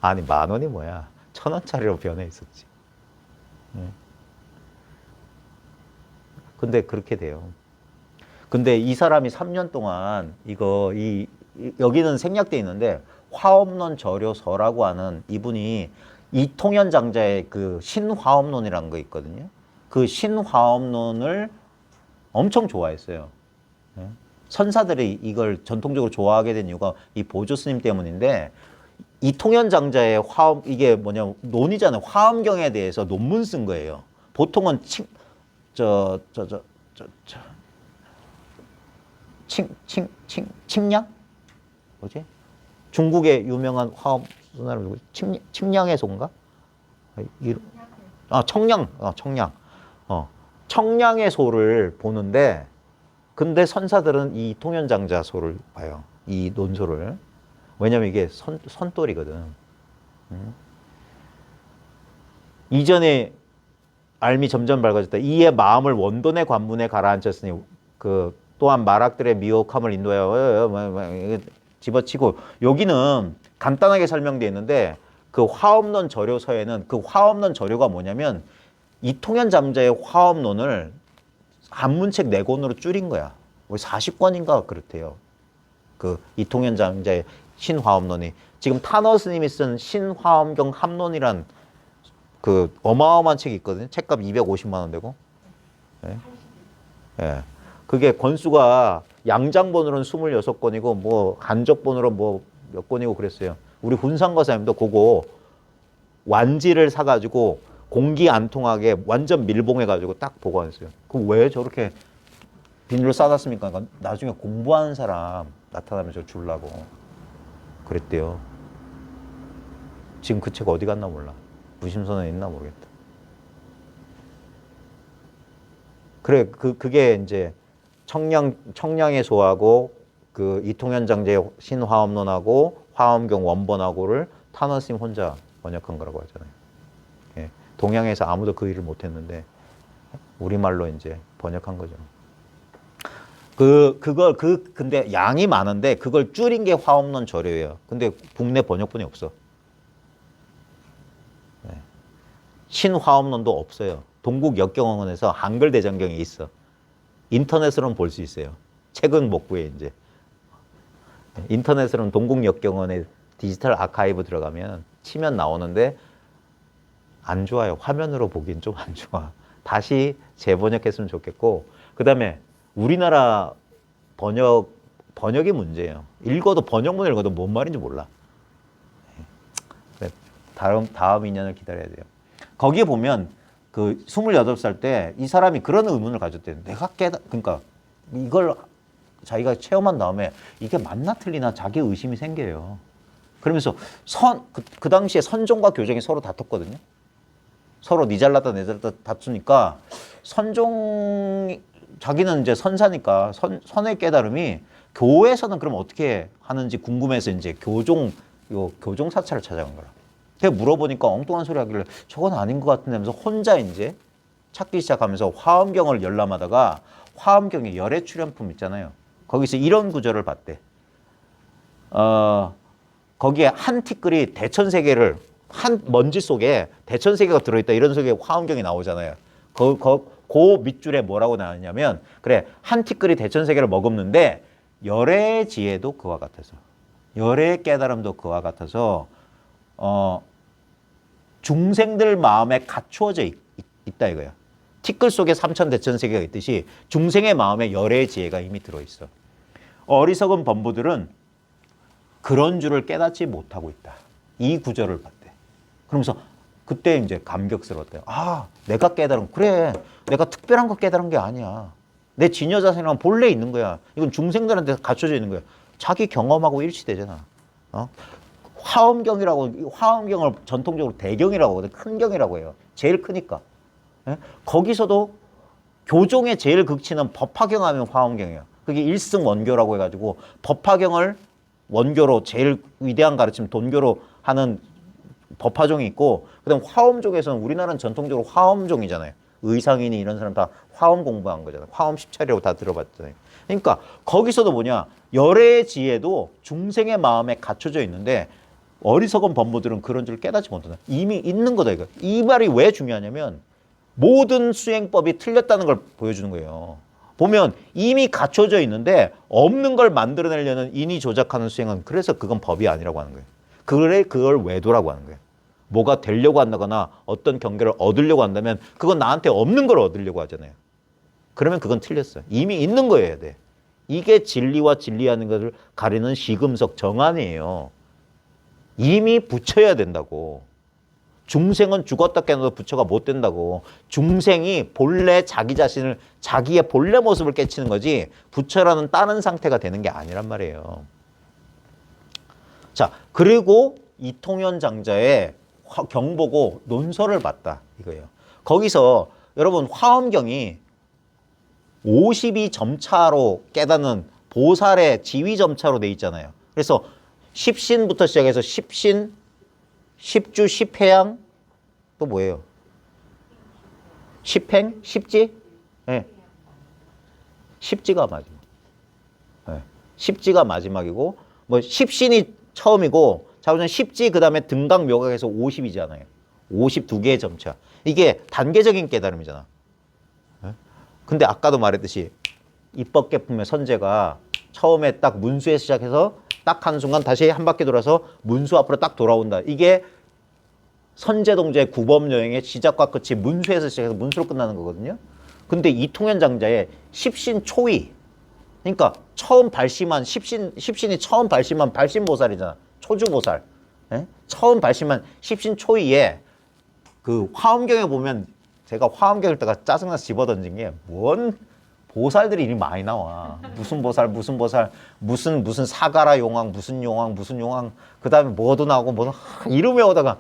아니 10,000원이 뭐야. 1,000원짜리로 변해 있었지. 근데 그렇게 돼요. 근데 이 사람이 3년 동안 여기는 생략돼 있는데 화엄론 절효서라고 하는 이분이 이통현 장자의 그 신화엄론이라는 거 있거든요. 그 신화엄론을 엄청 좋아했어요. 선사들이 이걸 전통적으로 좋아하게 된 이유가 이 보조 스님 때문인데 이통현 장자의 화엄 이게 뭐냐 논이잖아요. 화엄경에 대해서 논문 쓴 거예요. 보통은 칭량? 뭐지? 중국의 유명한 화엄 사람 누구? 칭량해소인가? 청량. 청량의 소를 보는데 근데 선사들은 이 통현장자 소를 봐요. 이 논소를. 왜냐면 이게 선돌이거든. 이전에 알미 점점 밝아졌다. 이에 마음을 원돈의 관문에 가라앉혔으니 그 또한 마락들의 미혹함을 인도하여 집어치고 여기는 간단하게 설명되어 있는데 그 화엄론 절효서에는 그 화엄론 절효가 뭐냐면 이통현 잠자의 화엄론을 한문책 4권으로 줄인 거야. 40권인가 그렇대요. 그 이통현 잠자의 신화엄론이 지금 타너 스님이 쓴 신화엄경 합론이란 그 어마어마한 책이 있거든요. 책값 250만 원 되고. 예. 예. 그게 권수가 양장본으로는 26권이고 뭐 한적본으로 뭐 몇 권이고 그랬어요. 우리 훈상거사님도 그거 완지를 사가지고 공기 안 통하게 완전 밀봉해가지고 딱 보관했어요. 그 왜 저렇게 비닐로 싸놨습니까? 그러니까 나중에 공부하는 사람 나타나면 저 주려고 그랬대요. 지금 그 책 어디 갔나 몰라. 무심선언에 있나 모르겠다. 그래, 그게 이제 청량의 소하고 그 이통현 장제의 신화엄론하고 화엄경 원본하고를 타너 스님 혼자 번역한 거라고 하잖아요. 예, 동양에서 아무도 그 일을 못했는데 우리말로 이제 번역한 거죠. 근데 양이 많은데 그걸 줄인 게 화엄론 저료예요. 근데 국내 번역본이 없어. 예. 신화엄론도 없어요. 동국역경원에서 한글 대장경이 있어. 인터넷으로는 볼 수 있어요. 책은 못 구해 이제. 인터넷으로는 동국역경원의 디지털 아카이브 들어가면 치면 나오는데 안 좋아요. 화면으로 보기엔 좀 안 좋아. 다시 재번역했으면 좋겠고, 그 다음에 우리나라 번역이 문제예요. 읽어도 번역문 읽어도 뭔 말인지 몰라. 다음 2년을 기다려야 돼요. 거기에 보면 그 28살 때 이 사람이 그런 의문을 가졌대요. 그러니까 이걸 자기가 체험한 다음에 이게 맞나 틀리나 자기 의심이 생겨요. 그러면서 그 당시에 선종과 교종이 서로 다퉜거든요. 서로 니 잘났다 내 잘났다 다투니까 자기는 이제 선사니까 선의 깨달음이 교회에서는 그럼 어떻게 하는지 궁금해서 이제 교종 사찰을 찾아간 거라. 그래서 물어보니까 엉뚱한 소리 하길래 저건 아닌 것 같은데 하면서 혼자 이제 찾기 시작하면서 화엄경을 열람하다가 화엄경의 열애 출연품 있잖아요. 거기서 이런 구절을 봤대. 거기에 한 티끌이 대천세계를 한 먼지 속에 대천세계가 들어있다 이런 속에 화엄경이 나오잖아요. 그 밑줄에 뭐라고 나왔냐면 그래 한 티끌이 대천세계를 머금는데 열애의 지혜도 그와 같아서 열애의 깨달음도 그와 같아서 중생들 마음에 갖추어져 있다 이거야. 티끌 속에 삼천대천세계가 있듯이 중생의 마음에 열애의 지혜가 이미 들어있어. 어리석은 범부들은 그런 줄을 깨닫지 못하고 있다. 이 구절을 봤대. 그러면서 그때 이제 감격스러웠대요. 아, 내가 깨달은, 그래. 내가 특별한 거 깨달은 게 아니야. 내 진여자생이란 본래 있는 거야. 이건 중생들한테 갖춰져 있는 거야. 자기 경험하고 일치되잖아. 화엄경을 전통적으로 대경이라고 하거든. 큰 경이라고 해요. 제일 크니까. 예? 거기서도 교종의 제일 극치는 법화경 하면 화엄경이에요. 그게 일승 원교라고 해가지고 법화경을 원교로 제일 위대한 가르침 돈교로 하는 법화종이 있고, 그다음 화엄종에서는 우리나라는 전통적으로 화엄종이잖아요. 의상인이 이런 사람 다 화엄 공부한 거잖아요. 화엄 10차례로 다 들어봤잖아요. 그러니까 거기서도 뭐냐, 열애의 지혜도 중생의 마음에 갖춰져 있는데 어리석은 범부들은 그런 줄 깨닫지 못한다. 이미 있는 거다 이거. 이 말이 왜 중요하냐면 모든 수행법이 틀렸다는 걸 보여주는 거예요. 보면 이미 갖춰져 있는데 없는 걸 만들어내려는 인이 조작하는 수행은 그래서 그건 법이 아니라고 하는 거예요. 그걸 외도라고 하는 거예요. 뭐가 되려고 한다거나 어떤 경계를 얻으려고 한다면 그건 나한테 없는 걸 얻으려고 하잖아요. 그러면 그건 틀렸어요. 이미 있는 거여야 돼. 이게 진리와 진리하는 것을 가리는 시금석 정안이에요. 이미 붙여야 된다고. 중생은 죽었다 깨어나도 부처가 못 된다고. 중생이 본래 자기 자신을 자기의 본래 모습을 깨치는 거지 부처라는 다른 상태가 되는 게 아니란 말이에요. 자, 그리고 이통현 장자의 경보고 논설을 봤다 이거예요. 거기서 여러분 화엄경이 52점차로 깨닫는 보살의 지위점차로 돼 있잖아요. 그래서 십신부터 시작해서 십신, 십주, 십회양, 또 뭐예요? 십행, 십지? 네. 십지가 마지막. 네. 십지가 마지막이고, 뭐 십신이 처음이고, 자우전 십지 그 다음에 등각 묘각에서 50이잖아요. 52개의 점차. 이게 단계적인 깨달음이잖아. 네? 근데 아까도 말했듯이 입법계품의 선제가 처음에 딱 문수에 시작해서 딱 하는 순간 다시 한 바퀴 돌아서 문수 앞으로 딱 돌아온다. 이게 선제동자의 구법여행의 시작과 끝이 문수에서 시작해서 문수로 끝나는 거거든요. 근데 이통현장자의 십신초이, 그러니까 처음 발심한 십신이 처음 발심한 발심보살이잖아. 초주보살. 예? 처음 발심한 십신초이에 그 화엄경에 보면 제가 화엄경 읽다가 짜증나서 집어던진 게 뭔 보살들이 이리 많이 나와. 무슨 보살, 무슨 사가라 용왕, 무슨 용왕, 그 다음에 뭐도 나오고, 이름 외우다가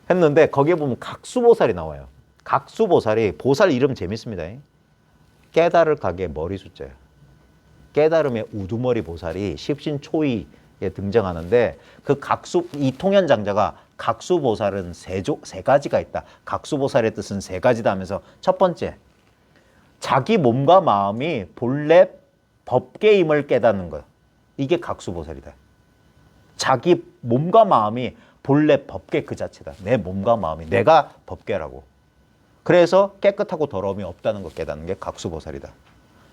했는데, 거기에 보면 각수보살이 나와요. 각수보살이, 보살 이름 재밌습니다. 깨달을 가게 머리 숫자예요. 깨달음의 우두머리 보살이 십신초이에 등장하는데, 그 이통현 장자가 각수보살은 세 가지가 있다. 각수보살의 뜻은 세 가지다 하면서 첫 번째, 자기 몸과 마음이 본래 법계임을 깨닫는 것. 이게 각수보살이다. 자기 몸과 마음이 본래 법계 그 자체다. 내 몸과 마음이 내가 법계라고. 그래서 깨끗하고 더러움이 없다는 걸 깨닫는 게 각수보살이다.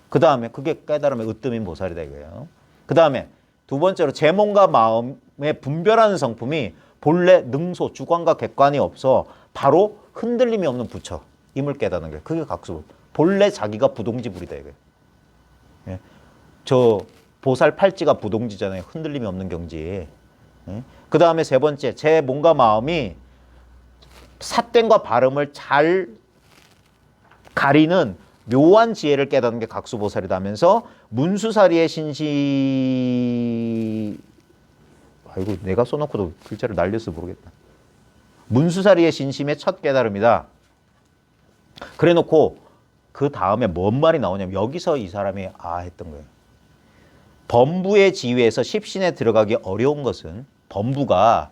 그 다음에 그게 깨달음의 으뜸인 보살이다 이거예요. 그 다음에 두 번째로 제 몸과 마음에 분별하는 성품이 본래 능소, 주관과 객관이 없어 바로 흔들림이 없는 부처임을 깨닫는 게 그게 각수보살. 본래 자기가 부동지불이다 이거예요. 예? 저 보살 팔찌가 부동지잖아요. 흔들림이 없는 경지. 예? 그 다음에 세 번째, 제 몸과 마음이 삿됨과 발음을 잘 가리는 묘한 지혜를 깨닫는 게 각수보살이다 하면서 문수사리의 신시 아이고 내가 써놓고도 글자를 날려서 모르겠다. 문수사리의 신심의 첫 깨달음이다. 그래놓고 그 다음에 뭔 말이 나오냐면 여기서 이 사람이 했던 거예요. 범부의 지위에서 십신에 들어가기 어려운 것은 범부가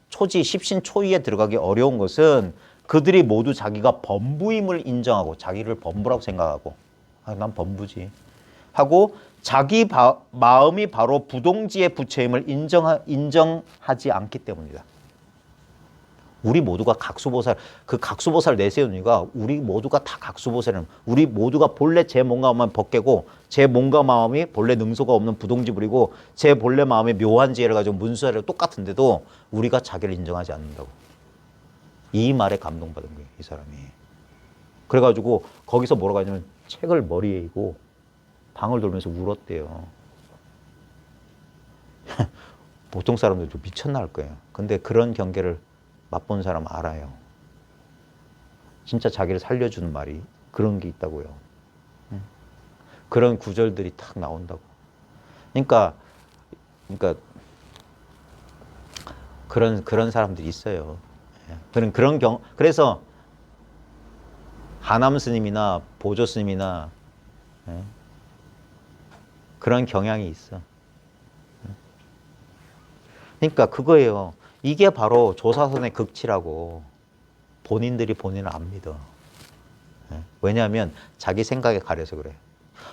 초지 십신 초위에 들어가기 어려운 것은 그들이 모두 자기가 범부임을 인정하고 자기를 범부라고 생각하고 난 범부지 하고 자기 마음이 바로 부동지의 부처임을 인정하지 않기 때문이다. 우리 모두가 각수보살, 그 각수보살 내세운 이유가 우리 모두가 다 각수보살은 우리 모두가 본래 제 몸과 마음이 법계고 제 몸과 마음이 본래 능소가 없는 부동지불이고 제 본래 마음이 묘한 지혜를 가지고 문수사리랑 똑같은데도 우리가 자기를 인정하지 않는다고. 이 말에 감동받은 거예요, 이 사람이. 그래가지고 거기서 뭐라고 하냐면 책을 머리에 이고 방을 돌면서 울었대요. 보통 사람들도 미쳤나 할 거예요. 근데 그런 경계를 맛본 사람 알아요. 진짜 자기를 살려주는 말이 그런 게 있다고요. 그런 구절들이 탁 나온다고. 그러니까 그런 사람들이 있어요. 그래서 하남 스님이나 보조 스님이나 그런 경향이 있어. 그러니까 그거예요. 이게 바로 조사선의 극치라고. 본인들이 본인을 안 믿어. 왜냐하면 자기 생각에 가려서 그래.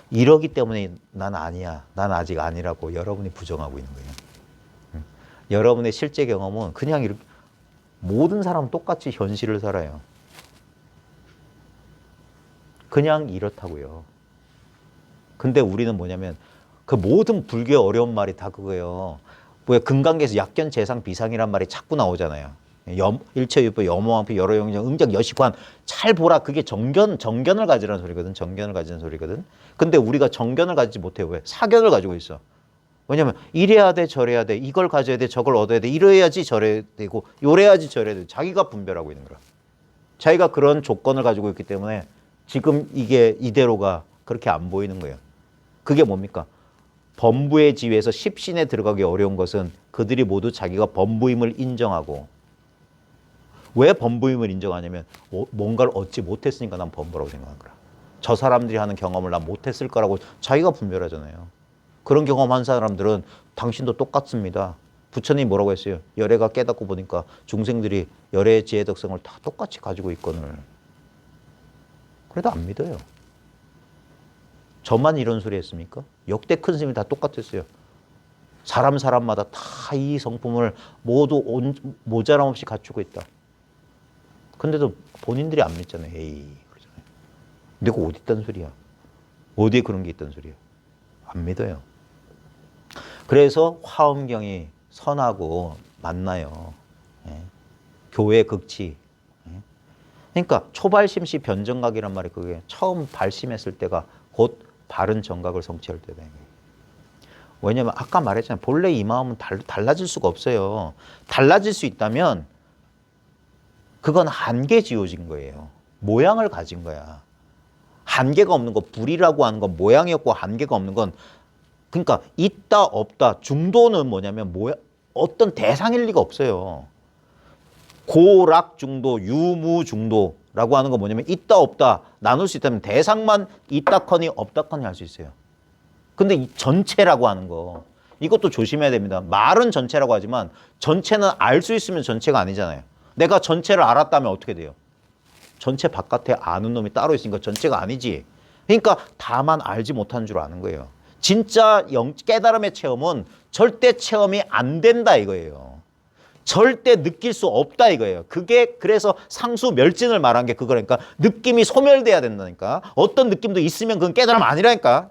이러기 때문에 난 아니야. 난 아직 아니라고 여러분이 부정하고 있는 거예요. 여러분의 실제 경험은 그냥 이렇게 모든 사람은 똑같이 현실을 살아요. 그냥 이렇다고요. 근데 우리는 뭐냐면 그 모든 불교의 어려운 말이 다 그거예요. 왜 금강계에서 약견, 재상, 비상이란 말이 자꾸 나오잖아요. 일체유법, 염호왕피, 여러영정, 응적, 여시관 잘 보라. 그게 정견을 가지라는 소리거든. 정견을 가지는 소리거든. 근데 우리가 정견을 가지지 못해요. 왜? 사견을 가지고 있어. 왜냐면 이래야 돼, 저래야 돼, 이걸 가져야 돼, 저걸 얻어야 돼, 이래야지 저래야 되고 요래야지 저래야 돼. 자기가 분별하고 있는 거야. 자기가 그런 조건을 가지고 있기 때문에 지금 이게 이대로가 그렇게 안 보이는 거예요. 그게 뭡니까? 범부의 지위에서 십신에 들어가기 어려운 것은 그들이 모두 자기가 범부임을 인정하고. 왜 범부임을 인정하냐면 뭔가를 얻지 못했으니까 난 범부라고 생각한 거야. 저 사람들이 하는 경험을 난 못했을 거라고 자기가 분별하잖아요. 그런 경험한 사람들은 당신도 똑같습니다. 부처님이 뭐라고 했어요? 열애가 깨닫고 보니까 중생들이 열애의 지혜 덕성을 다 똑같이 가지고 있거늘. 그래도 안 믿어요. 저만 이런 소리 했습니까? 역대 큰 스님이 다 똑같았어요. 사람마다 다 이 성품을 모두 모자람 없이 갖추고 있다. 근데도 본인들이 안 믿잖아요. 에이, 그러잖아요. 내가 어디 있단 소리야? 어디에 그런 게 있단 소리야? 안 믿어요. 그래서 화엄경이 선하고 맞나요. 예. 교회 극치. 예. 그러니까 초발심시 변정각이란 말이 그게 처음 발심했을 때가 곧 바른 정각을 성취할 때다. 왜냐면 아까 말했잖아요. 본래 이 마음은 달라질 수가 없어요. 달라질 수 있다면 그건 한계 지어진 거예요. 모양을 가진 거야. 한계가 없는 거, 불이라고 하는 건 모양이 없고 한계가 없는 건, 그러니까 있다 없다. 중도는 뭐냐면 어떤 대상일 리가 없어요. 고락 중도, 유무 중도라고 하는 건 뭐냐면 있다 없다 나눌 수 있다면 대상만 있다커니 없다커니 할 수 있어요. 근데 이 전체라고 하는 거, 이것도 조심해야 됩니다. 말은 전체라고 하지만 전체는 알 수 있으면 전체가 아니잖아요. 내가 전체를 알았다면 어떻게 돼요? 전체 바깥에 아는 놈이 따로 있으니까 전체가 아니지. 그러니까 다만 알지 못하는 줄 아는 거예요. 진짜 깨달음의 체험은 절대 체험이 안 된다 이거예요. 절대 느낄 수 없다 이거예요. 그게 그래서 상수 멸진을 말한 게 그거라니까. 느낌이 소멸돼야 된다니까. 어떤 느낌도 있으면 그건 깨달음 아니라니까.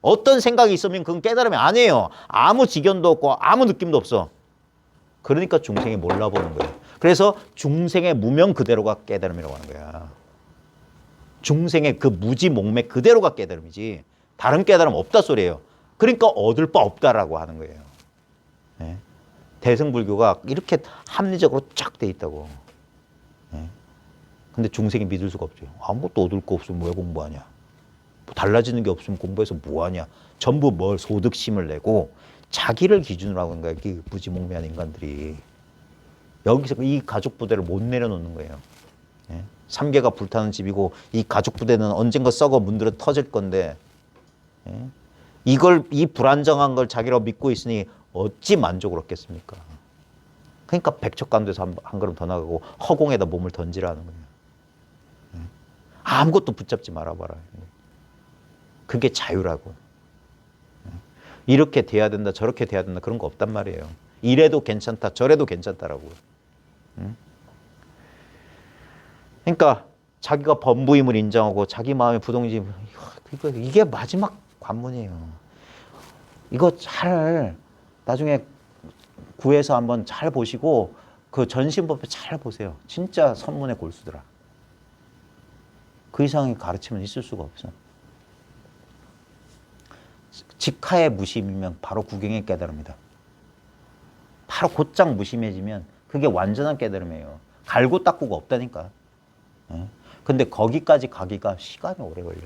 어떤 생각이 있으면 그건 깨달음이 아니에요. 아무 지견도 없고 아무 느낌도 없어. 그러니까 중생이 몰라보는 거예요. 그래서 중생의 무명 그대로가 깨달음이라고 하는 거야. 중생의 그 무지몽매 그대로가 깨달음이지 다른 깨달음 없다 소리예요. 그러니까 얻을 바 없다라고 하는 거예요. 네? 대승불교가 이렇게 합리적으로 쫙 돼 있다고. 네? 근데 중생이 믿을 수가 없죠. 아무것도 얻을 거 없으면 왜 공부하냐. 뭐 달라지는 게 없으면 공부해서 뭐하냐. 전부 뭘 소득심을 내고 자기를 기준으로 하는 거야. 이 무지몽매한 인간들이. 여기서 이 가족 부대를 못 내려놓는 거예요. 예? 3개가 불타는 집이고 이 가족 부대는 언젠가 썩어 문드러 터질 건데, 예? 이 불안정한 걸 자기라고 믿고 있으니 어찌 만족을 얻겠습니까? 그러니까 백척간도에서 한 걸음 더 나가고 허공에다 몸을 던지라는 거예요. 예? 아무것도 붙잡지 말아봐라. 그게 자유라고. 예? 이렇게 돼야 된다 저렇게 돼야 된다 그런 거 없단 말이에요. 이래도 괜찮다 저래도 괜찮다라고. 그러니까 자기가 범부임을 인정하고 자기 마음의 부동지, 이게 마지막 관문이에요. 이거 잘 나중에 구해서 한번 잘 보시고 그 전신법에 잘 보세요. 진짜 선문의 골수더라. 그 이상의 가르침은 있을 수가 없어. 직하의 무심이면 바로 구경의 깨달음이다. 바로 곧장 무심해지면 그게 완전한 깨달음이에요. 갈고 닦고가 없다니까. 근데 거기까지 가기가 시간이 오래 걸려.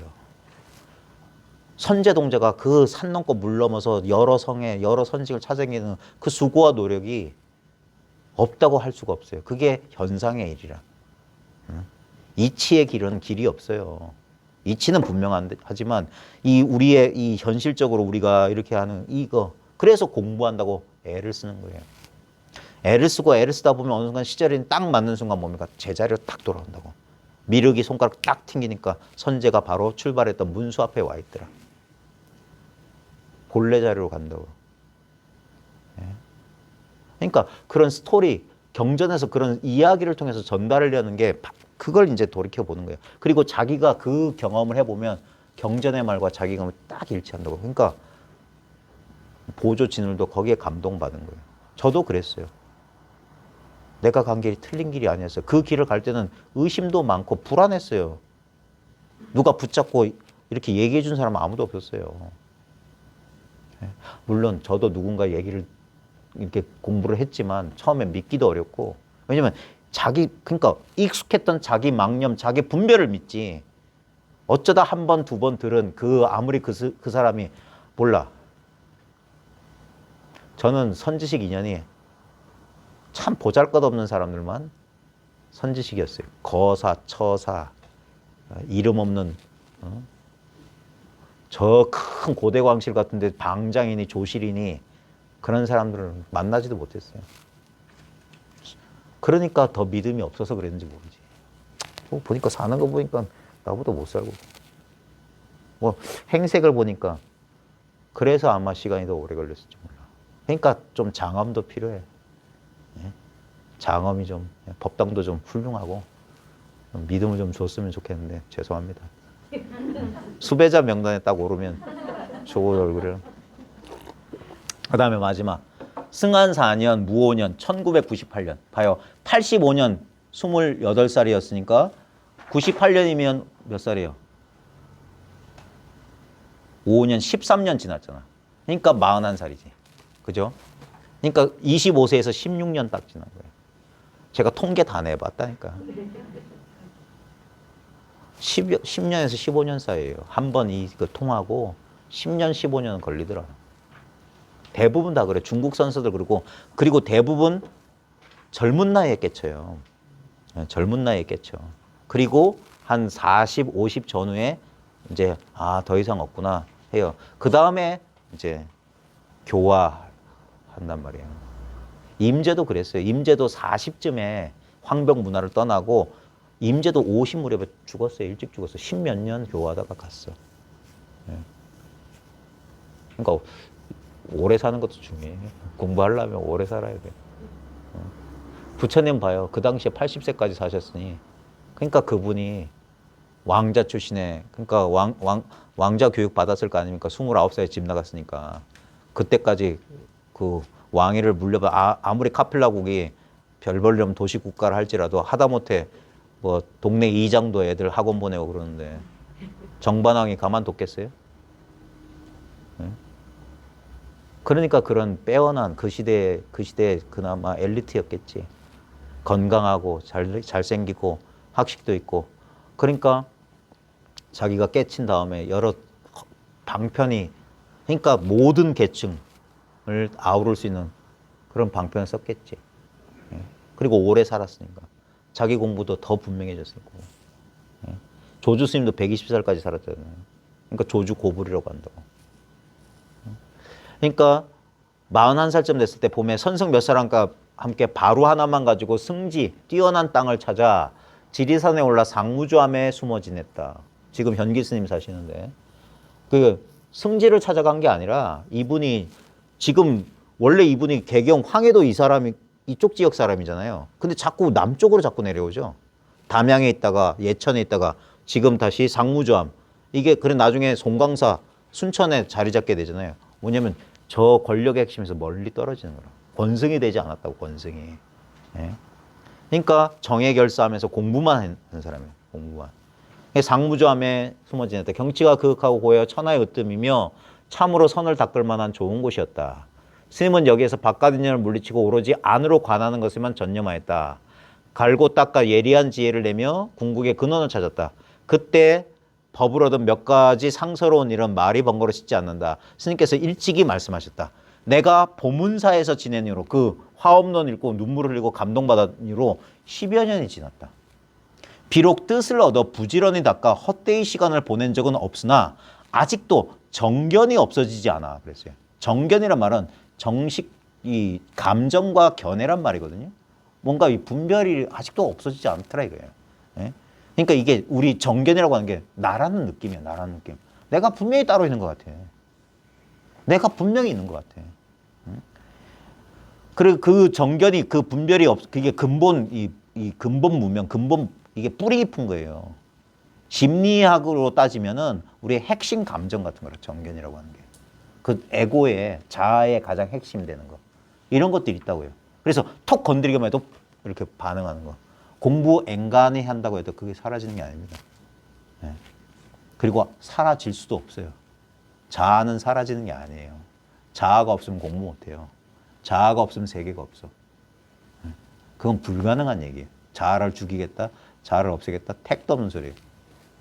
선제동자가 그 산 넘고 물 넘어서 여러 성에 여러 선직을 찾아내는 그 수고와 노력이 없다고 할 수가 없어요. 그게 현상의 일이라. 이치의 길은 길이 없어요. 이치는 분명하지만 우리의 이 현실적으로 우리가 이렇게 하는 이거, 그래서 공부한다고 애를 쓰는 거예요. 애를 쓰다 보면 어느 순간 시절이 딱 맞는 순간 뭡니까? 제자리로 딱 돌아온다고. 미륵이 손가락 딱 튕기니까 선제가 바로 출발했던 문수 앞에 와 있더라. 본래 자리로 간다고. 그러니까 그런 스토리, 경전에서 그런 이야기를 통해서 전달하려는 게 그걸 이제 돌이켜보는 거예요. 그리고 자기가 그 경험을 해보면 경전의 말과 자기 경험이 딱 일치한다고. 그러니까 보조 진울도 거기에 감동받은 거예요. 저도 그랬어요. 내가 간 길이 틀린 길이 아니었어요. 그 길을 갈 때는 의심도 많고 불안했어요. 누가 붙잡고 이렇게 얘기해 준 사람은 아무도 없었어요. 물론 저도 누군가 얘기를 이렇게 공부를 했지만 처음에 믿기도 어렵고, 왜냐면 그러니까 익숙했던 자기 망념, 자기 분별을 믿지. 어쩌다 한 번, 두 번 들은 아무리 그 사람이 몰라. 저는 선지식 인연이 참 보잘것없는 사람들만 선지식이었어요. 거사, 처사, 이름 없는 저 큰 고대광실 같은 데 방장이니 조실이니 그런 사람들을 만나지도 못했어요. 그러니까 더 믿음이 없어서 그랬는지 모르지. 보니까 사는 거 보니까 나보다 못 살고. 뭐 행색을 보니까 그래서 아마 시간이 더 오래 걸렸을지 몰라. 그러니까 좀 장엄도 필요해. 장엄이 좀, 법당도 좀 훌륭하고 믿음을 좀 줬으면 좋겠는데 죄송합니다. 수배자 명단에 딱 오르면 좋은 얼굴을. 그 다음에 마지막 승한 4년 무오년 1998년 봐요. 85년 28살이었으니까 98년이면 몇 살이에요? 5년 13년 지났잖아. 그러니까 41살이지. 그죠? 그러니까 25세에서 16년 딱 지난 거예요. 제가 통계 다 내봤다니까. 10년에서 15년 사이에요. 한 번 이거 통하고 10년, 15년은 걸리더라. 대부분 다 그래. 중국 선수들 그리고 대부분 젊은 나이에 깨쳐요. 젊은 나이에 깨쳐. 그리고 한 40, 50 전후에 이제 더 이상 없구나 해요. 그 다음에 이제 교화한단 말이에요. 임제도 그랬어요. 임제도 40쯤에 황병 문화를 떠나고 임제도 50 무렵에 죽었어요. 일찍 죽었어. 10몇 년 교화하다가 갔어. 그러니까 오래 사는 것도 중요해. 공부하려면 오래 살아야 돼. 부처님 봐요. 그 당시에 80세까지 사셨으니 그러니까 그분이 왕자 출신에 그러니까 왕자 교육 받았을 거 아닙니까? 29살에 집 나갔으니까 그때까지 그 왕위를 물려봐 아무리 카필라국이 별 벌려면 도시국가를 할지라도 하다못해 뭐 동네 이장도 애들 학원 보내고 그러는데 정반왕이 가만뒀겠어요? 네? 그러니까 그런 빼어난 그 시대에 그나마 엘리트였겠지. 건강하고 잘생기고 학식도 있고 그러니까 자기가 깨친 다음에 여러 방편이 그러니까 모든 계층을 아우를 수 있는 그런 방편을 썼겠지. 그리고 오래 살았으니까 자기 공부도 더 분명해졌을 거고. 조주 스님도 120살까지 살았잖아요. 그러니까 조주 고불이라고 한다고. 그러니까 41살쯤 됐을 때 봄에 선성 몇 사람과 함께 바루 하나만 가지고 승지 뛰어난 땅을 찾아 지리산에 올라 상무조암에 숨어 지냈다. 지금 현기 스님 사시는데 그 승지를 찾아간 게 아니라 이분이 지금 원래 이분이 개경 황해도 이 사람이 이쪽 지역 사람이잖아요. 근데 자꾸 남쪽으로 자꾸 내려오죠. 담양에 있다가 예천에 있다가 지금 다시 상무조암. 이게 그래 나중에 송광사 순천에 자리 잡게 되잖아요. 뭐냐면 저 권력의 핵심에서 멀리 떨어지는 거라. 권승이 되지 않았다고 권승이. 예? 그러니까 정예결사하면서 공부만 한 사람이에요. 공부만. 상무조암에 숨어 지냈다. 경치가 그윽하고 고요 천하의 으뜸이며 참으로 선을 닦을 만한 좋은 곳이었다. 스님은 여기에서 바깥 인연을 물리치고 오로지 안으로 관하는 것에만 전념하였다. 갈고 닦아 예리한 지혜를 내며 궁극의 근원을 찾았다. 그때 법을 얻은 몇 가지 상서로운 일은 말이 번거롭지 않는다. 스님께서 일찍이 말씀하셨다. 내가 보문사에서 지낸 이후로 그 화엄론 읽고 눈물을 흘리고 감동받은 이후로 10여 년이 지났다. 비록 뜻을 얻어 부지런히 닦아 헛되이 시간을 보낸 적은 없으나 아직도 정견이 없어지지 않아. 그랬어요. 정견이란 말은 정식 이 감정과 견해란 말이거든요. 뭔가 이 분별이 아직도 없어지지 않더라 이거예요. 예? 그러니까 이게 우리 정견이라고 하는 게 나라는 느낌이야. 나라는 느낌. 내가 분명히 따로 있는 것 같아. 내가 분명히 있는 것 같아. 그리고 그 정견이 그 분별이 그게 근본 이 근본 무명 근본 이게 뿌리 깊은 거예요. 심리학으로 따지면은 우리의 핵심 감정 같은 거라 정견이라고 하는 게. 그 에고의 자아의 가장 핵심 되는 거. 이런 것들이 있다고요. 그래서 톡 건드리기만 해도 이렇게 반응하는 거. 공부 앵간히 한다고 해도 그게 사라지는 게 아닙니다. 네. 그리고 사라질 수도 없어요. 자아는 사라지는 게 아니에요. 자아가 없으면 공부 못해요. 자아가 없으면 세계가 없어. 네. 그건 불가능한 얘기예요. 자아를 죽이겠다, 자아를 없애겠다, 택도 없는 소리예요.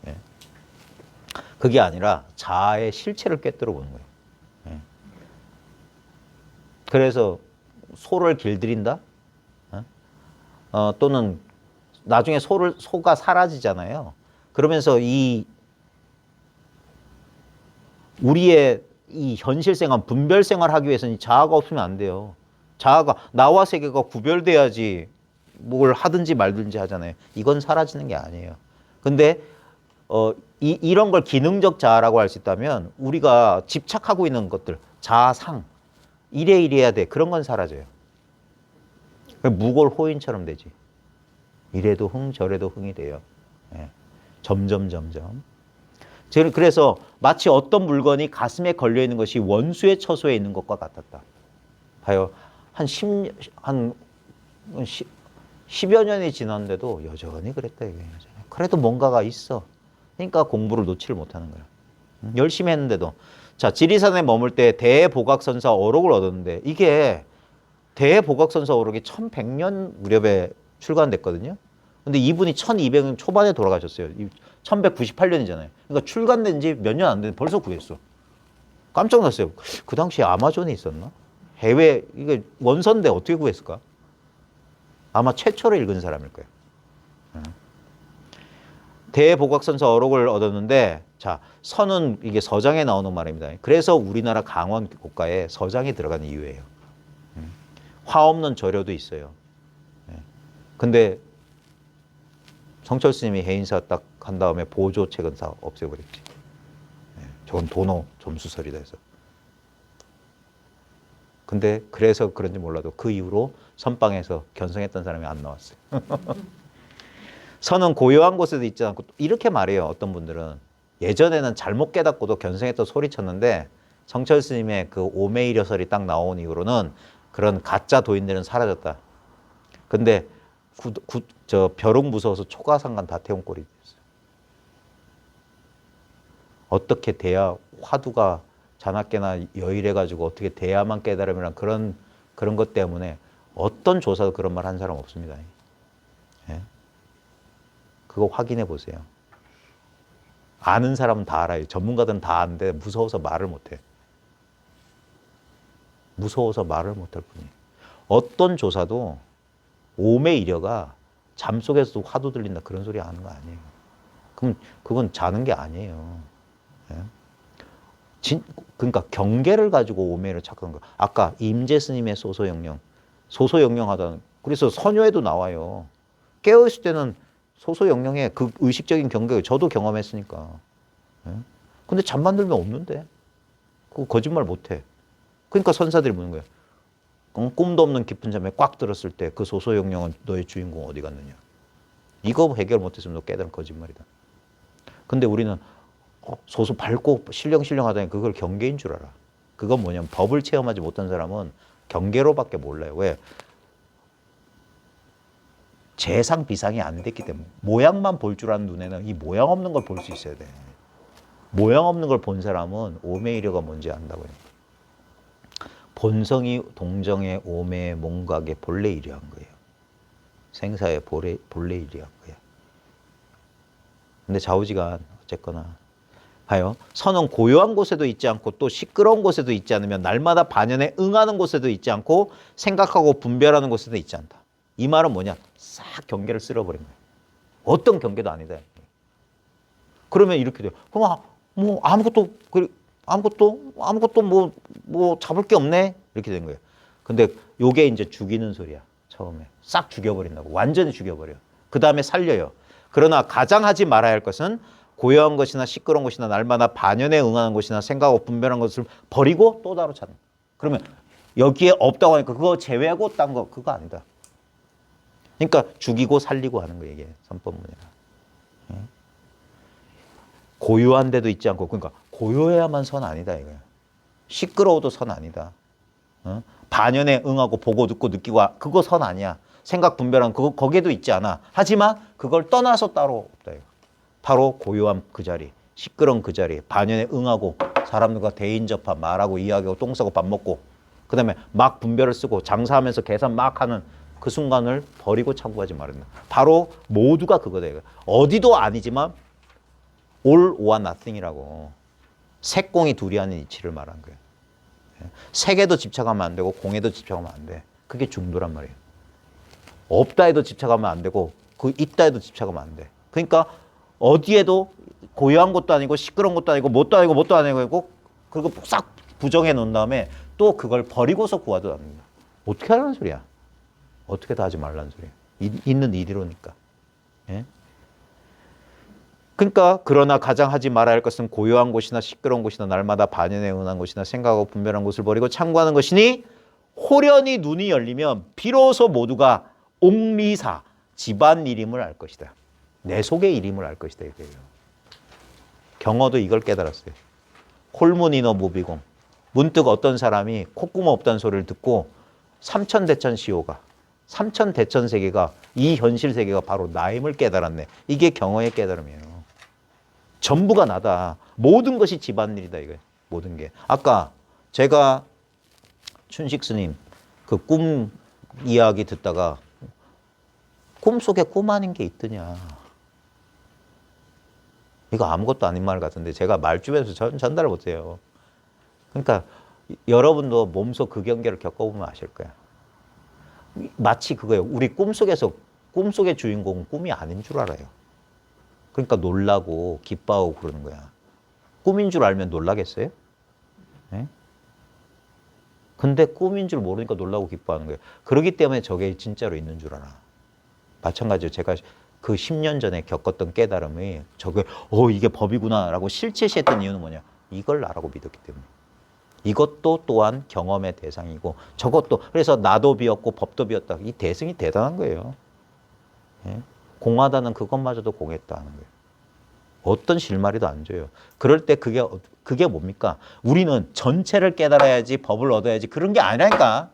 네. 그게 아니라 자아의 실체를 꿰뚫어 보는 거예요. 네. 그래서 소를 길들인다? 또는 나중에 소가 사라지잖아요. 그러면서 우리의 이 현실 생활, 분별 생활 하기 위해서는 자아가 없으면 안 돼요. 자아가 나와 세계가 구별돼야지 뭘 하든지 말든지 하잖아요. 이건 사라지는 게 아니에요. 근데 이런 걸 기능적 자아라고 할 수 있다면 우리가 집착하고 있는 것들, 자아상, 이래야 돼. 그런 건 사라져요. 무골호인처럼 되지. 이래도 흥, 저래도 흥이 돼요. 예. 점점. 그래서 마치 어떤 물건이 가슴에 걸려있는 것이 원수의 처소에 있는 것과 같았다. 봐요. 한 10여 년이 지났는데도 여전히 그랬다 이게. 그래도 뭔가가 있어. 그러니까 공부를 놓지를 못하는 거야. 열심히 했는데도. 자, 지리산에 머물 때 대보각선사 어록을 얻었는데 이게 대보각선사 어록이 1100년 무렵에 출간됐거든요. 근데 이분이 1200년 초반에 돌아가셨어요. 1198년이잖아요. 그러니까 출간된 지 몇 년 안 됐는데 벌써 구했어. 깜짝 놀랐어요. 그 당시에 아마존에 있었나? 해외, 이게 원서인데 어떻게 구했을까? 아마 최초로 읽은 사람일 거예요. 대보각선사 어록을 얻었는데, 자, 선은 이게 서장에 나오는 말입니다. 그래서 우리나라 강원 고가에 서장이 들어가는 이유예요. 화 없는 절여도 있어요. 근데 성철 스님이 해인사 딱 한 다음에 보조책은 다 없애버렸지. 저건 도노 점수설이다 해서. 근데 그래서 그런지 몰라도 그 이후로 선방에서 견성했던 사람이 안 나왔어요. 선은 고요한 곳에도 있지 않고 이렇게 말해요. 어떤 분들은 예전에는 잘못 깨닫고도 견성했던 소리쳤는데 성철 스님의 그 오매이려설이 딱 나온 이후로는 그런 가짜 도인들은 사라졌다. 근데 저 벼룩 무서워서 초가상간 다 태운 꼴이 됐어요. 어떻게 돼야 화두가 자나깨나 여일해가지고 어떻게 돼야만 깨달음이란 그런 것 때문에 어떤 조사도 그런 말 한 사람 없습니다. 예? 그거 확인해 보세요. 아는 사람은 다 알아요. 전문가들은 다 아는데 무서워서 말을 못해. 무서워서 말을 못할 뿐이에요. 어떤 조사도 오매이려가 잠속에서도 화두 들린다 그런 소리 하는 거 아니에요. 그럼 그건 자는 게 아니에요. 예? 그러니까 경계를 가지고 오매를 착각한 거. 아까 임재 스님의 소소영령 하다. 그래서 선효에도 나와요. 깨어있을 때는 소소영령의 그 의식적인 경계 저도 경험했으니까. 예? 근데 잠만 들면 없는데 그거 거짓말 못해. 그러니까 선사들이 묻는 거예요. 꿈도 없는 깊은 잠에 꽉 들었을 때 그 소소영령은 너의 주인공 어디 갔느냐. 이거 해결 못했으면 너 깨달은 거짓말이다. 근데 우리는 소소 밟고 실령실령 하다니 그걸 경계인 줄 알아. 그건 뭐냐면 법을 체험하지 못한 사람은 경계로밖에 몰라요. 왜? 재상 비상이 안 됐기 때문에. 모양만 볼 줄 아는 눈에는 이 모양 없는 걸 볼 수 있어야 돼. 모양 없는 걸 본 사람은 오매이려가 뭔지 안다고요. 본성이 동정의 오매의 몽각의 본래 이려한 거예요. 생사의 본래 이려한 거예요. 근데 좌우지간 어쨌거나 봐요. 선은 고요한 곳에도 있지 않고 또 시끄러운 곳에도 있지 않으면 날마다 반연에 응하는 곳에도 있지 않고 생각하고 분별하는 곳에도 있지 않다. 이 말은 뭐냐? 싹 경계를 쓸어버린 거예요. 어떤 경계도 아니다. 그러면 이렇게 돼요. 그럼 뭐 아무것도 뭐 잡을 게 없네 이렇게 된 거예요. 근데 요게 이제 죽이는 소리야. 처음에 싹 죽여버린다고. 완전히 죽여버려. 그 다음에 살려요. 그러나 가장 하지 말아야 할 것은 고요한 것이나 시끄러운 것이나 날마다 반연에 응하는 것이나 생각하고 분별한 것을 버리고 또 다른 찾는. 그러면 여기에 없다고 하니까 그거 제외하고 딴 거 그거 아니다. 그러니까 죽이고 살리고 하는 거예요. 이게 선법문이라. 고요한 데도 있지 않고 그러니까 고요해야만 선 아니다 이거야. 시끄러워도 선 아니다. 반연에 응하고 보고 듣고 느끼고 그거 선 아니야. 생각 분별한 그거 거기에도 있지 않아. 하지만 그걸 떠나서 따로 없다 이거. 바로 고요한 그 자리, 시끄러운 그 자리, 반연에 응하고 사람들과 대인 접합, 말하고 이야기하고 똥 싸고 밥 먹고 그 다음에 막 분별을 쓰고 장사하면서 계산 막 하는 그 순간을 버리고 참고하지 말았나. 바로 모두가 그거다 이거. 어디도 아니지만 all or nothing이라고. 색공이 둘이 하는 이치를 말한 거예요. 색에도 집착하면 안 되고 공에도 집착하면 안 돼. 그게 중도란 말이에요. 없다 해도 집착하면 안 되고 그 있다 해도 집착하면 안 돼. 그러니까 어디에도 고요한 것도 아니고 시끄러운 것도 아니고 뭣도 아니고 그리고 싹 부정해 놓은 다음에 또 그걸 버리고서 구하도 안 된다. 어떻게 하라는 소리야? 어떻게 다 하지 말라는 소리야? 있는 이대로니까. 예? 그러니까 그러나 가장 하지 말아야 할 것은 고요한 곳이나 시끄러운 곳이나 날마다 반연에 응한 곳이나 생각하고 분별한 곳을 버리고 참고하는 것이니 호련히 눈이 열리면 비로소 모두가 옥리사 집안 일임을 알 것이다. 내 속의 일임을 알 것이다. 이거예요. 경어도 이걸 깨달았어요. 홀문이너 무비공. 문득 어떤 사람이 콧구멍 없다는 소리를 듣고 삼천대천시호가, 삼천대천세계가, 이 현실 세계가 바로 나임을 깨달았네. 이게 경어의 깨달음이에요. 전부가 나다. 모든 것이 집안일이다 이거예요. 모든 게. 아까 제가 춘식 스님 그 꿈 이야기 듣다가 꿈속에 꿈 아닌 게 있더냐. 이거 아무것도 아닌 말 같은데 제가 말주변에서 전달을 못해요. 그러니까 여러분도 몸소 그 경계를 겪어보면 아실 거야. 마치 그거예요. 우리 꿈속에서 꿈속의 주인공은 꿈이 아닌 줄 알아요. 그러니까 놀라고 기뻐하고 그러는 거야. 꿈인 줄 알면 놀라겠어요? 네? 근데 꿈인 줄 모르니까 놀라고 기뻐하는 거예요. 그렇기 때문에 저게 진짜로 있는 줄 알아. 마찬가지로 제가 그 10년 전에 겪었던 깨달음이 저게 이게 법이구나 라고 실체시했던 이유는 뭐냐. 이걸 나라고 믿었기 때문에. 이것도 또한 경험의 대상이고 저것도 그래서 나도 비었고 법도 비었다. 이 대승이 대단한 거예요. 예? 공하다는 그것마저도 공했다 하는 거예요. 어떤 실마리도 안 줘요. 그럴 때 그게 뭡니까? 우리는 전체를 깨달아야지 법을 얻어야지 그런 게 아니라니까.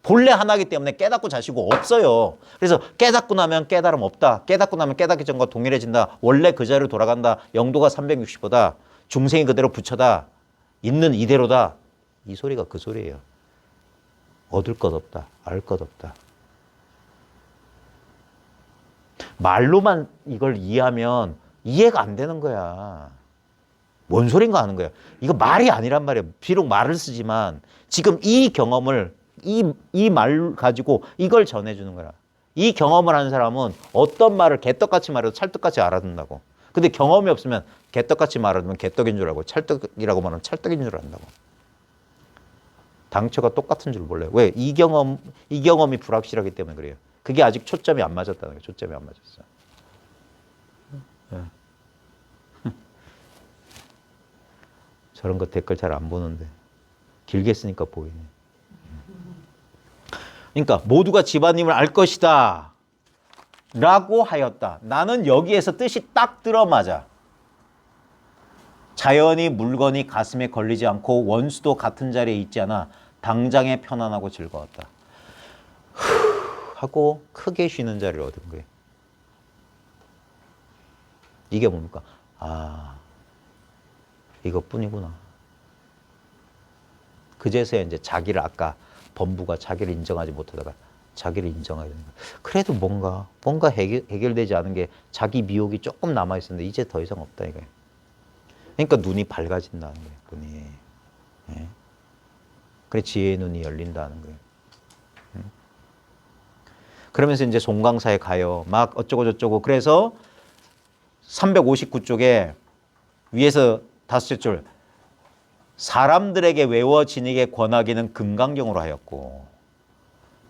본래 하나이기 때문에 깨닫고 자시고 없어요. 그래서 깨닫고 나면 깨달음 없다. 깨닫고 나면 깨닫기 전과 동일해진다. 원래 그 자리로 돌아간다. 영도가 365다. 중생이 그대로 부처다. 있는 이대로다. 이 소리가 그 소리예요. 얻을 것 없다. 알 것 없다. 말로만 이걸 이해하면 이해가 안 되는 거야. 뭔 소린가 하는 거야. 이거 말이 아니란 말이야. 비록 말을 쓰지만 지금 이 경험을 이 말 가지고 이걸 전해주는 거야. 이 경험을 하는 사람은 어떤 말을 개떡같이 말해도 찰떡같이 알아듣는다고. 근데 경험이 없으면 개떡같이 말하면 개떡인 줄 알고 찰떡이라고 말하면 찰떡인 줄 안다고. 당초가 똑같은 줄 몰라요. 왜? 이 경험이 불확실하기 때문에 그래요. 그게 아직 초점이 안 맞았다는 거예요. 초점이 안 맞았어. 네. 저런 거 댓글 잘 안 보는데 길게 쓰니까 보이네. 그러니까 모두가 집안님을 알 것이다 라고 하였다. 나는 여기에서 뜻이 딱 들어맞아. 자연이 물건이 가슴에 걸리지 않고 원수도 같은 자리에 있지 않아 당장에 편안하고 즐거웠다. 하고 크게 쉬는 자리를 얻은 거예요. 이게 뭡니까? 아, 이것뿐이구나. 그제서야 이제 자기를 아까 범부가 자기를 인정하지 못하다가 자기를 인정하게 되는 거예요. 그래도 뭔가 해결되지 않은 게 자기 미혹이 조금 남아있었는데 이제 더 이상 없다 이거예요. 그러니까 눈이 밝아진다는 거예요. 눈이. 예. 그래 지혜의 눈이 열린다는 거예요. 그러면서 이제 송강사에 가요. 막 어쩌고 저쩌고. 그래서 359쪽에 위에서 다섯째 줄 사람들에게 외워 지니게 권하기는 금강경으로 하였고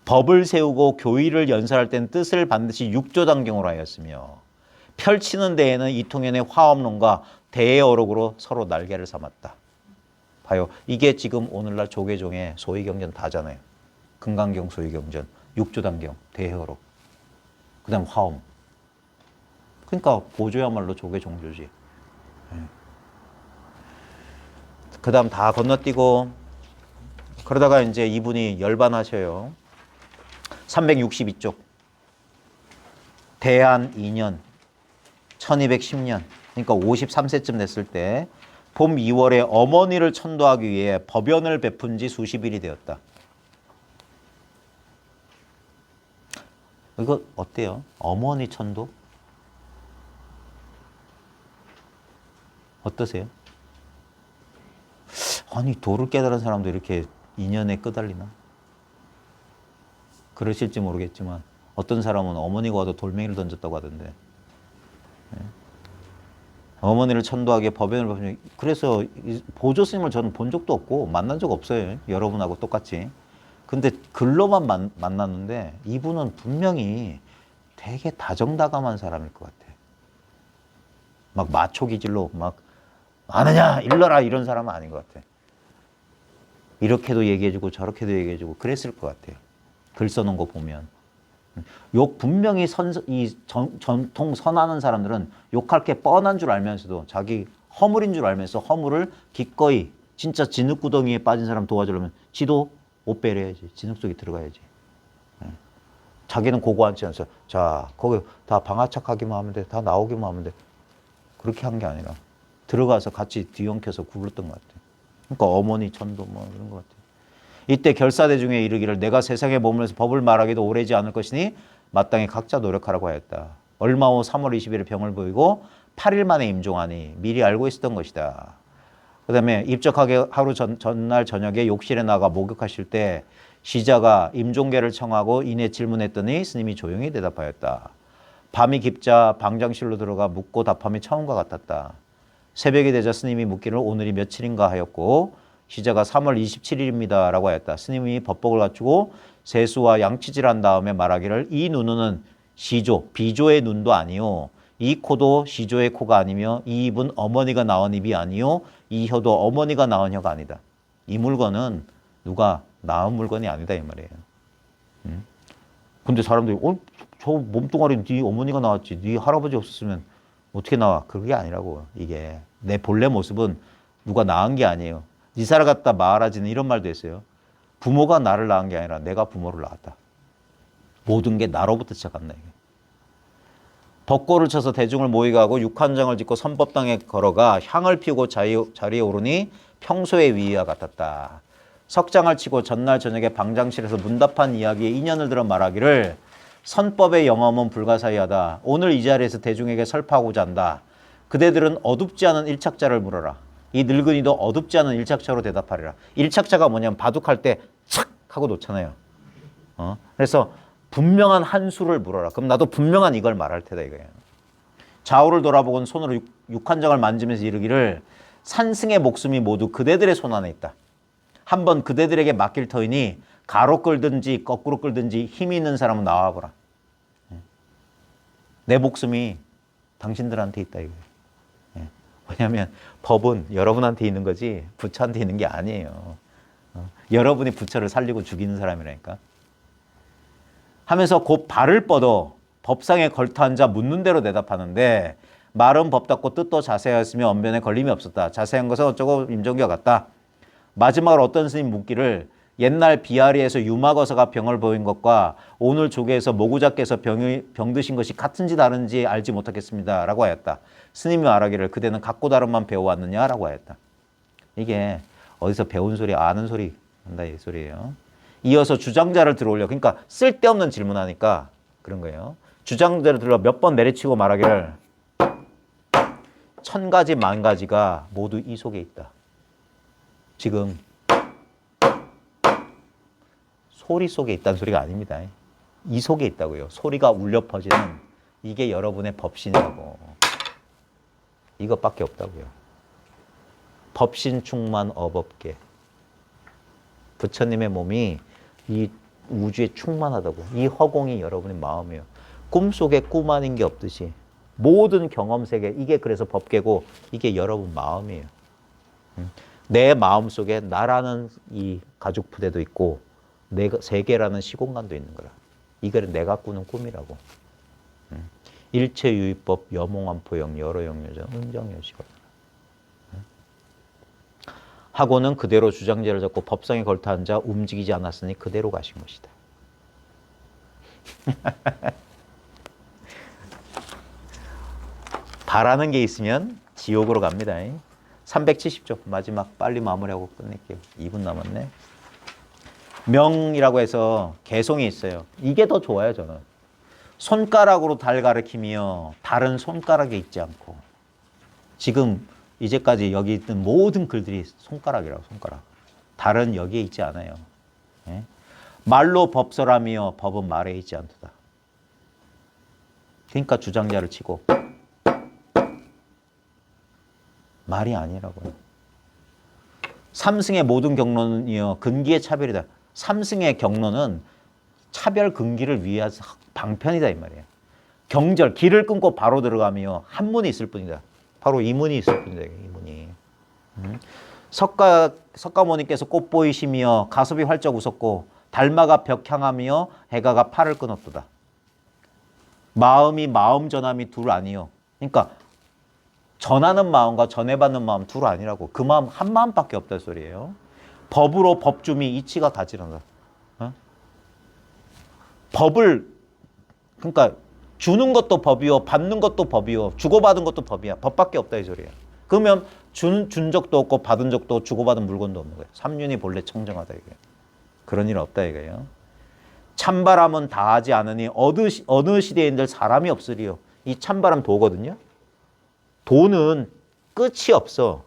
법을 세우고 교의를 연설할 때는 뜻을 반드시 육조단경으로 하였으며 펼치는 데에는 이통현의 화엄론과 대어록으로 서로 날개를 삼았다. 봐요. 이게 지금 오늘날 조계종의 소위경전 다잖아요. 금강경, 소위경전, 육조단경, 대어록, 그 다음 화엄. 그러니까 보조야말로 조계종조지. 그 다음 다 건너뛰고 그러다가 이제 이분이 열반하셔요. 362쪽 대안 2년 1210년 그러니까 53세쯤 됐을 때 봄 2월에 어머니를 천도하기 위해 법연을 베푼 지 수십일이 되었다. 이거 어때요? 어머니 천도? 어떠세요? 아니 도를 깨달은 사람도 이렇게 인연에 끄달리나? 그러실지 모르겠지만 어떤 사람은 어머니가 와도 돌멩이를 던졌다고 하던데. 어머니를 천도하게 법연을 베푼. 그래서 보조 스님을 저는 본 적도 없고 만난 적 없어요. 여러분하고 똑같이. 근데 글로만 만났는데 이분은 분명히 되게 다정다감한 사람일 것 같아. 막 마초 기질로 막 아느냐 일러라 이런 사람은 아닌 것 같아. 이렇게도 얘기해주고 저렇게도 얘기해주고 그랬을 것 같아요. 글 써놓은 거 보면. 욕 분명히 전통 선하는 사람들은 욕할 게 뻔한 줄 알면서도 자기 허물인 줄 알면서 허물을 기꺼이 진짜 진흙구덩이에 빠진 사람 도와주려면 지도 옷 빼려야지. 진흙 속에 들어가야지. 자기는 고고 앉지 않았어요. 자, 거기 다 방아착하기만 하면 돼. 다 나오기만 하면 돼. 그렇게 한 게 아니라 들어가서 같이 뒤엉켜서 굴렀던 것 같아요. 그러니까 어머니 천도 뭐 그런 것 같아요. 이때 결사대 중에 이르기를 내가 세상에 머물면서 법을 말하기도 오래지 않을 것이니 마땅히 각자 노력하라고 하였다. 얼마 후 3월 20일에 병을 보이고 8일 만에 임종하니 미리 알고 있었던 것이다. 그 다음에 입적하기 하루 전날 저녁에 욕실에 나가 목욕하실 때 시자가 임종계를 청하고 이내 질문했더니 스님이 조용히 대답하였다. 밤이 깊자 방장실로 들어가 묻고 답함이 처음과 같았다. 새벽이 되자 스님이 묻기를 오늘이 며칠인가 하였고 시자가 3월 27일입니다 라고 하였다. 스님이 법복을 갖추고 세수와 양치질한 다음에 말하기를 이 눈은 시조, 비조의 눈도 아니요. 이 코도 시조의 코가 아니며 이 입은 어머니가 낳은 입이 아니요. 이 혀도 어머니가 낳은 혀가 아니다. 이 물건은 누가 낳은 물건이 아니다 이 말이에요. 근데 사람들이 저 몸뚱아리 네 어머니가 나왔지. 네 할아버지 없었으면 어떻게 나와? 그게 아니라고. 이게 내 본래 모습은 누가 낳은 게 아니에요. 니사를 갖다 말하지는 이런 말도 했어요. 부모가 나를 낳은 게 아니라 내가 부모를 낳았다. 모든 게 나로부터 시작한다. 이게. 덕고를 쳐서 대중을 모이게 하고 육한장을 짓고 선법당에 걸어가 향을 피우고 자리에 오르니 평소의 위와 같았다. 석장을 치고 전날 저녁에 방장실에서 문답한 이야기에 인연을 들어 말하기를 선법의 영험은 불가사의하다. 오늘 이 자리에서 대중에게 설파하고자 한다. 그대들은 어둡지 않은 일착자를 물어라. 이 늙은이도 어둡지 않은 일착자로 대답하리라. 일착자가 뭐냐면 바둑할 때 착 하고 놓잖아요. 그래서 분명한 한 수를 물어라. 그럼 나도 분명한 이걸 말할 테다 이거예요. 좌우를 돌아보곤 손으로 육한장을 만지면서 이르기를 산승의 목숨이 모두 그대들의 손 안에 있다. 한번 그대들에게 맡길 터이니 가로 끌든지 거꾸로 끌든지 힘이 있는 사람은 나와보라. 내 목숨이 당신들한테 있다 이거예요. 왜냐하면 법은 여러분한테 있는 거지 부처한테 있는 게 아니에요. 여러분이 부처를 살리고 죽이는 사람이라니까. 하면서 곧 발을 뻗어 법상에 걸터 앉아 묻는 대로 대답하는데 말은 법답고 뜻도 자세하였으며 언변에 걸림이 없었다. 자세한 것은 어쩌고 임종기와 같다. 마지막으로 어떤 스님 묻기를 옛날 비아리에서 유마거서가 병을 보인 것과 오늘 조계에서 모구자께서 병 드신 것이 같은지 다른지 알지 못하겠습니다 라고 하였다. 스님이 말하기를 그대는 각고 다름만 배워왔느냐 라고 하였다. 이게 어디서 배운 소리 아는 소리 한다 이 소리예요. 이어서 주장자를 들어올려. 그러니까 쓸데없는 질문하니까 그런 거예요. 주장자를 들어 몇 번 내리치고 말하기를 천 가지 만 가지가 모두 이 속에 있다. 지금 소리 속에 있다는 소리가 아닙니다. 이 속에 있다고요. 소리가 울려 퍼지는 이게 여러분의 법신이라고. 이것밖에 없다고요. 법신 충만 어법계. 부처님의 몸이 이 우주에 충만하다고. 이 허공이 여러분의 마음이에요. 꿈속에 꿈 아닌 게 없듯이 모든 경험 세계, 이게 그래서 법계고 이게 여러분 마음이에요. 내 마음속에 나라는 이 가죽 부대도 있고 내 세계라는 시공간도 있는 거라. 이거를 내가 꾸는 꿈이라고. 일체유의법 여몽안포영 여러영여정 은정여시거라. 하고는 그대로 주장제를 잡고 법상에 걸터 앉아 움직이지 않았으니 그대로 가신 것이다. 바라는 게 있으면 지옥으로 갑니다. 370조 마지막 빨리 마무리하고 끝낼게요. 2분 남았네. 명이라고 해서 개송이 있어요. 이게 더 좋아요 저는. 손가락으로 달 가리키며 달은 손가락에 있지 않고. 지금 이제까지 여기 있던 모든 글들이 손가락이라고. 손가락. 달은 여기에 있지 않아요. 말로 법설하며 법은 말에 있지 않도다. 그러니까 주장자를 치고 말이 아니라고요. 삼승의 모든 경로는요 근기의 차별이다. 삼승의 경로는 차별 근기를 위한 방편이다 이 말이에요. 경절 길을 끊고 바로 들어가며 한 문이 있을 뿐이다. 바로 이 문이 있을 뿐이다. 이 문이. 석가모니께서 꽃 보이시며 가섭이 활짝 웃었고 달마가 벽 향하며 해가가 팔을 끊었도다. 마음이 마음 전함이 둘 아니요. 그러니까 전하는 마음과 전해받는 마음 둘 아니라고. 그 마음 한 마음밖에 없다 소리예요. 법으로 법주미 이치가 다지런다. 어? 법을 그러니까 주는 것도 법이요, 받는 것도 법이요, 주고받은 것도 법이야. 법밖에 없다 이 소리야. 그러면 준 적도 없고 받은 적도 없고 주고받은 물건도 없는 거예요. 삼륜이 본래 청정하다 이거예요. 그런 일 없다 이거예요. 찬바람은 다하지 않으니 어느 시대인들 사람이 없으리요. 이 찬바람 도거든요. 도는 끝이 없어.